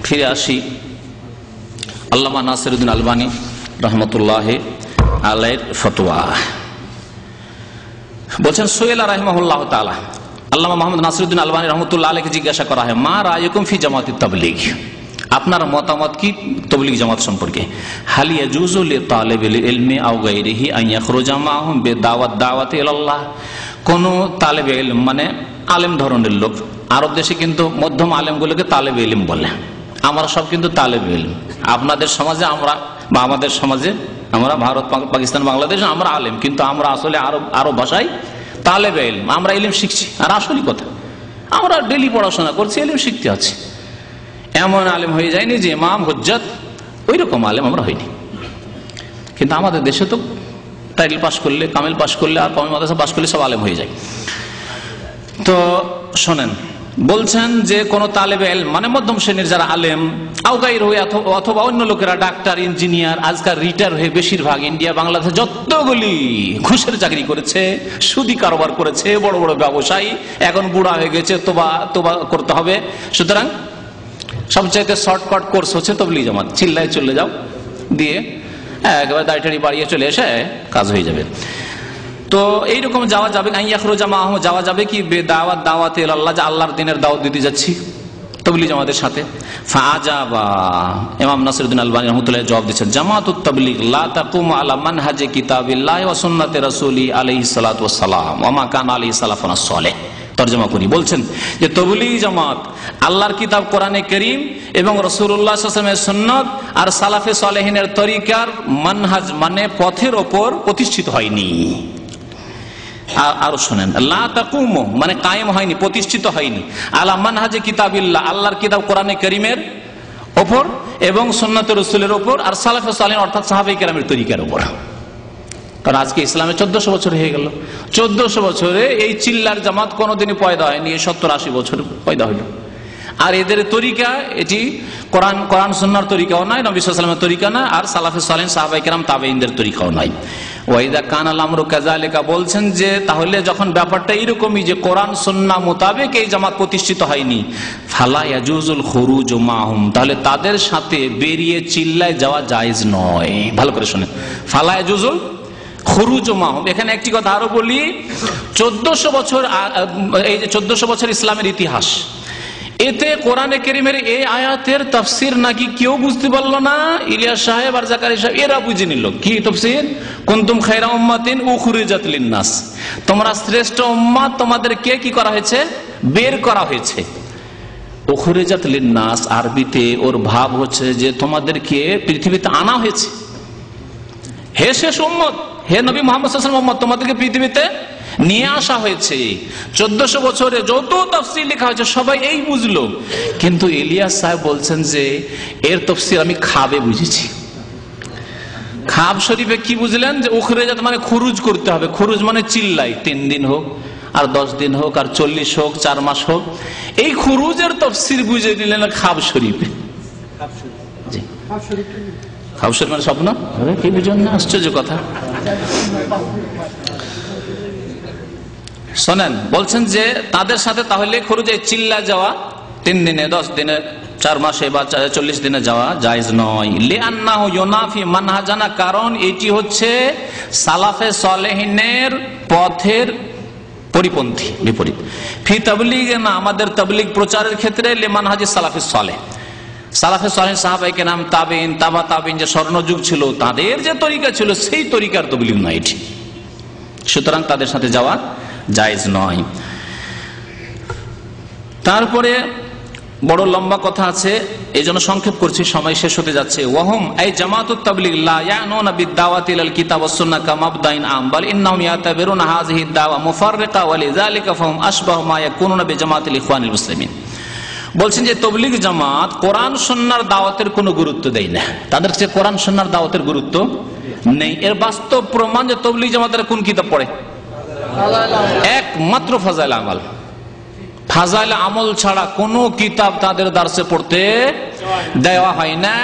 ফিরে আসি আল্লামা নাসিরউদ্দিন আলবানী রাহমাতুল্লাহ আলাইহির ফতোয়া। বলছেন সোহেলা রাহিমাহুল্লাহ তাআলা, আল্লামা মুহাম্মদ নাসিরউদ্দিন আলবানী রাহমাতুল্লাহ আলাইহিকে জিজ্ঞাসা করা হয় মা রায়ুকুম ফি জামাতিত তাবলীগ, আপনার মতামত কি তাবলীগ জামাত সম্পর্কে? হাল ইয়াজুজু লিতালিবিল ইলমি আও গায়রিহি আন ইয়াখরুজা মাহুম বিদাওয়াতি ইলাল্লাহ, কোন তালেবে ইলম মানে আলেম ধরনের লোক, আরব দেশে কিন্তু মধ্যম আলেমগুলোকে তালেবে ইলম বলে, আমরা সব কিন্তু তালেবে ইলম। আপনাদের সমাজে আমরা বা আমাদের সমাজে আমরা ভারত পাকিস্তান বাংলাদেশ আমরা আলেম, কিন্তু আমরা আসলে আরব ভাষায় তালেবে ইলম, আমরা ইলম শিখছি। আর আসলে কথা আমরা ডেলি পড়াশোনা করছি, ইলম শিখতে আছি, এমন আলেম হয়ে যায়নি যে ইমাম হুজ্জত, ওই রকম আলেম আমরা হইনি। কিন্তু আমাদের দেশে তো টাইটেল পাস করলে, কামেল পাস করলে আর কমেল মাদ্রাসা পাস করলে সব আলেম হয়ে যায়। তো শোনেন, বলছেন যে কোন তালেবে ইলম মানে মধ্যম শ্রেণীর যারা আলেম আওগাইর হয়ে অথবা অন্য লোকেরা ডাক্তার, ইঞ্জিনিয়ার, আজকাল রিটায়ার হয়ে বেশিরভাগ ইন্ডিয়া বাংলাদেশে যতগুলি ঘুষের চাকরি করেছে, সুদি কারবার করেছে, বড় বড় ব্যবসায়ী, এখন বুড়া হয়ে গেছে, তোবা করতে হবে। সুতরাং সবচাইতে শর্টকাট কোর্স হচ্ছে তাবলীগ জামাত, চিল্লায় চলে যাও দিয়ে একেবারে দাড়ি বাড়িয়ে চলে এসে কাজ হয়ে যাবে। তো এইরকম যাওয়া যাবে, যাওয়া যাবে কি দাওয়াতে ইলাল্লাহ, যে আল্লাহর দ্বীনের দাওয়াত দিতে যাচ্ছি তাবলীগ জামাতের সাথে। ফাআজাবা, ইমাম নাসিরউদ্দিন আলবানী রাহমাতুল্লাহ জবাব দিচ্ছেন জামাতুত তাবলীগ লা তাকুমু আলা মানহাজি কিতাবিল্লাহি ওয়া সুন্নতি রাসূলি আলাইহিস সালাতু ওয়াস সালাম ওয়া মা কানা আলাইহি সালাফুনা সালেহ। তরজমা করি, বলছেন যে তাবলীগ জামাত আল্লাহর কিতাব কোরআনে কারীম এবং রাসূলুল্লাহ সাল্লাল্লাহু আলাইহি ওয়াসাল্লামের সুন্নাত আর সালাফে সালেহিনের তরিকার মানহাজ মানে পথের ওপর প্রতিষ্ঠিত হয়নি। আরো শোনেন, লা তাকুমু মানে কায়েম হয়নি, প্রতিষ্ঠিত হয়নি, আলা মানহাজে কিতাবিল্লাহ আল্লাহর কিতাব কোরআনে কারীমের ওপর এবং সুন্নাতে রাসূলের ওপর আর সালাফে সালেহিন অর্থাৎ সাহাবায়ে কেরামের তরিকার ওপর। কারণ আজকে ইসলামে 1400 বছর হয়ে গেল, 1400 বছরে এই চিল্লার জামাত কোনোদিনই পয়দা হয়নি, 70-80 বছর পয়দা হইল। আর এদের তরিকা এটি কোরআন সুন্নাহর তরিকাও নয়, নবী সাল্লাল্লাহু আলাইহি ওয়াসাল্লামের তরিকা না, আর সালাফে সালেহিন সাহাবায়ে কেরাম তাবেঈনদের তরিকাও নয়। ওয়াইদা কানাল আমরু কাযালিকা, বলছেন যে তাহলে যখন ব্যাপারটা এরকমই যে কোরআন সুন্নাহ মোতাবেক এই জামাত প্রতিষ্ঠিত হয়নি, ফালা ইয়াজুজুল খুরুজ মাহুম, তাহলে তাদের সাথে বেরিয়ে চিল্লায় যাওয়া জায়েজ নয়। ভালো করে শুনেন, ফালা ইয়াজুজুল খুরুজ মাহুম। এখানে একটি কথা আরো বলি, 1400 বছর, এই যে 1400 বছর ইসলামের ইতিহাস, এতে কোরআনে কারীমের এই আয়াতের তাফসীর নাকি কেউ বুঝতে পারলো না। ইলিয়াস সাহেব আর জাকারিয়া সাহেব এরা বুঝে নিল কি তাফসীর, কুনতুম খায়রা উম্মাতিন উখরিজাত লিন-নাস, তোমরা শ্রেষ্ঠ উম্মাত, তোমাদেরকে কি করা হয়েছে, বের করা হয়েছে। উখরিজাত লিন-নাস আরবিতে ওর ভাব হচ্ছে যে তোমাদেরকে পৃথিবীতে আনা হয়েছে, হে শেষ উম্মত, হে নবী মুহাম্মদ সাল্লাল্লাহু আলাইহি ওয়াসাল্লাম উম্মত, তোমাদেরকে পৃথিবীতে নিয়ে আসা হয়েছে। 1400 বছরে যত তাফসীর লেখা হয়েছে সবাই এই বুঝলো, কিন্তু ইলিয়াস সাহেব বলছেন যে এর তাফসীর আমি খাবে বুঝেছি। খাব শরীফে কি বুঝলেন, যে উখরিজাত মানে খুরুজ করতে হবে, খুরুজ মানে চিল্লাই, 3 দিন হোক আর 10 দিন হোক আর 40 হোক 4 মাস হোক, এই খুরুজের তাফসীর বুঝে নিলেন খাব শরীফে। খাব শরীফ মানে স্বপ্ন, কি বুঝেন না, আশ্চর্য কথা। শোনেন, বলছেন যে তাদের সাথে তাহলে খুরুজে চিল্লা যাওয়া 3 দিনে 10 দিনে 4 মাসে বা 40 দিনে যাওয়া জায়েজ নয়। লিআন্নাহু ইউনাফি মানহাজানা, কারণ এটি হচ্ছে সালাফে সালেহিনের পথের পরিপন্থী, বিপরীত। ফি তাবলীগে না, আমাদের তাবলীগ প্রচারের ক্ষেত্রে লিমানহাজি সালাফে সালেহ, সালাফে সালেহিন সাহাবায়ে কেরাম তাবেঈন তাবা তাবেঈন যে স্বর্ণযুগ ছিল তাদের যে তরিকা ছিল সেই তরিকার তাবলীগ নয় এটি, সুতরাং তাদের সাথে যাওয়া জায়েজ নয়। তারপরে বড় লম্বা কথা আছে, এই জন্য সংক্ষেপ করছি, সময় শেষ হতে যাচ্ছে। ওয়াহুম এই জামাতুত তাবলীগ লা ইয়ানুনা বিদ-দাওয়াতি ইলাল কিতাব ওয়াস সুন্নাহ কামাবদাইন আম বাল ইন্নাহুম ইয়াতাবিরুনা হাযিহি দাওয়া মুফাররিকা ওয়া লিযালিকা ফাহুম আশবাহু মা ইয়াকুনুনা বিজামাতিল ইখওয়ানিল মুসলিমিন। বলছেন যে তবলীগ জামাত কোরআন সুন্নাহর দাওয়াতের কোনো গুরুত্ব দেয় না, তাদের কাছে কোরআন সুন্নাহর দাওয়াতের গুরুত্ব নেই। এর বাস্তব প্রমাণ যে তবলীগ জামাতের কোন কিতাব পড়ে? একমাত্র ফাজাইল আমাল। ফাজাইল আমল ছাড়া কোনো কিতাব তাদের দার্সে পড়তে দেওয়া হয় না,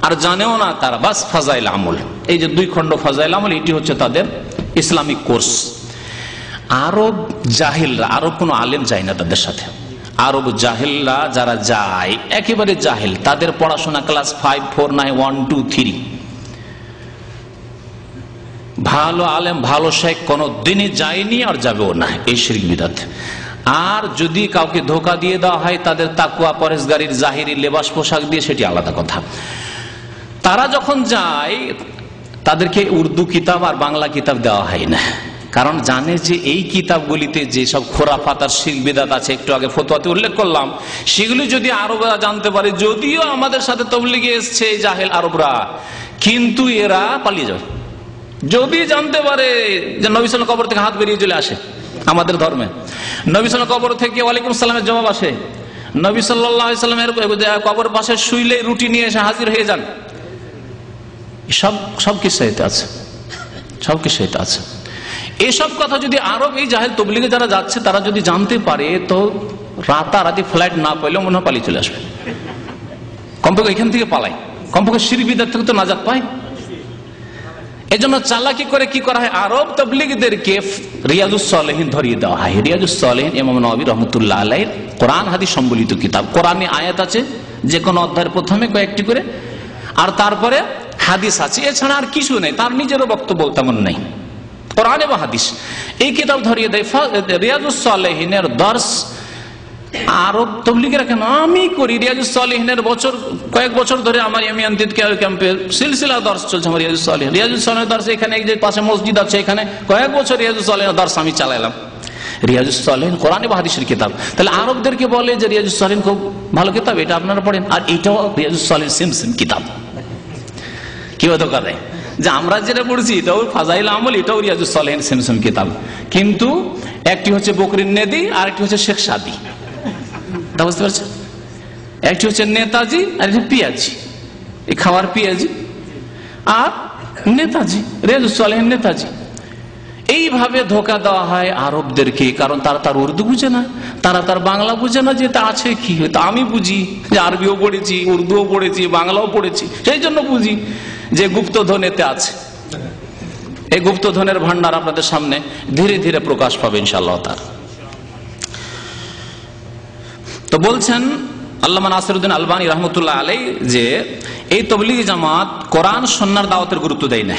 আর জানেও না তারা। বাস ফাজাইল আমল, এই যে 2 খণ্ড ফাজাইল আমল, এটি হচ্ছে তাদের ইসলামিক কোর্স। আরব জাহিলরা, আরব কোনো আলেম যায় না তাদের সাথে। আরব জাহিলরা যারা যায়, একেবারে জাহিল, তাদের পড়াশোনা ক্লাস 5, 4, 9, 1, 2, 3। ভালো আলেম ভালো শেখ কোনো দিনই যায়নি আর যাবেও না, এই শিরক বিদআত। আর যদি কাউকে ধোকা দিয়ে দেওয়া হয় তাদের তাকওয়া পরেজগারির জাহিরি লেবাস পোশাক দিয়ে, সেটি আলাদা কথা। তারা যখন যায় তাদেরকে উর্দু কিতাব আর বাংলা কিতাব দেওয়া হয় না, কারণ জানে যে এই কিতাবগুলিতে যে সব খোরাফাত আর শিরক বিদআত আছে, একটু আগে ফতোয়াতে উল্লেখ করলাম, সেগুলি যদি আরবরা জানতে পারে, যদিও আমাদের সাথে তাবলীগে এসছে জাহেল আরবরা, কিন্তু এরা পালিয়ে যাবে। যদি জানতে পারে যে নবী সাল্লাল্লাহু আলাইহি ওয়াসাল্লাম কবর থেকে হাত বেরিয়ে চলে আসে, আমাদের ধর্মে নবী সাল্লাল্লাহু আলাইহি ওয়াসাল্লাম কবর থেকে ওয়ালাইকুম সালামের জবাব আসে, নবী সাল্লাল্লাহু আলাইহি ওয়াসাল্লামের কবর পাশে শুইলে রুটি নিয়ে এসে হাজির হয়ে যান, সব কিছু আছে, সব কিছু আছে। এইসব কথা যদি আরব এই জাহেল তবলীগে যারা যাচ্ছে তারা যদি জানতে পারে, তো রাতারাতি ফ্লাইট না পেলেও মনে হয় পালিয়ে চলে আসবে। কমপক্ষে এখান থেকে পালাই, কমপক্ষে শিরক বিদআত থেকে তো নাজাত পায়। এই জন্য চালাকি করে কি করা হয়, আরব তাবলীগীদেরকে রিয়াজুস সালেহিন ধরিয়ে দেওয়া হয়। রিয়াজুস সালেহিন ইমাম নববী রাহমাতুল্লাহ আলাইহির কোরআন হাদিস সম্বলিত কিতাব। কোরআনে আয়াত আছে যে কোনো অধ্যায়ের প্রথমে কয়েকটি করে, আর তারপরে হাদিস আছে, এছাড়া আর কিছু নেই, তার নিজেরও বক্তব্য তেমন নেই, কোরআন এবং হাদিস। এই কিতাব ধরিয়ে দেয়। রিয়াজুস সালেহিনের দর্স আরব তবলীগীরা কেন আমি করি, রিয়াজুস সালেহিনের কয়েক বছর ধরে আমার ইয়ামিয়ানতিত ক্যাম্পে সিলসিলা দর্স চলছে। আমার রিয়াজুস সালেহিনের দর্স এখানে, এই যে পাশে মসজিদ আছে, এখানে কয়েক বছর রিয়াজুস সালেহিনের দর্স আমি চালাইলাম। রিয়াজুস সালেহিন কোরআন এবং হাদিসের কিতাব। তাহলে আরবদেরকে বলে যে রিয়াজুস সালেহিন খুব ভালো কিতাব, এটা আপনারা পড়েন, আর এটাও রিয়াজুস সালেহিন সেম কিতাব। কি ধোকা দেয় যে আমরা যেটা পড়ছি এটাও ফাজাইল আমল, এটাও রিয়াজুস সালেহিন সেম কিতাব, কিন্তু একটি হচ্ছে বকরিন নেদি আর একটি হচ্ছে শেখ সাদি। বুঝতে পারছেন? একটি হচ্ছে নেতাজি আর একটি পিয়াজি, এই খাওয়ার পিয়াজি, আর নেতাজি রিয়াজুস সালেহিন নেতাজি। এইভাবে ধোকা দেওয়া হয় আরবদেরকে, কারণ তারা তার উর্দু বুঝে না, তারা তার বাংলা বুঝে না, যে তা আছে কি। তা আমি বুঝি যে আরবিও পড়েছি, উর্দুও পড়েছি, বাংলাও পড়েছি, সেই জন্য বুঝি যে গুপ্তধন এতে আছে। এই গুপ্তধনের ভান্ডার আপনাদের সামনে ধীরে ধীরে প্রকাশ পাবে ইনশাআল্লাহ তাআলা। তো বলছেন আল্লামা নাসিরউদ্দিন আলবানী রাহমাতুল্লাহ আলাইহি যে এই তাবলীগী জামাত কোরআন সুন্নাহর দাওয়াতের গুরুত্ব দেয় না,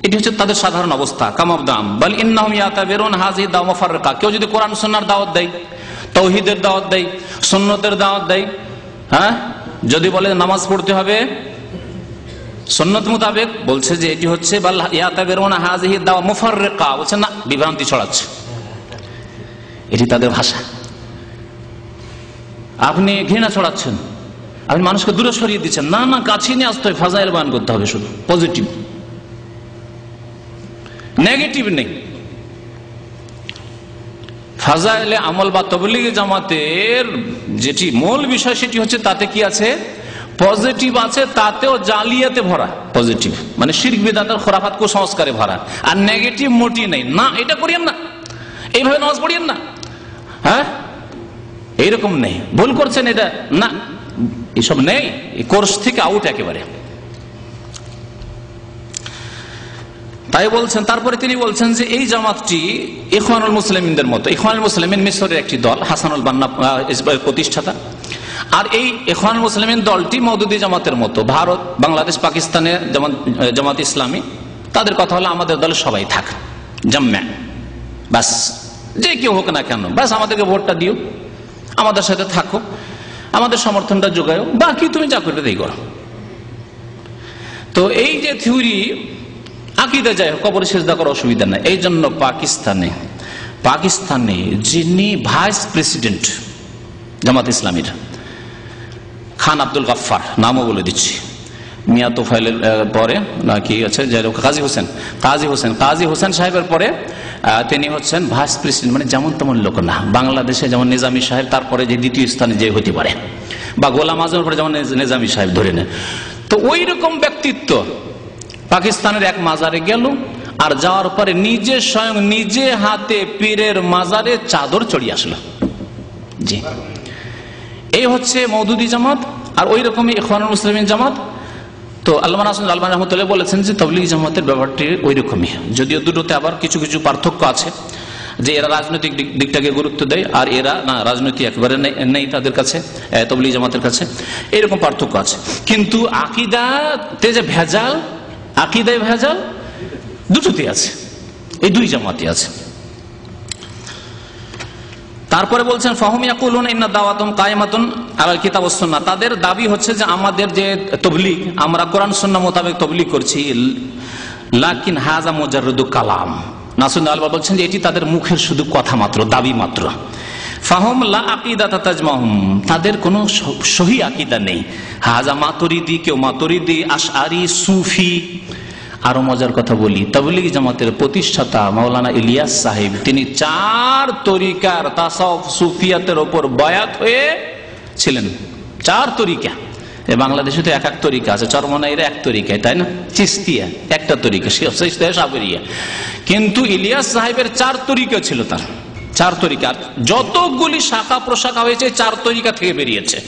এটি হচ্ছে তাদের সাধারণ অবস্থা। কামাবদাম বাল ইন্নাহুম ইয়াতাবিরুন হাযিহি দাওয়া মুফাররিকা। কেউ যদি কোরআন সুন্নাহর দাওয়াত দেয়, তাওহীদের দাওয়াত দেয়, সুন্নতের দাওয়াত দেয়, হ্যাঁ, যদি বলে নামাজ পড়তে হবে সুন্নত মোতাবেক, বলছে যে এটি হচ্ছে বাল ইয়াতাবিরুন হাযিহি দাওয়া মুফাররিকা, বলছে না, বিভ্রান্তি ছড়াচ্ছে, এটি তাদের ভাষা। আপনি ঘৃণা ছড়াচ্ছেন, আপনি মানুষকে দূরে সরিয়ে দিচ্ছেন। না না, কাছে নিয়ে আসতে হয়, ফাজাইল বয়ান করতে হবে, শুধু পজিটিভ, নেগেটিভ নেই। ফাজাইলে আমল বা তাবলীগী জামাতের যেটি মূল বিষয় সেটি হচ্ছে তাতে কি আছে, পজিটিভ আছে, তাতেও জালিয়াতে ভরা। পজিটিভ মানে শিরক বিদআত আর খুরাফাত কুসংস্কারে ভরা, আর নেগেটিভ মোটি নেই। না এটা করিয়েন না, এইভাবে নামাজ পড়িয়েন না, হ্যাঁ এইরকম নেই, ভুল করছেন, এটা না, এসব নেই, এই কোর্স থেকে আউট একেবারে। তাই বলছেন। তারপরে তিনি বলছেন যে এই জামাতটি ইখওয়ানুল মুসলিমিনদের মতো। ইখওয়ানুল মুসলিমিন মিশরের একটি দল, হাসানুল বান্না প্রতিষ্ঠাতা। আর এই ইখওয়ানুল মুসলিমিন দলটি মওদুদি জামাতের মতো। ভারত, বাংলাদেশ, পাকিস্তানে যেমন জামাত ইসলামী, তাদের কথা হলো আমাদের দলে সবাই থাক, জাম্মা, বাস যে কেউ হোক না কেন, বাস আমাদেরকে ভোটটা দিও, আমাদের সাথে থাকো, আমাদের সমর্থনটা যোগাও, বাকি তুমি যা করবে তাই করো। তো এই যে থিওরি, আকীদা যায়, কবরে সিজদা করার অসুবিধা নাই। এই জন্য পাকিস্তানে যিনি ভাইস প্রেসিডেন্ট জামাত ইসলামীর, খান আব্দুল গাফফার, নামও বলে দিচ্ছি, মিয়া তোফাইলের পরে নাকি আছে কাজী হোসেন সাহেবের পরে তিনি হচ্ছেন ভাইস প্রেসিডেন্ট, মানে যেমন তেমন লোক না। বাংলাদেশে যেমন নিজামী সাহেব, তারপরে যে দ্বিতীয় স্থানে যে হতে পারে, বা গোলাম আজমের পরে যেমন নিজামী সাহেব ধরে নেন, তো ওই রকম ব্যক্তিত্ব পাকিস্তানের এক মাজারে গেল, আর যাওয়ার পরে নিজে স্বয়ং নিজে হাতে পীরের মাজারে চাদর চড়িয়ে আসলো। জি, এই হচ্ছে মওদুদি জামাত। আর ওই রকমই ইখওয়ানুল মুসলিমিন জামাত। তো আল্লামা নাসিরুদ্দিন আলবানী রাহমাতুল্লাহ বলেছেন যে তাবলীগী জামাতের ব্যাপারটি ওই রকমই, যদিও দুটোতে আবার কিছু কিছু পার্থক্য আছে, যে এরা রাজনৈতিক দিকটাকে গুরুত্ব দেয় আর এরা না, রাজনৈতিক একেবারে নেই তাদের কাছে, তাবলীগী জামাতের কাছে এরকম পার্থক্য আছে। কিন্তু আকীদাতে যে ভেজাল, আকীদায় ভেজাল দুটোতে আছে, এই দুই জামাতে আছে। তারপরে বলছেন ফাহুম ইয়াকুলুনা ইন্না দাওয়াতুম কায়েমাতুন আলাল কিতাব ওয়াস সুন্নাহ, তাদের দাবি হচ্ছে যে আমাদের যে তাবলীগ, আমরা কোরআন সুন্নাহ মোতাবেক তাবলীগ করছি, লাকিন হাযা মুজাররাদু কালাম। নাসিরুদ্দিন আলবানী বলছেন যে এটি তাদের মুখের শুধু কথা মাত্র, দাবি মাত্র। ফাহুম লা আকিদাতা তাজমাহুম, তাদের কোনো সহি আকীদা নেই। হাযা মাতুরিদি, কেউ মাতুরিদি, আশআরি, সুফি। আরো মজার কথা বলি, তাবলীগী জামাতের প্রতিষ্ঠাতা মাওলানা ইলিয়াস সাহেব, তিনি 4 তরিকার তাসাউফ সুফিয়াতের উপর বায়াত হয়ে ছিলেন। 4 তরিকা, বাংলাদেশে তো এক এক তরিকা আছে, চরমনাইরা এক তরিকায়, তাই না, চিস্তিয়া একটা তরিকা, সাবরিয়া, কিন্তু ইলিয়াস সাহেবের 4 তরিকা ছিল, তার 4 তরিকা। যতগুলি শাখা প্রশাখা হয়েছে 4 তরিকা থেকে বেরিয়েছে।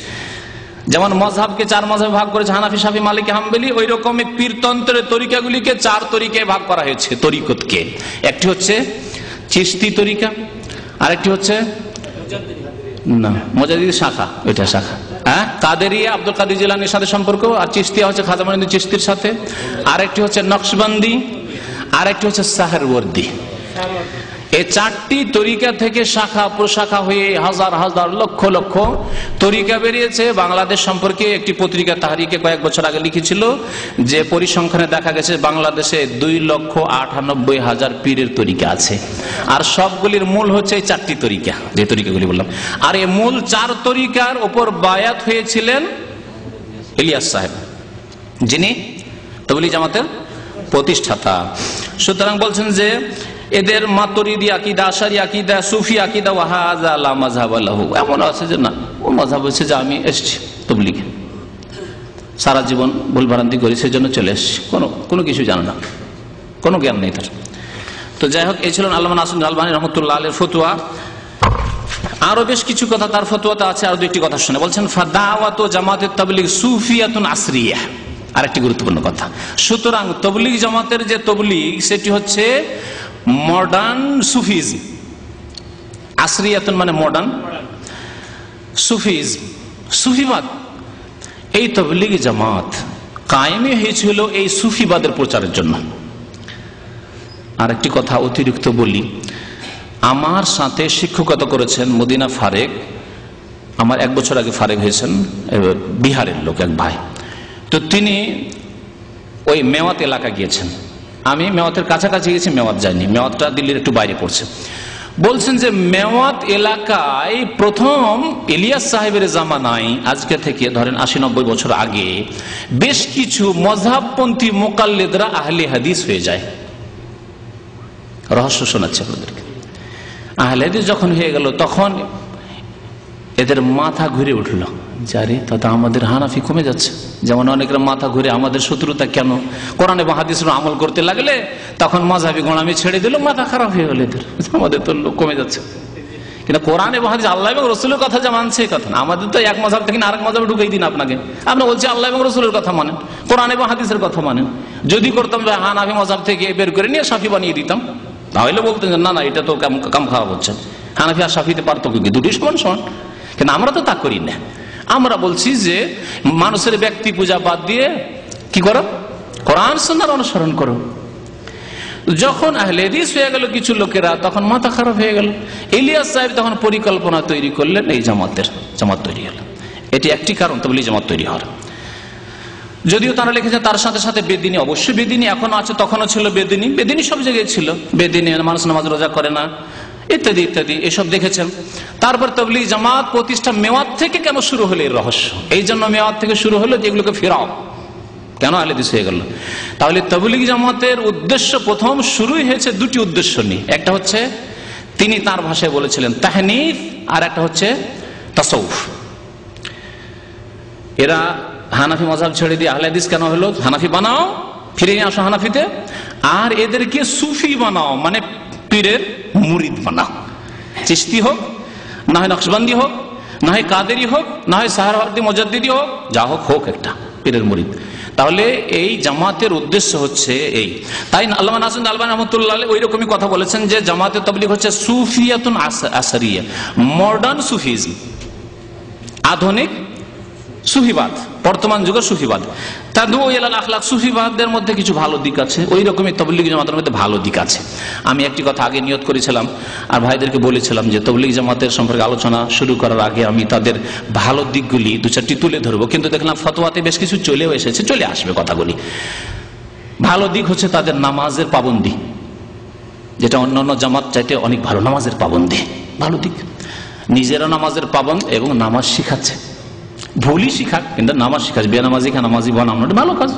যেমন মযহাবকে 4 মযহাবে ভাগ করেছে, হানাফি, শাফি, মালিকি, হাম্বলি, ওই রকমই পীরতন্ত্রের তরিকাগুলিকে 4 তরিকায় ভাগ করা হয়েছে। তরিকতকে একটি হচ্ছে চিশতি তরিকা, আরেকটি হচ্ছে না মুজাদ্দিদি শাখা, ওইটা শাখা, কাদেরিয়া আব্দুল কাদের জিলানীর সাথে সম্পর্ক, আর চিশতিয়া হচ্ছে খাজা মঈনুদ্দিন চিশতির সাথে, আরেকটি হচ্ছে নকশবন্দি, আরেকটি হচ্ছে সাহেরওয়ার্দী। এই 4টি তরিকা থেকে শাখা প্রশাখা হয়ে হাজার হাজার লক্ষ লক্ষ তরিকা বেরিয়েছে। বাংলাদেশ সম্পর্কে একটি পত্রিকা তাহরিকে কয়েক বছর আগে লিখেছিল যে পরিসংখ্যানে দেখা গেছে বাংলাদেশে 2,98,000 পীরের তরিকা আছে, আর সবগুলির মূল হচ্ছে এই 4টি তরিকা, যে তরিকাগুলি বললাম। আর এই মূল 4 তরিকার উপর বায়াত হয়েছিলেন ইলিয়াস সাহেব, যিনি তাবলীগী জামাতের প্রতিষ্ঠাতা। সুতরাং বলছেন যে এদের মাতুরিদি আকীদা, আশারি আকীদা, সুফি আকীদা, ওয়া হাযা লা মাযহাব লাহু, এমন আছে যে না, ও মাযহাব হচ্ছে যে আমি এসেছি তাবলীগে, সারা জীবন ভুলভ্রান্তি করি, সেজন্য চলে এসেছি, কোনো কিছু জানে না, কোনো জ্ঞান নেই তার। তো যাই হোক, এই ছিলেন আল্লামা নাসিরুদ্দিন আলবানী রাহমাতুল্লাহ আলাইহির ফতোয়া। আরো বেশ কিছু কথা তার ফতোয়াতে আছে, আর দুইটি কথা শুনে বলছেন ফাদাওয়াতু জামাতের তাবলীগ সুফিয়াতুন আসরিয়া, আরেকটি গুরুত্বপূর্ণ কথা। সুতরাং তাবলীগ জামাতের যে তাবলীগ, সেটি হচ্ছে মডার্ন সুফিজম। আসরিয়াতুন মানে মডার্ন, সুফিজম সুফিবাদ। এই তাবলীগী জামাত কায়েমই হয়েছিল এই সুফিবাদের প্রচারের জন্য। আরেকটি কথা অতিরিক্ত বলি, আমার সাথে শিক্ষকতা করেছেন মদিনা ফারেক, আমার 1 বছর আগে ফারেক হয়েছেন, বিহারের লোক এক ভাই। তো তিনি ওই মেওয়াত এলাকা গিয়েছেন, আমি মেওয়াতের কাছাকাছি গেছি, মেওয়াত যাইনি, মেওয়াতটা দিল্লির একটু বাইরে পড়ছে। বলছেন যে মেওয়াত এলাকায় প্রথম ইলিয়াস সাহেবের জামানায়, আজকে থেকে ধরেন 80-90 বছর আগে, বেশ কিছু মযহাবপন্থী মুকাল্লিদরা আহলে হাদিস হয়ে যায়। রহস্য শোনাচ্ছে আপনাদেরকে। আহলে হাদিস যখন হয়ে গেল, তখন এদের মাথা ঘুরে উঠল, যারে তথা আমাদের হানাফি কমে যাচ্ছে। যেমন অনেকের মাথা ঘুরে আমাদের শত্রুতা কেন, কোরআন এবং হাদিসের আমল করতে লাগলে তখন মাযহাবি গোলামি ছেড়ে দিল, মাথা খারাপ হয়ে গেল এদের, আমাদের তো লোক কমে যাচ্ছে। কিন্তু কোরআন এবং হাদিস, আল্লাহ এবং রসুলের কথা যা মানছে এই কথা না, আমাদের তো এক মযহাব থেকে আরেক মযহাবে ঢুকেই দিন আপনাকে। আমরা বলছি আল্লাহ এবং রসুলের কথা মানেন, কোরআন এবং হাদিসের কথা মানেন। যদি করতাম হানাফি মযহাব থেকে বের করে নিয়ে শাফি বানিয়ে দিতাম, তাহলে বলতেন না না, এটা তো কাম খারাপ হচ্ছে। হানাফি আর শাফিতে পার্থক্য কি? দুটি সমান সমান। কিন্তু আমরা তো তা করি না। আমরা বলছি যে মানুষের ব্যক্তি পূজা বাদ দিয়ে কি করো, কোরআন সুন্নাহর অনুসরণ করো। যখন আহলে হাদিস হয়ে গেল কিছু লোকেরা, তখন মাথা খারাপ হয়ে গেল। ইলিয়াস সাহেব তখন পরিকল্পনা তৈরি করলেন, এই জামাত তৈরি হল। এটি একটি কারণ তাবলীগী জামাত তৈরি হওয়ার। যদিও তারা লিখেছে তার সাথে সাথে বেদিনী, অবশ্যই বেদিনী এখনো আছে, তখনও ছিল বেদিনী। বেদিনী সব জায়গায় ছিল। বেদিনী মানুষ নামাজ রোজা করে না, ইত্যাদি ইত্যাদি এসব দেখেছেন। তারপর তাবলীগ জামাত প্রতিষ্ঠা মেওয়াত থেকে কেন শুরু হলো এর রহস্য, এই জন্য মেওয়াত থেকে শুরু হলো যে এগুলোকে ফেরাও, কেন আহলে হাদিস হয়ে গেল। তাহলে তাবলীগ জামাতের উদ্দেশ্য প্রথম শুরুই হয়েছে দুটি উদ্দেশ্য নিয়ে, একটা হচ্ছে তিনি তার ভাষায় বলেছিলেন তাহনিফ, আর একটা হচ্ছে তাসাউফ। এরা হানাফি মাযহাব ছেড়ে দিয়ে আহলে হাদিস কেন হলো, হানাফি বানাও, ফিরে নিয়ে আসো হানাফিতে, আর এদেরকে সুফি বানাও, মানে পীরের মুরিদ বানাও। চিশতি হোক, না হয় নকশবন্দি হোক, না হয় কাদেরি হোক, না হয় সাহারওয়ার্দী মুজাদ্দিদি হোক, যা হোক হোক একটা পীরের মুরিদ। তাহলে এই জামাতের উদ্দেশ্য হচ্ছে এই। তাই আল্লামা নাসিরুদ্দিন আলবানী রাহমাতুল্লাহ আলাইহি ওই রকমই কথা বলেছেন যে জামাতে তাবলীগ হচ্ছে সুফিয়াতুন আসারিয়া, মডার্ন সুফিজম, আধুনিক সুফিবাদ, বর্তমান যুগের সুফিবাদ। তাদউ ইলাল আখলাক, সুফিবাদের মধ্যে কিছু ভালো দিক আছে, ওই রকমই তাবলীগ জামাতের মধ্যে ভালো দিক আছে। আমি একটি কথা আগে নিয়ত করেছিলাম আর ভাইদেরকে বলেছিলাম যে তাবলীগ জামাতের সম্পর্কে আলোচনা শুরু করার আগে আমি তাদের ভালো দিকগুলি দু চারটি তুলে ধরবো, কিন্তু দেখলাম ফতোয়াতে বেশ কিছু চলেও এসেছে, চলে আসবে কথাগুলি। ভালো দিক হচ্ছে তাদের নামাজের পাবন্দি, যেটা অন্যান্য জামাত চাইতে অনেক ভালো, নামাজের পাবন্দি ভালো দিক। নিজেরা নামাজের পাবন্দ এবং নামাজ শিখাচ্ছে, ভুলই শিখাক কিন্তু নামাজ শিখাচ্ছে, বেনামাজি খা নামাজি বানানো ভালো কাজ,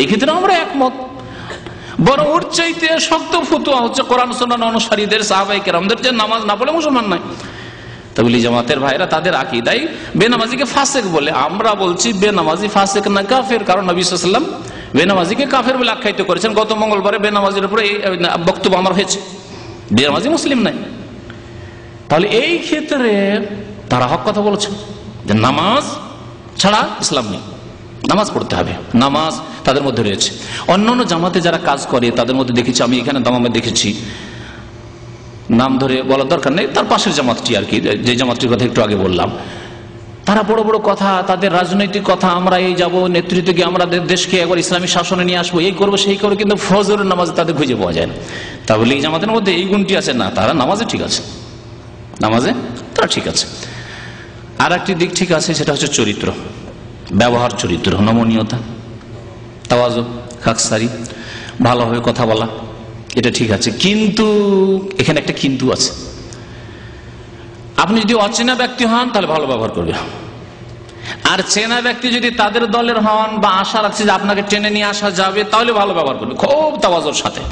এই ক্ষেত্রে আমরা একমত। বড় ওর চাইতে শক্ত ফতোয়া হচ্ছে কোরআন সুন্নাহ অনুসারীদের, সাহাবায়ে কেরামদের, যে নামাজ না পড়লে মুসলমান নাই। তাবলীগ জামাতের ভাইরা তাদের আকীদায় বেনামাজিকে ফাসিক বলে, আমরা বলছি বেনামাজি ফাসিক না কাফের, কারণ নবী সাল্লাল্লাহু আলাইহি ওয়াসাল্লাম বেনামাজিকে কাফের বলে আখ্যায়িত করেছেন। গত মঙ্গলবারে বেনামাজির উপরে এই বক্তব্য আমার হয়েছে, বেনামাজি মুসলিম নাই। তাহলে এই ক্ষেত্রে তারা হক কথা বলেছে যে নামাজ ছাড়া ইসলাম নেই, নামাজ পড়তে হবে, নামাজ তাদের মধ্যে রয়েছে। অন্যান্য জামাতে যারা কাজ করে তাদের মধ্যে দেখেছি, আমি এখানে দামামে দেখেছি, নাম ধরে বলার দরকার নেই, তার পাশের জামাতটি আর কি, যে জামাতটির কথা একটু আগে বললাম, তারা বড় বড় কথা, তাদের রাজনৈতিক কথা, আমরা এই যাব নেতৃত্বে গিয়ে আমরা দেশকে একবার ইসলামী শাসনে নিয়ে আসবো, এই করবো সেই করবো, কিন্তু ফজরের নামাজে তাদের খুঁজে পাওয়া যায় না। তাহলে এই জামাতের মধ্যে এই গুণটি আছে না, তারা নামাজে ঠিক আছে, নামাজে তারা ঠিক আছে। আর একটি দিক ঠিক আছে, সেটা হচ্ছে চরিত্র, ব্যবহার চরিত্র, নমনীয়তা, তাওয়াজু, খাকসারি, ভালোভাবে কথা বলা, এটা ঠিক আছে। কিন্তু এখানে একটা কিন্তু আছে, আপনি যদি অচেনা ব্যক্তি হন তাহলে ভালো ব্যবহার করবে, আর চেনা ব্যক্তি যদি তাদের দলের হন বা আশা রাখছে যে আপনাকে টেনে নিয়ে আসা যাবে, তাহলে ভালো ব্যবহার করবে খুব তাওয়াজুর সাথে।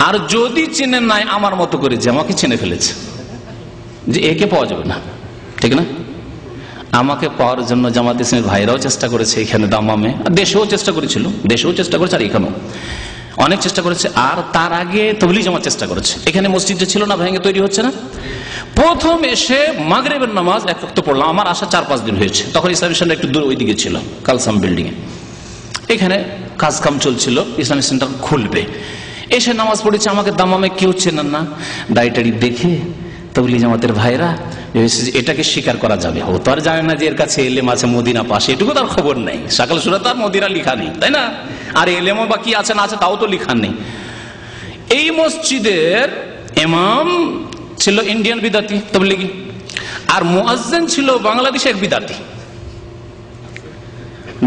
আর যদি চেনেন নাই, আমার মতো করে যে আমাকে চেনে ফেলেছে, যে একে পাওয়া যাবে না, ঠিক না? আমাকে পাওয়ার জন্য জামাত ইসলামীর ভাইরাও চেষ্টা করেছে, এখানে দামামে, দেশেও চেষ্টা করেছিল, দেশেও চেষ্টা করেছে, আর এখানেও অনেক চেষ্টা করেছে। আর তার আগে তাবলীগ জামাত চেষ্টা করেছে, এখানে মসজিদটা ছিল না, ভেঙে তৈরি হচ্ছে না। প্রথম এসে মাগরিবের নামাজ এক ওয়াক্ত পড়লাম, আমার আসা 4-5 দিন হয়েছে, তখন ইসলামী সেন্টার একটু দূর ওইদিকে ছিল, কালসাম বিল্ডিং এ, এখানে কাজ কাম চলছিল, ইসলামী সেন্টার খুলবে, এসে নামাজ পড়েছে। আমাকে দামামে কেউ চেনেন না, দাড়ি দেখে তাবলীগ জামাতের ভাইরা এটাকে স্বীকার করা যাবে, ও তো আর জানে না যে এর কাছে এলেম আছে মদিনা পাশে, এটুকু তার খবর নেই, সকাল সুরা তার মদিনা লিখা নেই, তাই না? আর এলেমও বা কি আছে না আছে তাও তো লিখা নেই। এই মসজিদের ইমাম ছিল ইন্ডিয়ান বিদাতি তাবলীগী, আর মুয়াজ্জিন ছিল বাংলাদেশের বিদাতি,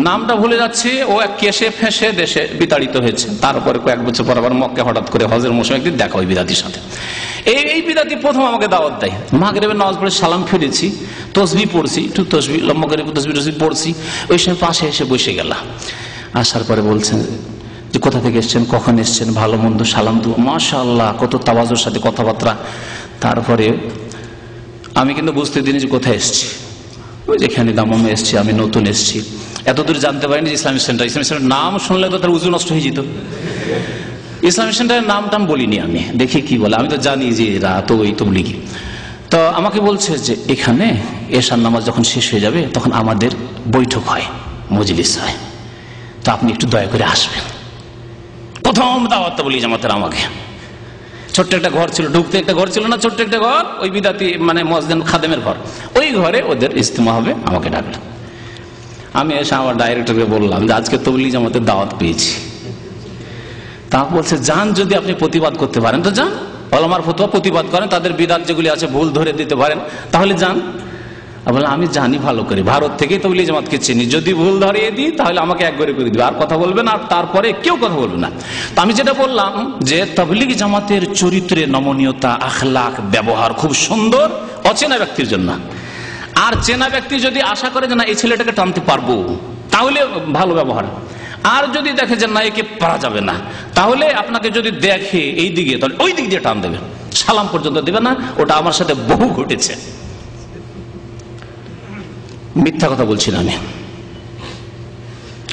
নামটা ভুলে যাচ্ছে, ও এক কেশে ফেঁসে দেশে বিতাড়িত হয়েছে। তারপরে কয়েক বছর পর আবার মক্কা হঠাৎ করে হজের মৌসুমে একদিন দেখা হয় বিদাতির সাথে। এই বিদাতি প্রথম আমাকে দাওয়াত দেয়, মাগরিবের নামাজ পড়ে সালাম ফিরেছি, তসবিহ পড়ছি, একটু তসবিহ লম্বা করে তসবিহ পড়ছি, ওই সময় পাশে এসে বসে গেলাম। আসার পরে বলছেন যে কোথা থেকে এসছেন, কখন এসছেন, ভালো মন্দ সালাম দু, মাশাআল্লাহ কত তাওয়াজুর সাথে কথাবার্তা। তারপরে আমি কিন্তু বুঝতে দিইনি যে কোথায় এসছি, ওই যেখানে দামামে এসছি, আমি নতুন এসছি, এতদূর জানতে পারিনি যে ইসলামিক সেন্টার। ইসলামিক সেন্টার নাম শুনলে তো তার উজু নষ্ট হয়ে যেত, ইসলামিক সেন্টারের নাম টাম বলিনি আমি, দেখি কি বলে, আমি তো জানি যে এরা তো ওই তাবলীগী। তো আমাকে বলছে যে এখানে এশার নামাজ যখন শেষ হয়ে যাবে তখন আমাদের বৈঠক হয়, মজলিস হয়, তো আপনি একটু দয়া করে আসবেন। প্রথম দাওয়াত তাবলীগ জামাতের আমাকে, ছোট্ট একটা ঘর ছিল, ঢুকতে একটা ঘর ছিল না, ছোট্ট একটা ঘর, ওই বিদাতি মানে মুয়াজ্জিন খাদেমের ঘর, ওই ঘরে ওদের ইজতিমা হবে, আমাকে ডাকলো। আমি এসে আমার ডাইরেক্টরকে বললাম যে আজকে তাবলীগ জামাতের দাওয়াত পেয়েছি। তা বলছে যান, যদি আপনি প্রতিবাদ করতে পারেন তো যান, ওলামার ফতোয়া প্রতিবাদ করেন, তাদের বিদাত যেগুলি আছে ভুল ধরে দিতে পারেন, তাহলে যান। বললাম আমি জানি ভালো করে, ভারত থেকে তবলিগি জামাতকে চিনি, যদি ভুল ধরিয়ে দিই তাহলে আমাকে এক করে দিবে, আর কথা বলবে না, আর তারপরে কেউ কথা বলবে না। তো আমি যেটা বললাম যে তবলিগি জামাতের চরিত্রে নমনীয়তা, আখলাক, ব্যবহার খুব সুন্দর অচেনা ব্যক্তির জন্য। আর চেনা ব্যক্তি যদি আশা করে যে না এই ছেলেটাকে টানতে পারবো, তাহলে ভালো ব্যবহার। আর যদি দেখে যে না একে পারা যাবে না, তাহলে আপনাকে যদি দেখে এই দিকে, তাহলে ওই দিক দিয়ে টান দেবে, সালাম পর্যন্ত দেবে না। ওটা আমার সাথে বহু ঘটেছে, মিথ্যা কথা বলছি না আমি,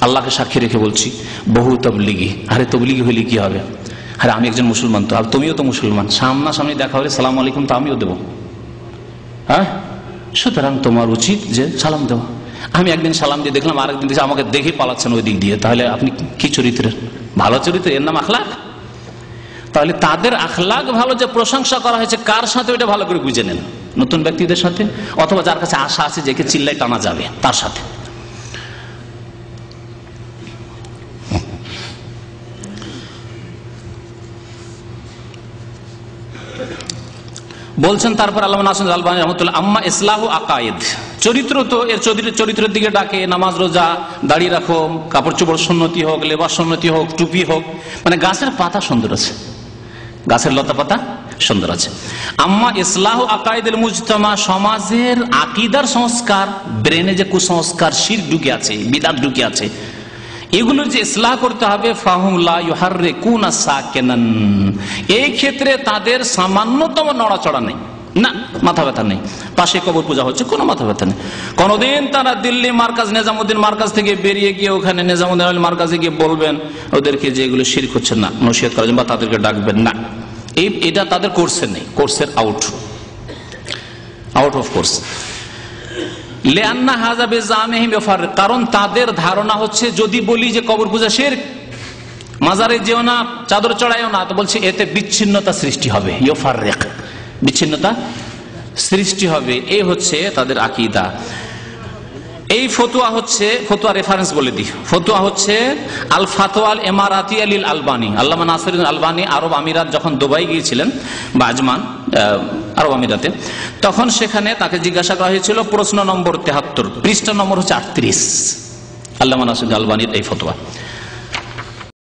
আল্লাহকে সাক্ষী রেখে বলছি। বহু তবলিগি, আরে তবলিগি হইলে কি হবে, আরে আমি একজন মুসলমান, তো আর তুমিও তো মুসলমান, সামনাসামনি দেখা হলে সালাম আলাইকুম তো আমিও দেবো, হ্যাঁ, সুতরাং তোমার উচিত যে সালাম দেওয়া। আমি একদিন সালাম দিয়ে দেখলাম, আরেকদিন দেখছি আমাকে দেখে পালাচ্ছেন ওই দিক দিয়ে, তাহলে আপনি কি চরিত্রের? ভালো চরিত্র, এর নাম আখলাক। তাহলে তাদের আখলাক ভালো, যে প্রশংসা করা হয়েছে কার সাথে ওইটা ভালো করে বুঝে নেন, নতুন ব্যক্তিদের সাথে, অথবা যার কাছে আশা আছে যে চিল্লাই টানা যাবে তার সাথে। বলছেন তারপর আল্লামা নাসির আলবানী রাহমাতুল্লাহ, আম্মা ইসলাহু আকায়েদ, চরিত্র তো এর চরিত্রের দিকে ডাকে, নামাজ রোজা, দাড়ি রাখো, কাপড় চোপড় সুন্নতি হোক, লেবাস সুন্নতি হোক, টুপি হোক, মানে গাছের পাতা সুন্দর আছে, গাছের লতা পাতা সুন্দর আছে। আম্মা ইসলাহু আকায়েদুল মুজতামা, সমাজের আকীদার সংস্কার, ব্রেনে যে কুসংস্কার, শিরক ঢুকে আছে, বিদআত ঢুকে আছে, এগুলোর যে ইসলাহ করতে হবে। ফাহুম লা ইউহাররিকুনা সাকিনান, এই ক্ষেত্রে তাদের সামান্যতম নড়াচড়া নেই, না মাথা ব্যথা নেই। পাশে কবর পূজা হচ্ছে, কোনো মাথা ব্যথা নেই। কোনদিন তারা দিল্লি মার্কাজ, নিজামুদ্দিন মার্কাজ থেকে বেরিয়ে গিয়ে ওখানে নিজামুদ্দিন মার্কাজে গিয়ে বলবেন ওদেরকে যে এগুলো শিরক হচ্ছে না, নসিহত করার জন্য, বা তাদেরকে ডাকবেন না, এটা তাদের কোর্সে নেই, কোর্সের আউট অফ কোর্স। কারণ তাদের ধারণা হচ্ছে যদি বলি যে কবর পূজা শিরক, মাজারে যেও না, চাদর চড়াইও না, তো বলছে এতে বিচ্ছিন্নতা সৃষ্টি হবে, ইউফাররিক, বিচ্ছিন্নতা সৃষ্টি হবে, এই হচ্ছে তাদের আকীদা। এই ফতোয়া হচ্ছে, ফতোয়া রেফারেন্স বলে দিই, ফতোয়া হচ্ছে আল ফাতোয়া আল ইমারাতিয়া লিল আলবানী। আল্লামা নাসির আলবানী আরব আমিরাত যখন দুবাই গিয়েছিলেন, বা আজমান আরব আমিরাতে, তখন সেখানে তাকে জিজ্ঞাসা করা হয়েছিল, প্রশ্ন নম্বর 73, পৃষ্ঠা নম্বর হচ্ছে 38, আল্লামা নাসির আলবানীর এই ফতোয়া।